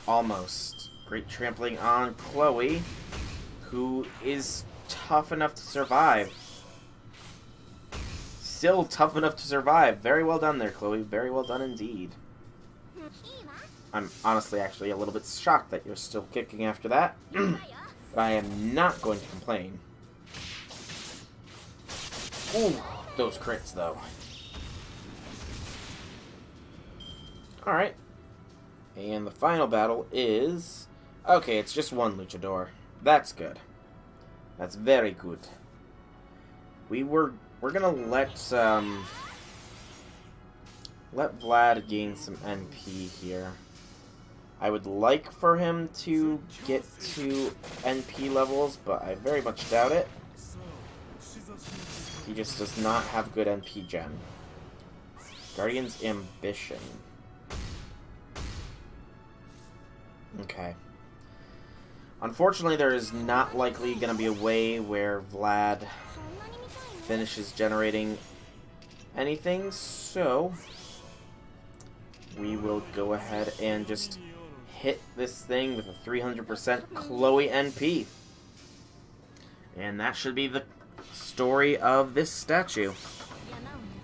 Almost. Great trampling on Chloe, who is tough enough to survive. Still tough enough to survive. Very well done there, Chloe. Very well done indeed. I'm honestly actually a little bit shocked that you're still kicking after that. But I am not going to complain. Ooh, those crits though. Alright. And the final battle is... Okay, it's just one Luchador. That's good. That's very good. We're gonna let Vlad gain some NP here. I would like for him to get to NP levels, but I very much doubt it. He just does not have good NP gen. Guardian's Ambition. Okay. Unfortunately, there is not likely going to be a way where Vlad finishes generating anything, so we will go ahead and just hit this thing with a 300% Chloe NP. And that should be the story of this statue.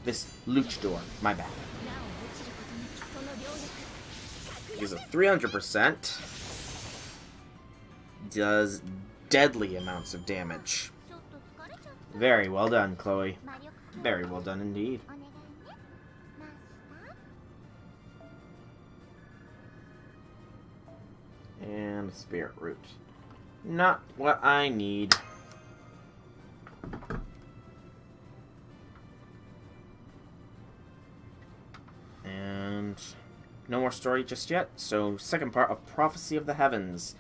This luchador, my bad. Because a 300% does deadly amounts of damage. Very well done, Chloe. Very well done indeed. And Spirit Root. Not what I need. And no more story just yet. So, second part of Prophecy of the Heavens.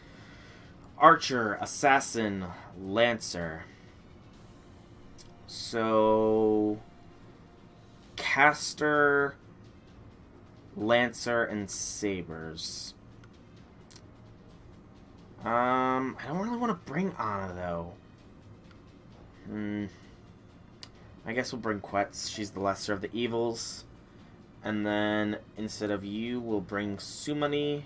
Archer, Assassin, Lancer. So, Caster, Lancer, and Sabers. I don't really want to bring Anna, though. I guess we'll bring Quetz. She's the lesser of the evils. And then, instead of you, we'll bring Sumani,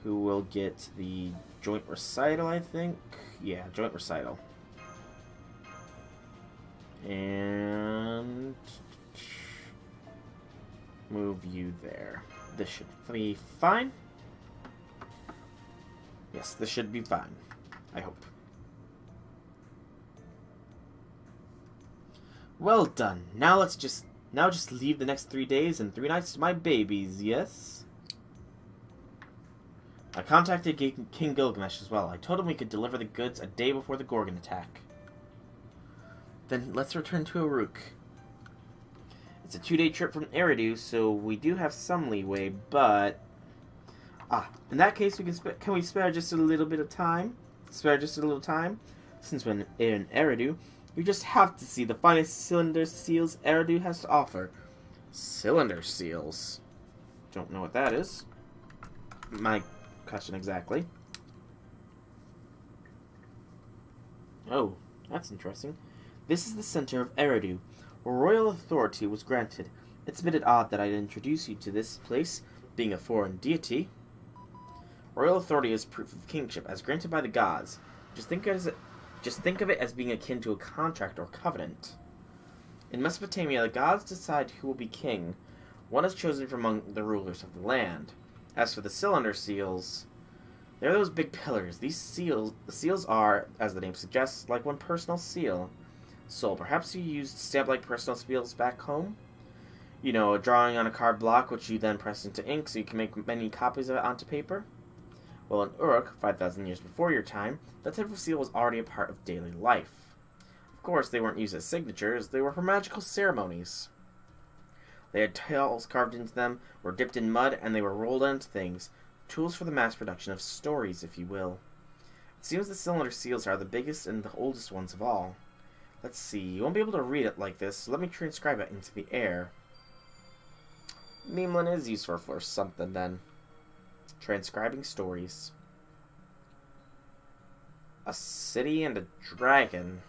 who will get the Joint Recital, I think. Yeah, Joint Recital. And move you there. This should be fine. Yes, this should be fine. I hope. Well done. Now just leave the next 3 days and 3 nights to my babies, yes? I contacted King Gilgamesh as well. I told him we could deliver the goods a day before the Gorgon attack. Then let's return to Uruk. It's a 2-day trip from Eridu, so we do have some leeway, but... in that case, can we spare just a little bit of time? Since when in Eridu, you just have to see the finest cylinder seals Eridu has to offer. Cylinder seals? Don't know what that is. My question exactly. Oh, that's interesting. This is the center of Eridu, where royal authority was granted. It's a bit odd that I'd introduce you to this place, being a foreign deity. Royal authority is proof of kingship, as granted by the gods. Just think of it as being akin to a contract or covenant. In Mesopotamia, the gods decide who will be king. One is chosen from among the rulers of the land. As for the cylinder seals, they're those big pillars. The seals are, as the name suggests, like one personal seal. So, perhaps you used stamp-like personal seals back home? You know, a drawing on a card block, which you then press into ink so you can make many copies of it onto paper? Well, in Uruk, 5,000 years before your time, that type of seal was already a part of daily life. Of course, they weren't used as signatures, they were for magical ceremonies. They had tails carved into them, were dipped in mud, and they were rolled onto things, tools for the mass production of stories, if you will. It seems the cylinder seals are the biggest and the oldest ones of all. Let's see, you won't be able to read it like this, so let me transcribe it into the air. Memeland is useful for something, then. Transcribing stories. A city and a dragon.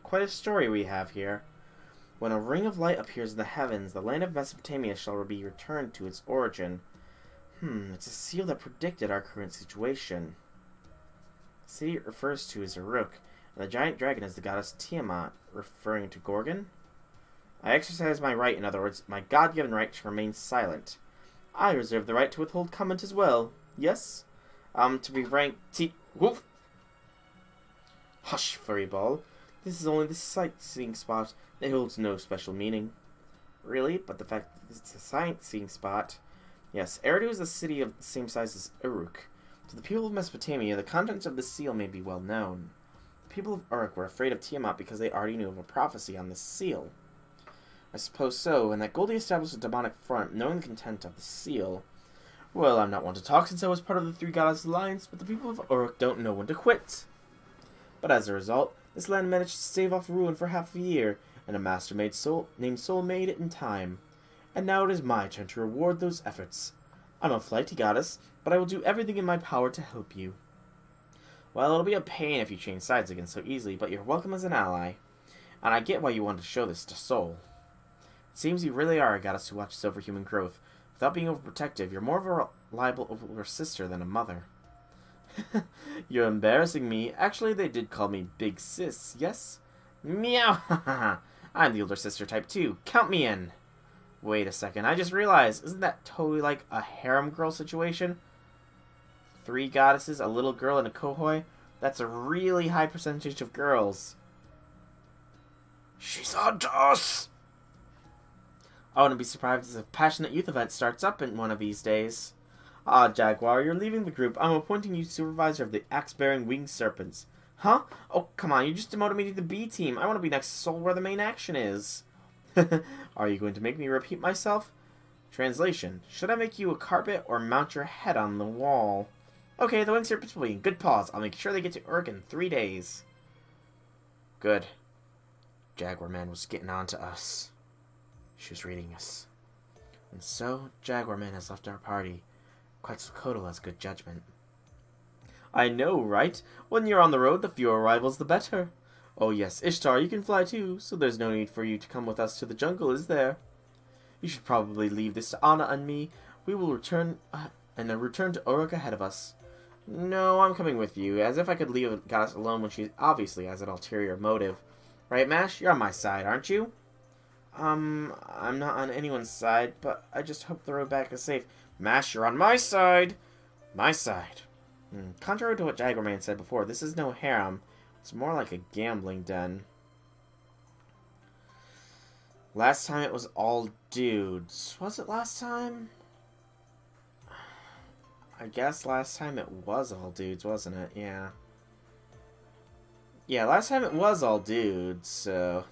Quite a story we have here. When a ring of light appears in the heavens, the land of Mesopotamia shall be returned to its origin. It's a seal that predicted our current situation. The city it refers to is Uruk, and the giant dragon is the goddess Tiamat, referring to Gorgon. I exercise my right, in other words, my God-given right to remain silent. I reserve the right to withhold comment as well. Yes? To be frank, woof! Hush, furry ball. This is only the sightseeing spot. It holds no special meaning. Really? But the fact that it's a sightseeing spot... Yes, Eridu is a city of the same size as Uruk. To the people of Mesopotamia, the contents of the seal may be well known. The people of Uruk were afraid of Tiamat because they already knew of a prophecy on this seal. I suppose so, and that Goldie established a demonic front, knowing the content of the seal. Well, I'm not one to talk since I was part of the Three Goddess Alliance, but the people of Uruk don't know when to quit. But as a result, This land managed to stave off ruin for half a year, and a master named Soul made it in time. And now it is my turn to reward those efforts. I'm a flighty goddess, but I will do everything in my power to help you. Well, it'll be a pain if you change sides again so easily, but you're welcome as an ally. And I get why you wanted to show this to Soul. It seems you really are a goddess who watches over human growth. Without being overprotective, you're more of a reliable older sister than a mother. You're embarrassing me. Actually, they did call me Big Sis, yes? Meow! I'm the older sister type too. Count me in. Wait a second, I just realized, isn't that totally like a harem girl situation? 3 goddesses, a little girl, and a kohoi? That's a really high percentage of girls. She's on to us! I wouldn't be surprised if a passionate youth event starts up in one of these days. Ah, Jaguar, you're leaving the group. I'm appointing you supervisor of the axe-bearing winged serpents. Huh? Oh, come on, you just demoted me to the B team. I want to be next to Soul where the main action is. Are you going to make me repeat myself? Translation. Should I make you a carpet or mount your head on the wall? Okay, the winged serpents will be in good pause. I'll make sure they get to Urk in 3 days. Good. Jaguar Man was getting on to us. She was reading us. And so, Jaguar Man has left our party. Quetzalcoatl has good judgment. I know, right? When you're on the road, the fewer rivals, the better. Oh yes, Ishtar, you can fly too, so there's no need for you to come with us to the jungle, is there? You should probably leave this to Anna and me. We will return to Uruk ahead of us. No, I'm coming with you, as if I could leave a goddess alone when she obviously has an ulterior motive. Right, Mash? You're on my side, aren't you? I'm not on anyone's side, but I just hope the road back is safe. Mash, you're on my side! My side. Contrary to what Jaguar Man said before, this is no harem. It's more like a gambling den. Last time it was all dudes. Was it last time? I guess last time it was all dudes, wasn't it? Yeah. Yeah, last time it was all dudes, so...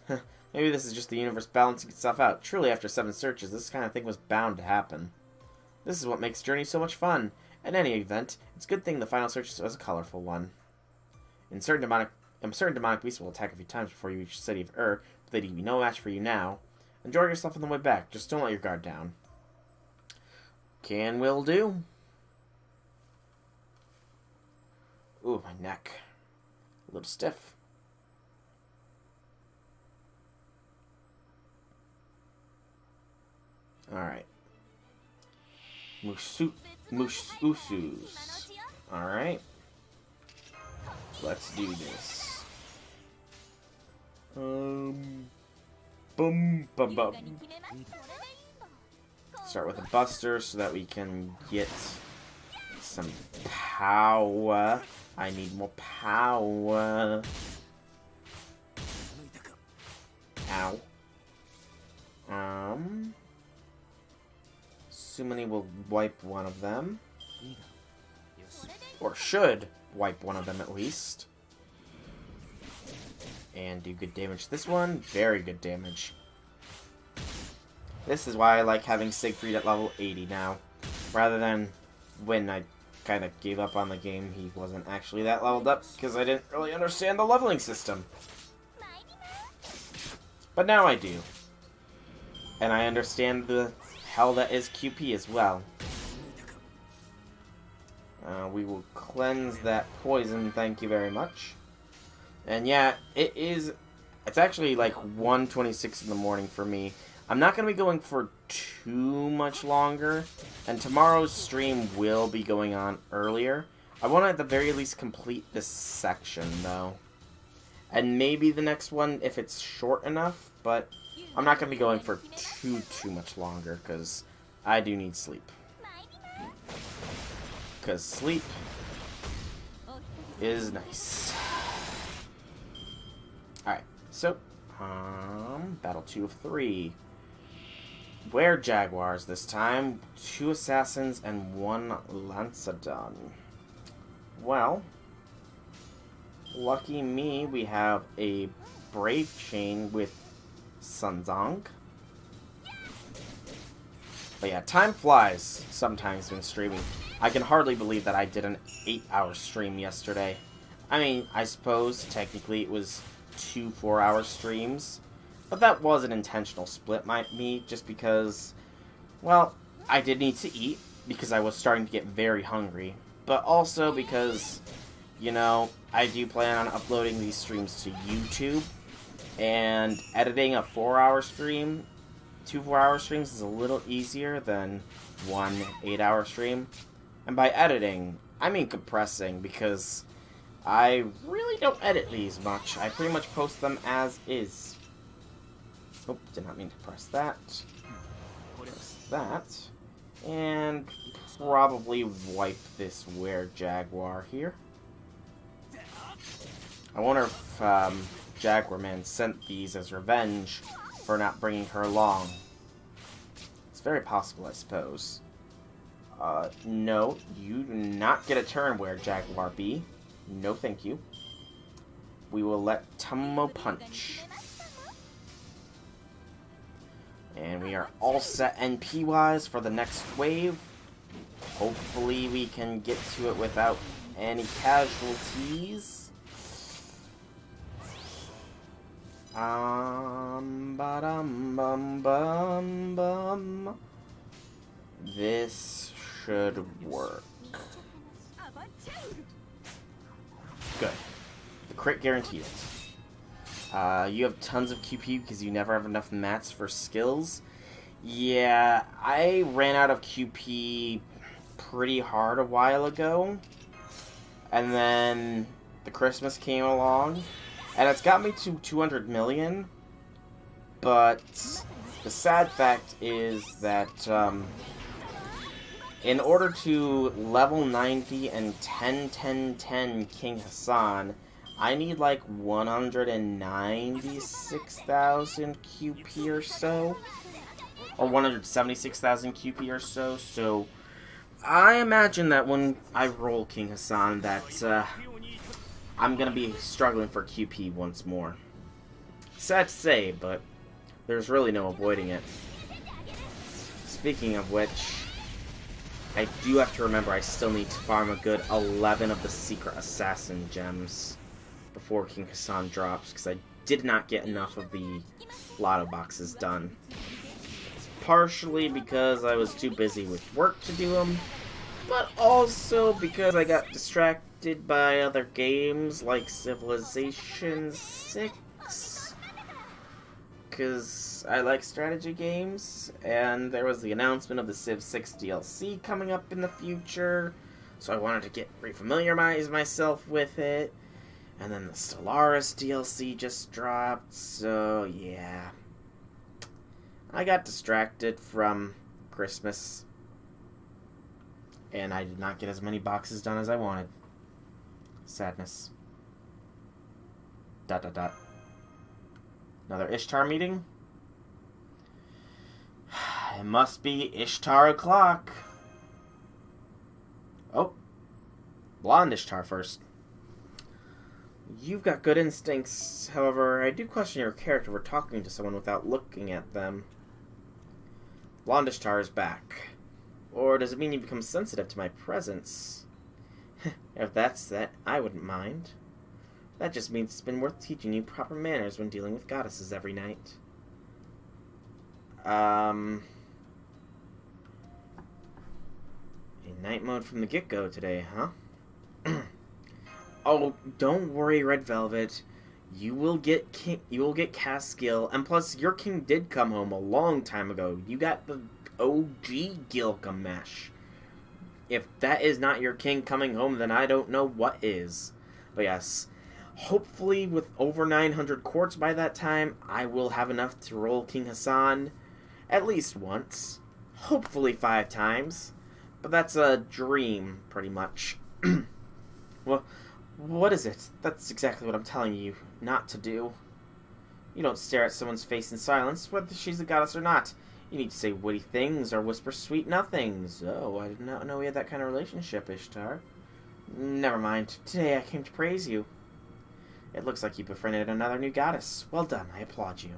maybe this is just the universe balancing itself out. Truly, after 7 searches, this kind of thing was bound to happen. This is what makes Journey so much fun. In any event, it's a good thing the final search was a colorful one. Certain demonic beasts will attack a few times before you reach the city of Ur, but they'd be no match for you now. Enjoy yourself on the way back. Just don't let your guard down. Will do. Ooh, my neck. A little stiff. Alright. Mususus. Alright. Let's do this. Boom, bum, bum. Start with a buster so that we can get some power. I need more power. Ow. Summoning will wipe one of them. Or should wipe one of them at least. And do good damage. This one, very good damage. This is why I like having Siegfried at level 80 now. Rather than when I kind of gave up on the game, he wasn't actually that leveled up because I didn't really understand the leveling system. But now I do. And I understand the hell that is QP as well. We will cleanse that poison, thank you very much. And yeah, it's actually like 1:26 in the morning for me. I'm not going to be going for too much longer, and tomorrow's stream will be going on earlier. I want to at the very least complete this section, though. And maybe the next one if it's short enough, but I'm not going to be going for too much longer, because I do need sleep. Because sleep is nice. Alright, so, battle 2 of 3. Were Jaguars this time, 2 assassins and 1 Lancedon. Well, lucky me, we have a Brave Chain with Sunzong. But yeah, time flies sometimes when streaming. I can hardly believe that I did an 8-hour stream yesterday. I mean, I suppose technically it was 2 4-hour streams, but that was an intentional split by me, just because, well, I did need to eat, because I was starting to get very hungry, but also because, you know, I do plan on uploading these streams to YouTube, and editing a 4-hour stream, 2 4-hour streams is a little easier than 1 8-hour stream. And by editing, I mean compressing, because I really don't edit these much. I pretty much post them as is. Oh, did not mean to press that. Press that. And probably wipe this were-jaguar here. I wonder if Jaguar Man sent these as revenge for not bringing her along. It's very possible, I suppose. No, you do not get a turn where Jaguar B. No, thank you. We will let Tomo punch. And we are all set NP-wise for the next wave. Hopefully we can get to it without any casualties. Ba-dum-bum-bum-bum. This should work. Good. The crit guaranteed. You have tons of QP because you never have enough mats for skills. Yeah, I ran out of QP pretty hard a while ago. And then the Christmas came along. And it's got me to 200 million. But the sad fact is that in order to level 90 and 10 King Hassan, I need like 196,000 QP or so. Or 176,000 QP or so. So I imagine that when I roll King Hassan that I'm going to be struggling for QP once more. Sad to say, but there's really no avoiding it. Speaking of which, I do have to remember I still need to farm a good 11 of the secret assassin gems before King Hassan drops, because I did not get enough of the lotto boxes done. Partially because I was too busy with work to do them, but also because I got distracted by other games like Civilization 6. Because I like strategy games, and there was the announcement of the Civ 6 DLC coming up in the future, so I wanted to get refamiliarize myself with it. And then the Stellaris DLC just dropped, so yeah. I got distracted from Christmas, and I did not get as many boxes done as I wanted. Sadness. ... Another Ishtar meeting? It must be Ishtar o'clock. Oh. Blonde Ishtar first. You've got good instincts. However, I do question your character for talking to someone without looking at them. Blonde Ishtar is back. Or does it mean you become sensitive to my presence? If that's that, I wouldn't mind. That just means it's been worth teaching you proper manners when dealing with goddesses every night. In night mode from the get-go today, huh? Oh, don't worry, Red Velvet. You will get cast skill, and plus your king did come home a long time ago. You got the OG Gilgamesh. If that is not your king coming home, then I don't know what is. But yes, hopefully with over 900 quartz by that time, I will have enough to roll King Hassan at least once. Hopefully 5 times. But that's a dream, pretty much. Well, what is it? That's exactly what I'm telling you not to do. You don't stare at someone's face in silence, whether she's a goddess or not. You need to say witty things or whisper sweet nothings. Oh, I did not know we had that kind of relationship, Ishtar. Never mind. Today I came to praise you. It looks like you befriended another new goddess. Well done. I applaud you.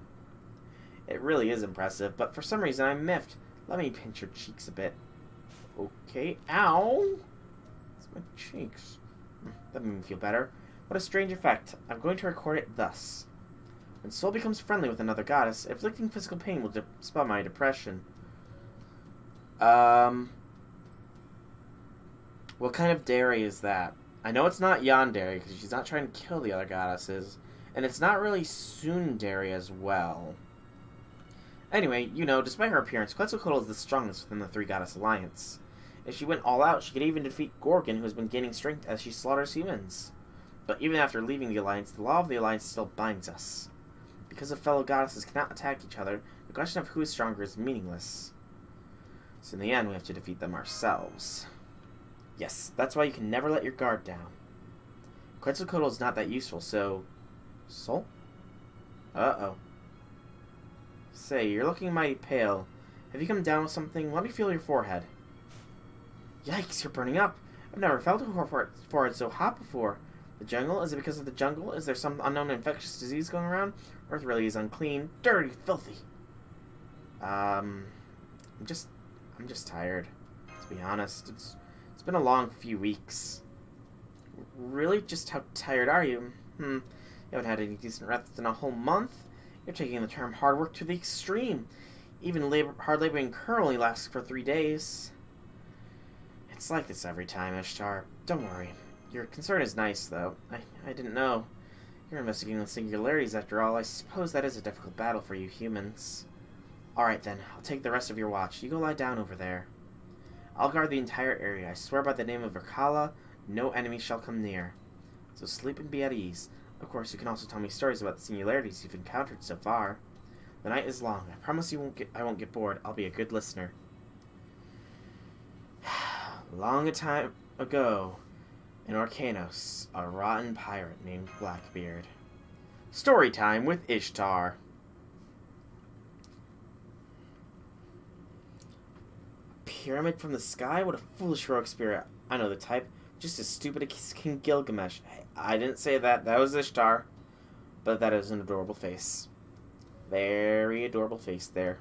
It really is impressive, but for some reason I'm miffed. Let me pinch your cheeks a bit. Okay. Ow! It's my cheeks. That made me feel better. What a strange effect. I'm going to record it thus. When soul becomes friendly with another goddess, inflicting physical pain will dispel my depression. What kind of dairy is that? I know it's not yandere, because she's not trying to kill the other goddesses. And it's not really tsundere as well. Anyway, despite her appearance, Quetzalcoatl is the strongest within the three-goddess alliance. If she went all out, she could even defeat Gorgon, who has been gaining strength as she slaughters humans. But even after leaving the alliance, the law of the alliance still binds us. Because the fellow goddesses cannot attack each other, the question of who is stronger is meaningless. So in the end, we have to defeat them ourselves. Yes, that's why you can never let your guard down. Quetzalcoatl is not that useful, so... Soul? Uh-oh. Say, you're looking mighty pale. Have you come down with something? Let me feel your forehead. Yikes, you're burning up. I've never felt a forehead so hot before. The jungle? Is it because of the jungle? Is there some unknown infectious disease going around? Earth really is unclean, dirty, filthy. I'm just tired, to be honest. It's been a long few weeks. Really? Just how tired are you? You haven't had any decent rest in a whole month? You're taking the term hard work to the extreme. Even hard laboring currently lasts for 3 days. It's like this every time, Ishtar. Don't worry. Your concern is nice, though. I didn't know. You're investigating the singularities, after all. I suppose that is a difficult battle for you humans. Alright then, I'll take the rest of your watch. You go lie down over there. I'll guard the entire area. I swear by the name of Virkala, no enemy shall come near. So sleep and be at ease. Of course, you can also tell me stories about the singularities you've encountered so far. The night is long. I promise I won't get bored. I'll be a good listener. Long a time ago, in Orkanos, a rotten pirate named Blackbeard. Story time with Ishtar. Pyramid from the sky? What a foolish heroic spirit. I know the type. Just as stupid as King Gilgamesh. I didn't say that. That was Ishtar. But that is an adorable face. Very adorable face there.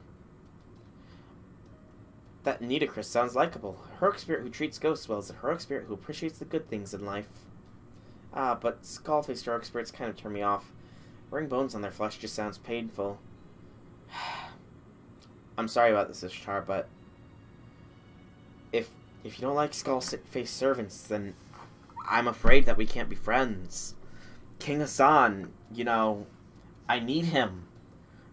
That Nitocris sounds likable. A heroic spirit who treats ghosts well is a heroic spirit who appreciates the good things in life. But skull-faced heroic spirits kind of turn me off. Wearing bones on their flesh just sounds painful. I'm sorry about this, Ishtar, but... If you don't like skull-faced servants, then I'm afraid that we can't be friends. King Hassan, I need him.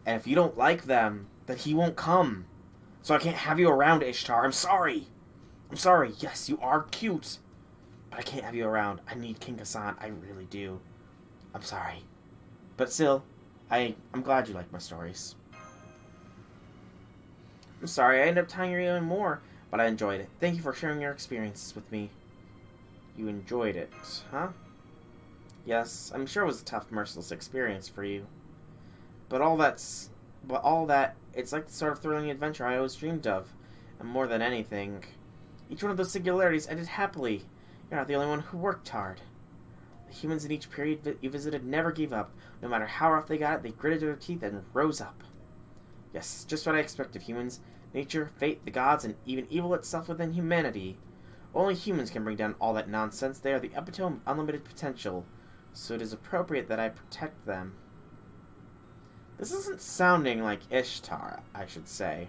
And if you don't like them, then he won't come. So I can't have you around, Ishtar. I'm sorry. Yes, you are cute. But I can't have you around. I need King Hassan. I really do. I'm sorry. But still, I'm glad you like my stories. I'm sorry I ended up tying you in more, but I enjoyed it. Thank you for sharing your experiences with me. You enjoyed it, huh? Yes, I'm sure it was a tough, merciless experience for you. But all that, it's like the sort of thrilling adventure I always dreamed of. And more than anything, each one of those singularities ended happily. You're not the only one who worked hard. The humans in each period you visited never gave up. No matter how rough they got it, they gritted their teeth and rose up. Yes, just what I expect of humans. Nature, fate, the gods, and even evil itself within humanity. Only humans can bring down all that nonsense. They are the epitome of unlimited potential. So it is appropriate that I protect them. This isn't sounding like Ishtar, I should say.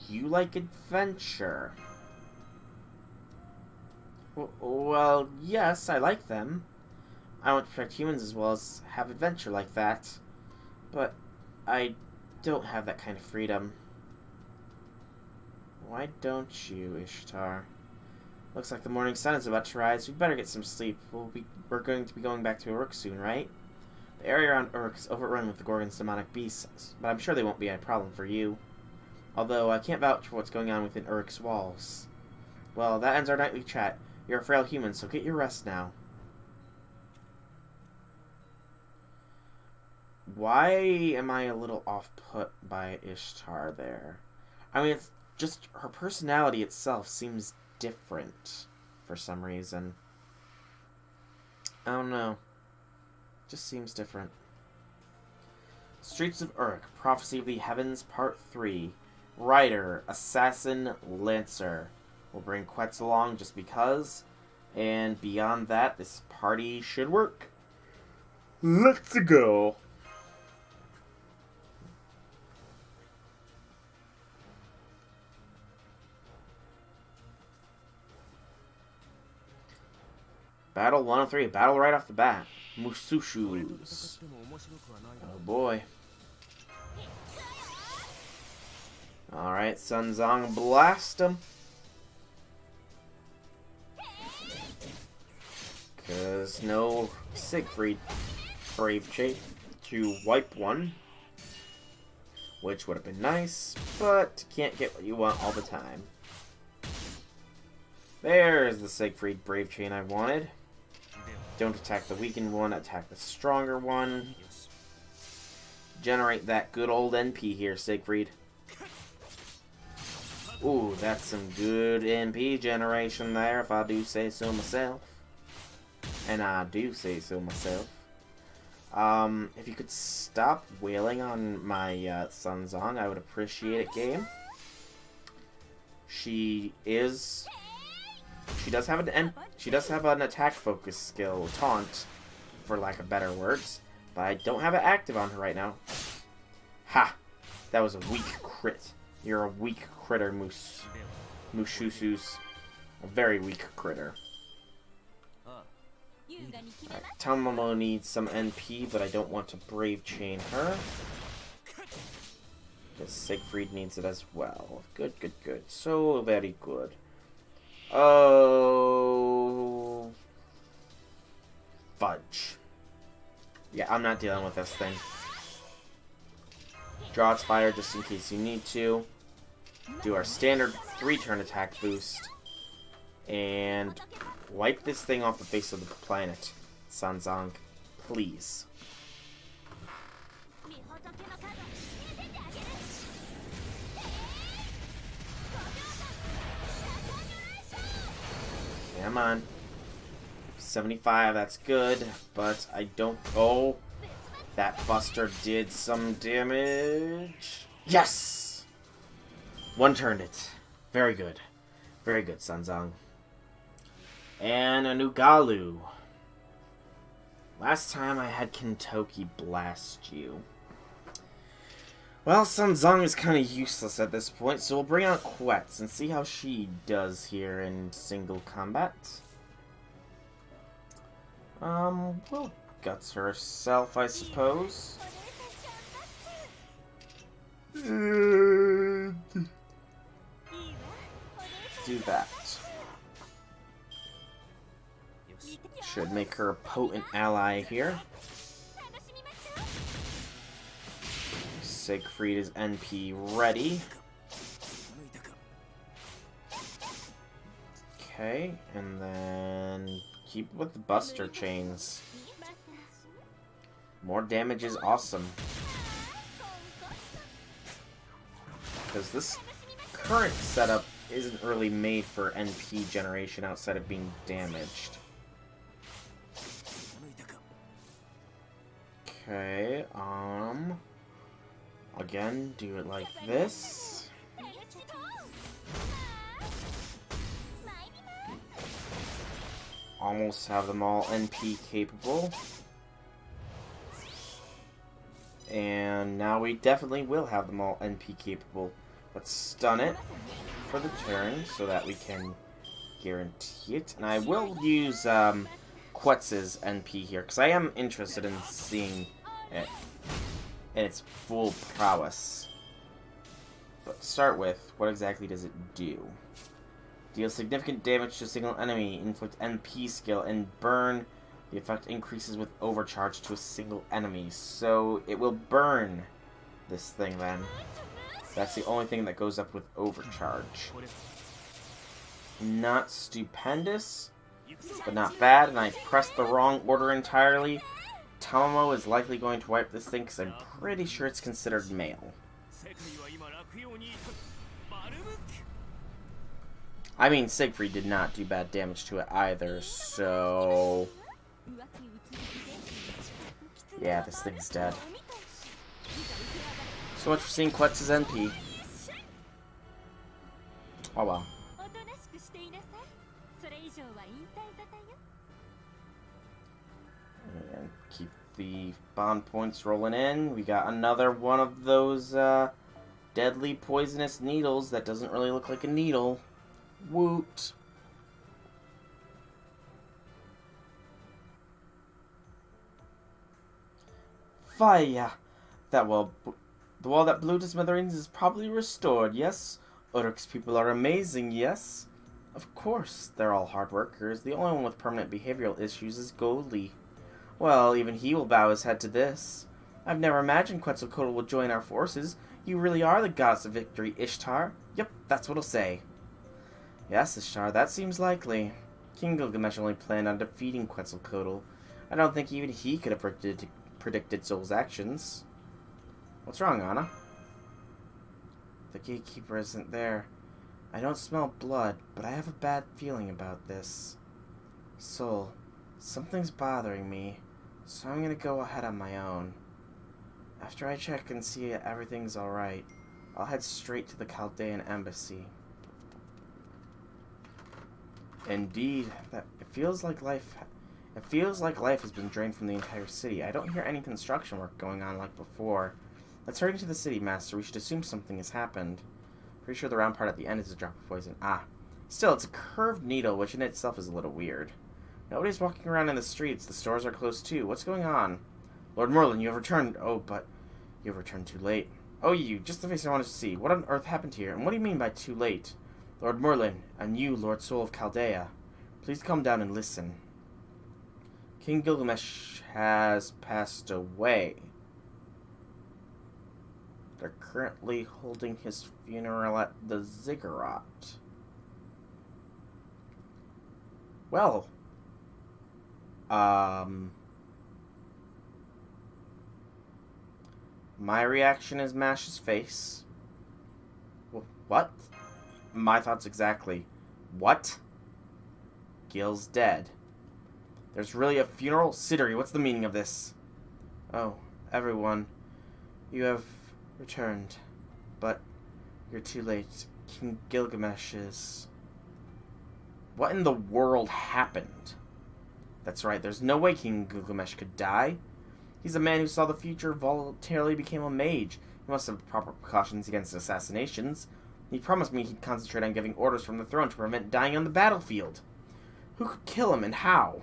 You like adventure. Well, yes, I like them. I want to protect humans as well as have adventure like that. But I don't have that kind of freedom. Why don't you, Ishtar? Looks like the morning sun is about to rise. We better get some sleep. We're going to be going back to Uruk soon, right? The area around Uruk is overrun with the Gorgon's demonic beasts, but I'm sure they won't be a problem for you. Although, I can't vouch for what's going on within Uruk's walls. Well, that ends our nightly chat. You're a frail human, so get your rest now. Why am I a little off-put by Ishtar there? I mean, it's just her personality itself seems different for some reason. I don't know. Just seems different. Streets of Uruk, Prophecy of the Heavens, Part 3. Rider, Assassin, Lancer. We'll bring Quetz along just because. And beyond that, this party should work. Let's go. Battle 103. Battle right off the bat. Musushus. Oh boy. Alright, Sunzong, blast him. Because no Siegfried Brave Chain to wipe one. Which would have been nice, but can't get what you want all the time. There's the Siegfried Brave Chain I wanted. Don't attack the weakened one, attack the stronger one. Generate that good old NP here, Siegfried. Ooh, that's some good NP generation there, if I do say so myself. And I do say so myself. If you could stop wailing on my Sunzong, I would appreciate it, game. She does have an attack focus skill, taunt, for lack of better words, but I don't have it active on her right now. Ha! That was a weak crit. You're a weak critter, Mushusus. A very weak critter. Right, Tamamo needs some NP, but I don't want to Brave Chain her. Because Siegfried needs it as well. Good, good, good. So very good. Oh, fudge. Yeah, I'm not dealing with this thing. Draw its fire just in case you need to. Do our standard 3-turn attack boost. And wipe this thing off the face of the planet, Sunzong. Please. Come on. 75, that's good, but I don't... Oh, that buster did some damage. Yes! One-turned it. Very good. Very good, Sunzong. And a Nugalu. Last time I had Kentoki blast you. Well, Sunzong is kind of useless at this point, so we'll bring out Quetz and see how she does here in single combat. Well, guts herself, I suppose. And do that. Should make her a potent ally here. Siegfried is NP ready. Okay, and then keep with the Buster Chains. More damage is awesome. Because this current setup isn't really made for NP generation outside of being damaged. Okay, again, do it like this. Almost have them all NP capable. And now we definitely will have them all NP capable. Let's stun it for the turn so that we can guarantee it. And I will use Quetz's NP here, because I am interested in seeing it in its full prowess. But to start with, what exactly does it do? Deal significant damage to a single enemy, inflict NP skill, and burn. The effect increases with overcharge to a single enemy. So it will burn this thing then. That's the only thing that goes up with overcharge. Not stupendous, but not bad. And I pressed the wrong order entirely. Tamamo is likely going to wipe this thing because I'm pretty sure it's considered male. I mean, Siegfried did not do bad damage to it either, so... yeah, this thing's dead. So much for seeing Quetz's NP. Oh well. And keep the bond points rolling in. We got another one of those deadly poisonous needles that doesn't really look like a needle. Woot. Fire! The wall that blew to smithereens is probably restored, yes? Uruk's people are amazing, yes? Of course, they're all hard workers. The only one with permanent behavioral issues is Goldie. Well, even he will bow his head to this. I've never imagined Quetzalcoatl would join our forces. You really are the goddess of victory, Ishtar. Yep, that's what he'll say. Yes, Ishtar, that seems likely. King Gilgamesh only planned on defeating Quetzalcoatl. I don't think even he could have predicted Zol's actions. What's wrong, Anna? The gatekeeper isn't there. I don't smell blood, but I have a bad feeling about this. Sol, something's bothering me, so I'm gonna go ahead on my own. After I check and see everything's alright, I'll head straight to the Chaldean embassy. Indeed, it feels like life has been drained from the entire city. I don't hear any construction work going on like before. Let's hurry to the city, Master. We should assume something has happened. Pretty sure the round part at the end is a drop of poison. Ah. Still, it's a curved needle, which in itself is a little weird. Nobody's walking around in the streets. The stores are closed too. What's going on? Lord Merlin, you have returned. Oh, but you have returned too late. Oh, you, just the face I wanted to see. What on earth happened here? And what do you mean by too late? Lord Merlin, and you, Lord Sol of Chaldea. Please calm down and listen. King Gilgamesh has passed away. They're currently holding his funeral at the ziggurat. Well, my reaction is mash his face. What? My thoughts exactly. What? Gil's dead. There's really a funeral? Siduri, what's the meaning of this? Oh, everyone. You have returned. But you're too late. King Gilgamesh is... What in the world happened? That's right, there's no way King Gilgamesh could die. He's a man who saw the future, voluntarily became a mage. He must have proper precautions against assassinations. He promised me he'd concentrate on giving orders from the throne to prevent dying on the battlefield. Who could kill him and how?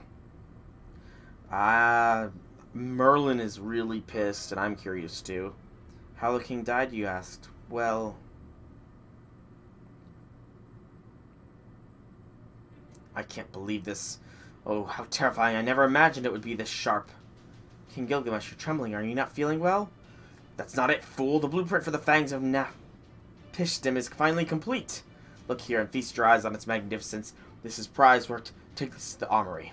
Merlin is really pissed, and I'm curious too. How the king died, you asked? Well... I can't believe this. Oh, how terrifying. I never imagined it would be this sharp. King Gilgamesh, you're trembling. Are you not feeling well? That's not it, fool. The blueprint for the fangs of Napishtim is finally complete. Look here and feast your eyes on its magnificence. This is prize work. Take this to the armory.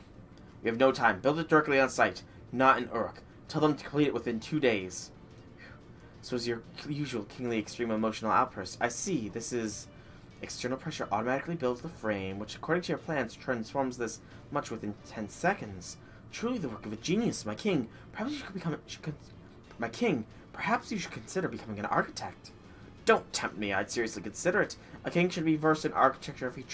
We have no time. Build it directly on site, not in Uruk. Tell them to complete it within 2 days. So is your usual kingly extreme emotional outburst. I see. This is... External pressure automatically builds the frame, which according to your plans transforms this much within 10 seconds. Truly the work of a genius, my king. Perhaps you should consider becoming an architect. Don't tempt me. I'd seriously consider it. A king should be versed in architecture if he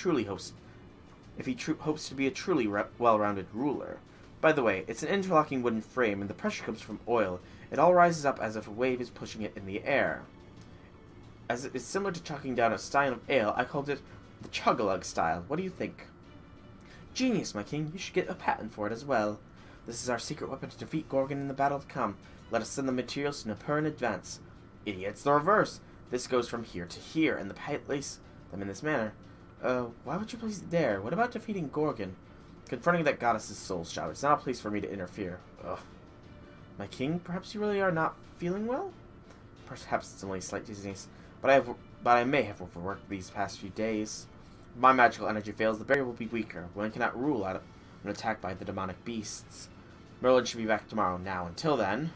hopes to be a truly well-rounded ruler. By the way, it's an interlocking wooden frame, and the pressure comes from oil. It all rises up as if a wave is pushing it in the air. As it is similar to chucking down a stein of ale, I called it the chug-a-lug style. What do you think? Genius, my king. You should get a patent for it as well. This is our secret weapon to defeat Gorgon in the battle to come. Let us send the materials to Nippur in advance. Idiots, the reverse. This goes from here to here, and place them in this manner. Why would you place it there? What about defeating Gorgon? Confronting that goddess's soul shout. It's not a place for me to interfere. Ugh. My king, perhaps you really are not feeling well? Perhaps it's only a slight dizziness. But I may have overworked these past few days. If my magical energy fails, the barrier will be weaker. One cannot rule out an attack by the demonic beasts. Merlin should be back tomorrow. Now, until then...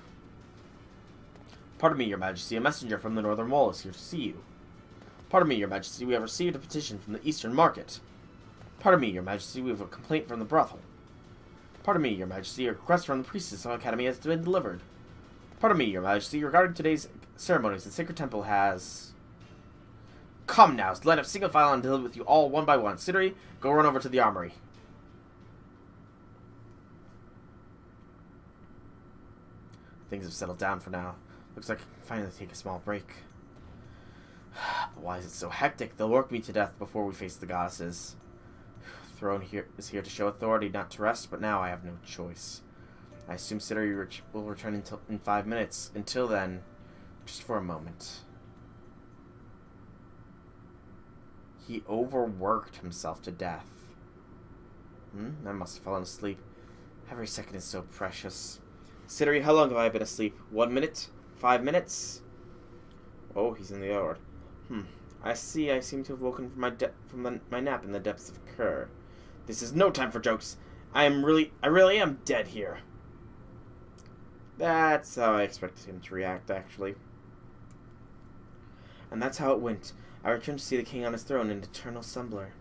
Pardon me, your majesty. A messenger from the northern wall is here to see you. Pardon me, your majesty. We have received a petition from the eastern market. Pardon me, your majesty. We have a complaint from the brothel. Pardon me, your majesty. A request from the priestess academy has been delivered. Pardon me, your majesty. Regarding today's ceremonies, the sacred temple has... Come now, line up single file and deal with you all one by one. Sidori, go run over to the armory. Things have settled down for now. Looks like I can finally take a small break. But why is it so hectic? They'll work me to death before we face the goddesses. Throne here is here to show authority, not to rest, but now I have no choice. I assume Sidori will return in 5 minutes. Until then, just for a moment. He overworked himself to death. I must have fallen asleep. Every second is so precious. Sidori, how long have I been asleep? 1 minute? 5 minutes? Oh, he's in the yard. I see. I seem to have woken from my nap in the depths of Kerr. This is no time for jokes. I really am dead here. That's how I expected him to react, actually. And that's how it went. I returned to see the king on his throne in eternal slumber.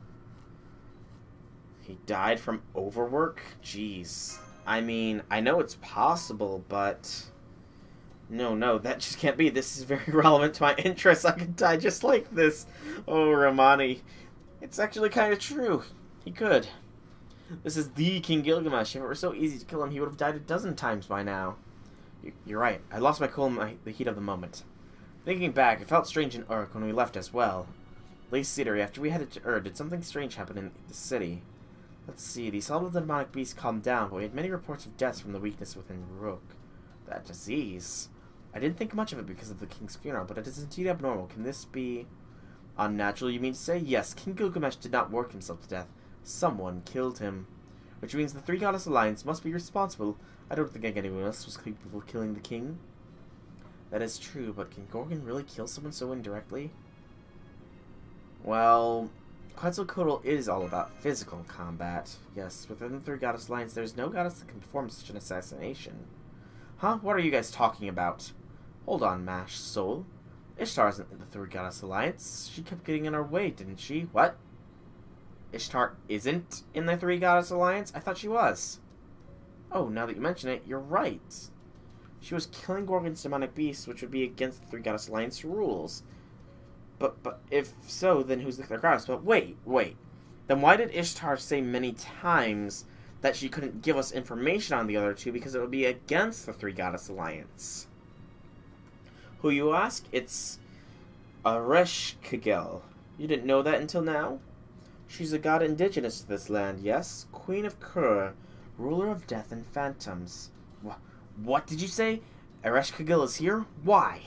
He died from overwork? Jeez. I mean, I know it's possible, but... No, that just can't be. This is very relevant to my interests. I could die just like this. Oh, Romani. It's actually kind of true. He could. This is the King Gilgamesh. If it were so easy to kill him, he would have died a dozen times by now. You're right. I lost my cool in the heat of the moment. Thinking back, it felt strange in Uruk when we left as well. Late Sidori, after we headed to Ur, did something strange happen in the city? Let's see. The assault of the demonic beast calmed down, but we had many reports of deaths from the weakness within Uruk. That disease. I didn't think much of it because of the king's funeral, but it is indeed abnormal. Can this be unnatural, you mean to say? Yes, King Gilgamesh did not work himself to death. Someone killed him. Which means the Three Goddess Alliance must be responsible. I don't think anyone else was capable of killing the king. That is true, but can Gorgon really kill someone so indirectly? Well, Quetzalcoatl is all about physical combat. Yes, within the Three Goddess Alliance, there is no goddess that can perform such an assassination. Huh? What are you guys talking about? Hold on, Mash, soul. Ishtar isn't in the Three Goddess Alliance. She kept getting in our way, didn't she? What? Ishtar isn't in the Three Goddess Alliance? I thought she was. Oh, now that you mention it, you're right. She was killing Gorgon's demonic beast, which would be against the Three Goddess Alliance rules. But if so, then who's the third goddess? But wait. Then why did Ishtar say many times that she couldn't give us information on the other two because it would be against the Three Goddess Alliance? Who, you ask? It's Ereshkigal. You didn't know that until now? She's a god indigenous to this land, yes? Queen of Kerr, ruler of death and phantoms. What did you say? Ereshkigal is here? Why?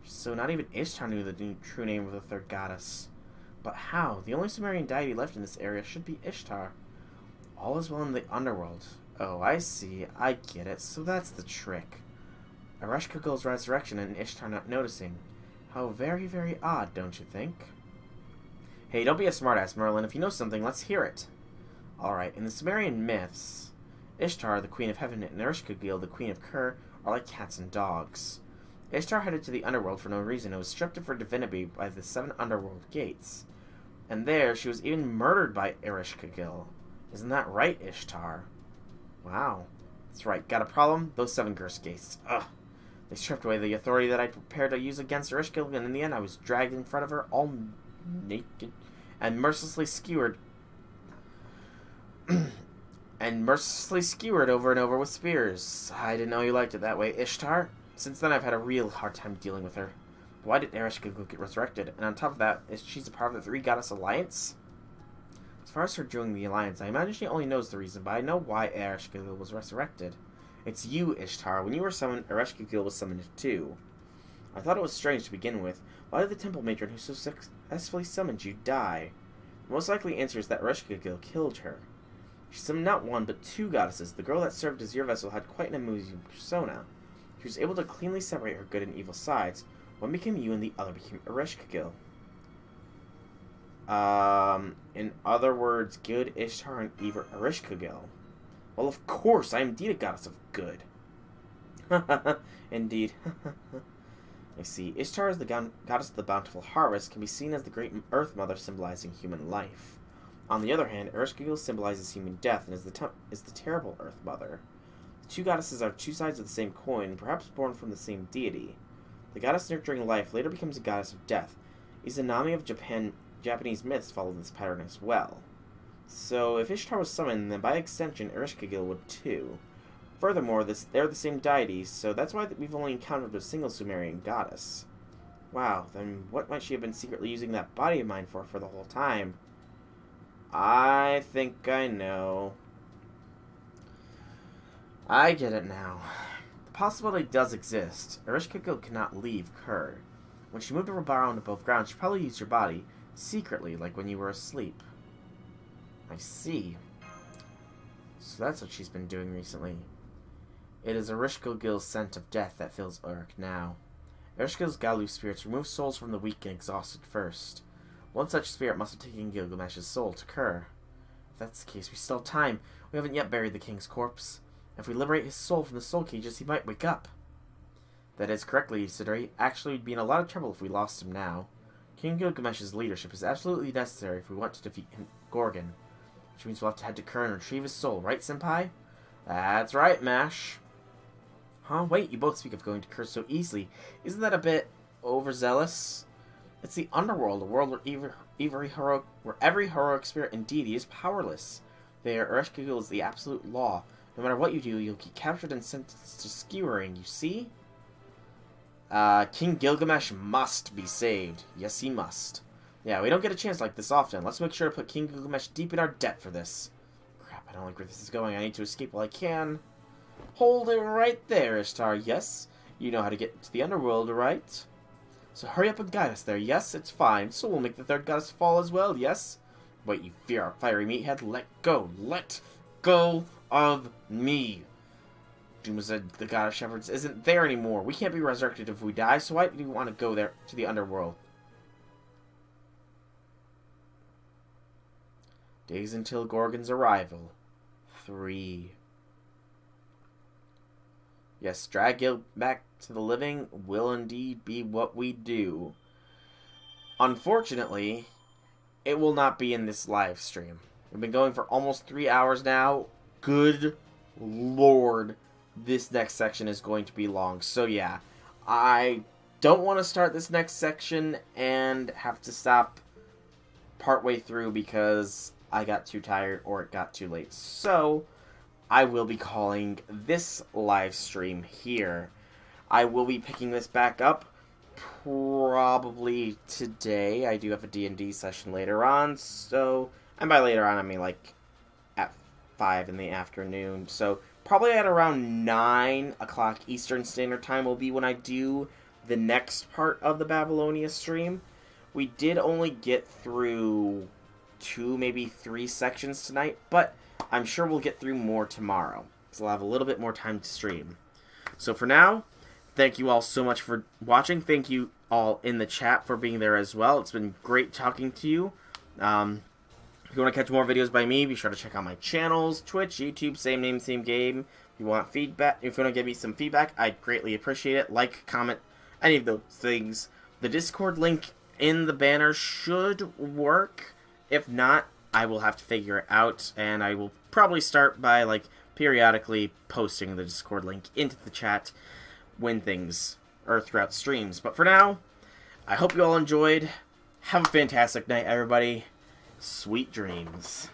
So not even Ishtar knew the true name of the third goddess. But how? The only Sumerian deity left in this area should be Ishtar. All is well in the underworld. Oh, I see. I get it. So that's the trick. Ereshkigal's resurrection and Ishtar not noticing. How very, very odd, don't you think? Hey, don't be a smartass, Merlin. If you know something, let's hear it. Alright, in the Sumerian myths, Ishtar, the queen of heaven, and Ereshkigal, the queen of Kerr, are like cats and dogs. Ishtar headed to the underworld for no reason and was stripped of her divinity by the 7 underworld gates. And there, she was even murdered by Ereshkigal. Isn't that right, Ishtar? Wow. That's right. Got a problem? Those 7 curse gates. Ugh. They stripped away the authority that I prepared to use against Ereshkigal, and in the end I was dragged in front of her, all naked, and mercilessly skewered. Over and over with spears. I didn't know you liked it that way, Ishtar. Since then, I've had a real hard time dealing with her. Why did Ereshkigal get resurrected? And on top of that, she's a part of the Three Goddess Alliance? As far as her joining the Alliance, I imagine she only knows the reason, but I know why Ereshkigal was resurrected. It's you, Ishtar. When you were summoned, Ereshkigal was summoned too. I thought it was strange to begin with. Why did the temple matron who so successfully summoned you die? The most likely answer is that Ereshkigal killed her. She summoned not 1, but 2 goddesses. The girl that served as your vessel had quite an amusing persona. She was able to cleanly separate her good and evil sides. One became you and the other became Ereshkigal. In other words, good Ishtar and evil Ereshkigal. Well, of course, I am indeed a goddess of good. Indeed. I see. Ishtar, as the goddess of the bountiful harvest, can be seen as the great Earth Mother symbolizing human life. On the other hand, Ereshkigal symbolizes human death and is the terrible Earth Mother. The 2 goddesses are 2 sides of the same coin, perhaps born from the same deity. The goddess nurturing life later becomes a goddess of death. Izanami of Japanese myths follow this pattern as well. So, if Ishtar was summoned, then by extension, Ereshkigal would too. Furthermore, they're the same deity, so that's why we've only encountered a single Sumerian goddess. Wow, then what might she have been secretly using that body of mine for the whole time? I think I know. I get it now. The possibility does exist. Ereshkigal cannot leave Kur. When she moved her around above ground, she probably used your body, secretly, like when you were asleep. I see. So that's what she's been doing recently. It is Ereshkigal's scent of death that fills Uruk now. Ereshkigal's Galu spirits remove souls from the weak and exhausted first. One such spirit must have taken Gilgamesh's soul to Kur. If that's the case, we still have time. We haven't yet buried the king's corpse. If we liberate his soul from the soul cages, he might wake up. That is correctly, Siduri. Actually, we'd be in a lot of trouble if we lost him now. King Gilgamesh's leadership is absolutely necessary if we want to defeat Gorgon. Which means we'll have to head to Kur and retrieve his soul, right, Senpai? That's right, Mash. Huh? Wait, you both speak of going to Kur so easily. Isn't that a bit overzealous? It's the underworld, a world where every heroic spirit and deity is powerless. There, Ereshkigal is the absolute law. No matter what you do, you'll get captured and sentenced to skewering, you see? King Gilgamesh must be saved. Yes, he must. Yeah, we don't get a chance like this often. Let's make sure to put King Gilgamesh deep in our debt for this. Crap, I don't like where this is going. I need to escape while I can. Hold it right there, Ishtar. Yes, you know how to get to the underworld, right? So hurry up and guide us there. Yes, it's fine. So we'll make the third goddess fall as well, yes? Wait, you fiery meathead. Let go. Let go of me. Duma said the god of shepherds isn't there anymore. We can't be resurrected if we die, so why do you want to go there to the underworld? Days until Gorgon's arrival. 3. Yes, drag Gil back to the living will indeed be what we do. Unfortunately, it will not be in this live stream. We've been going for almost 3 hours now. Good lord, this next section is going to be long. So yeah, I don't want to start this next section and have to stop partway through because I got too tired or it got too late. So I will be calling this live stream here. I will be picking this back up probably today. I do have a D&D session later on, so, and by later on I mean like at 5 in the afternoon. So probably at around 9 o'clock Eastern Standard Time will be when I do the next part of the Babylonia stream. We did only get through 2, maybe 3 sections tonight, but I'm sure we'll get through more tomorrow, so I'll have a little bit more time to stream. So for now, thank you all so much for watching. Thank you all in the chat for being there as well. It's been great talking to you. If you want to catch more videos by me, be sure to check out my channels, Twitch, YouTube, same name, same game. If you want feedback, if you want to give me some feedback, I'd greatly appreciate it. Like, comment, any of those things. The Discord link in the banner should work. If not, I will have to figure it out, and I will probably start by, like, periodically posting the Discord link into the chat when things are throughout streams. But for now, I hope you all enjoyed. Have a fantastic night, everybody. Sweet dreams.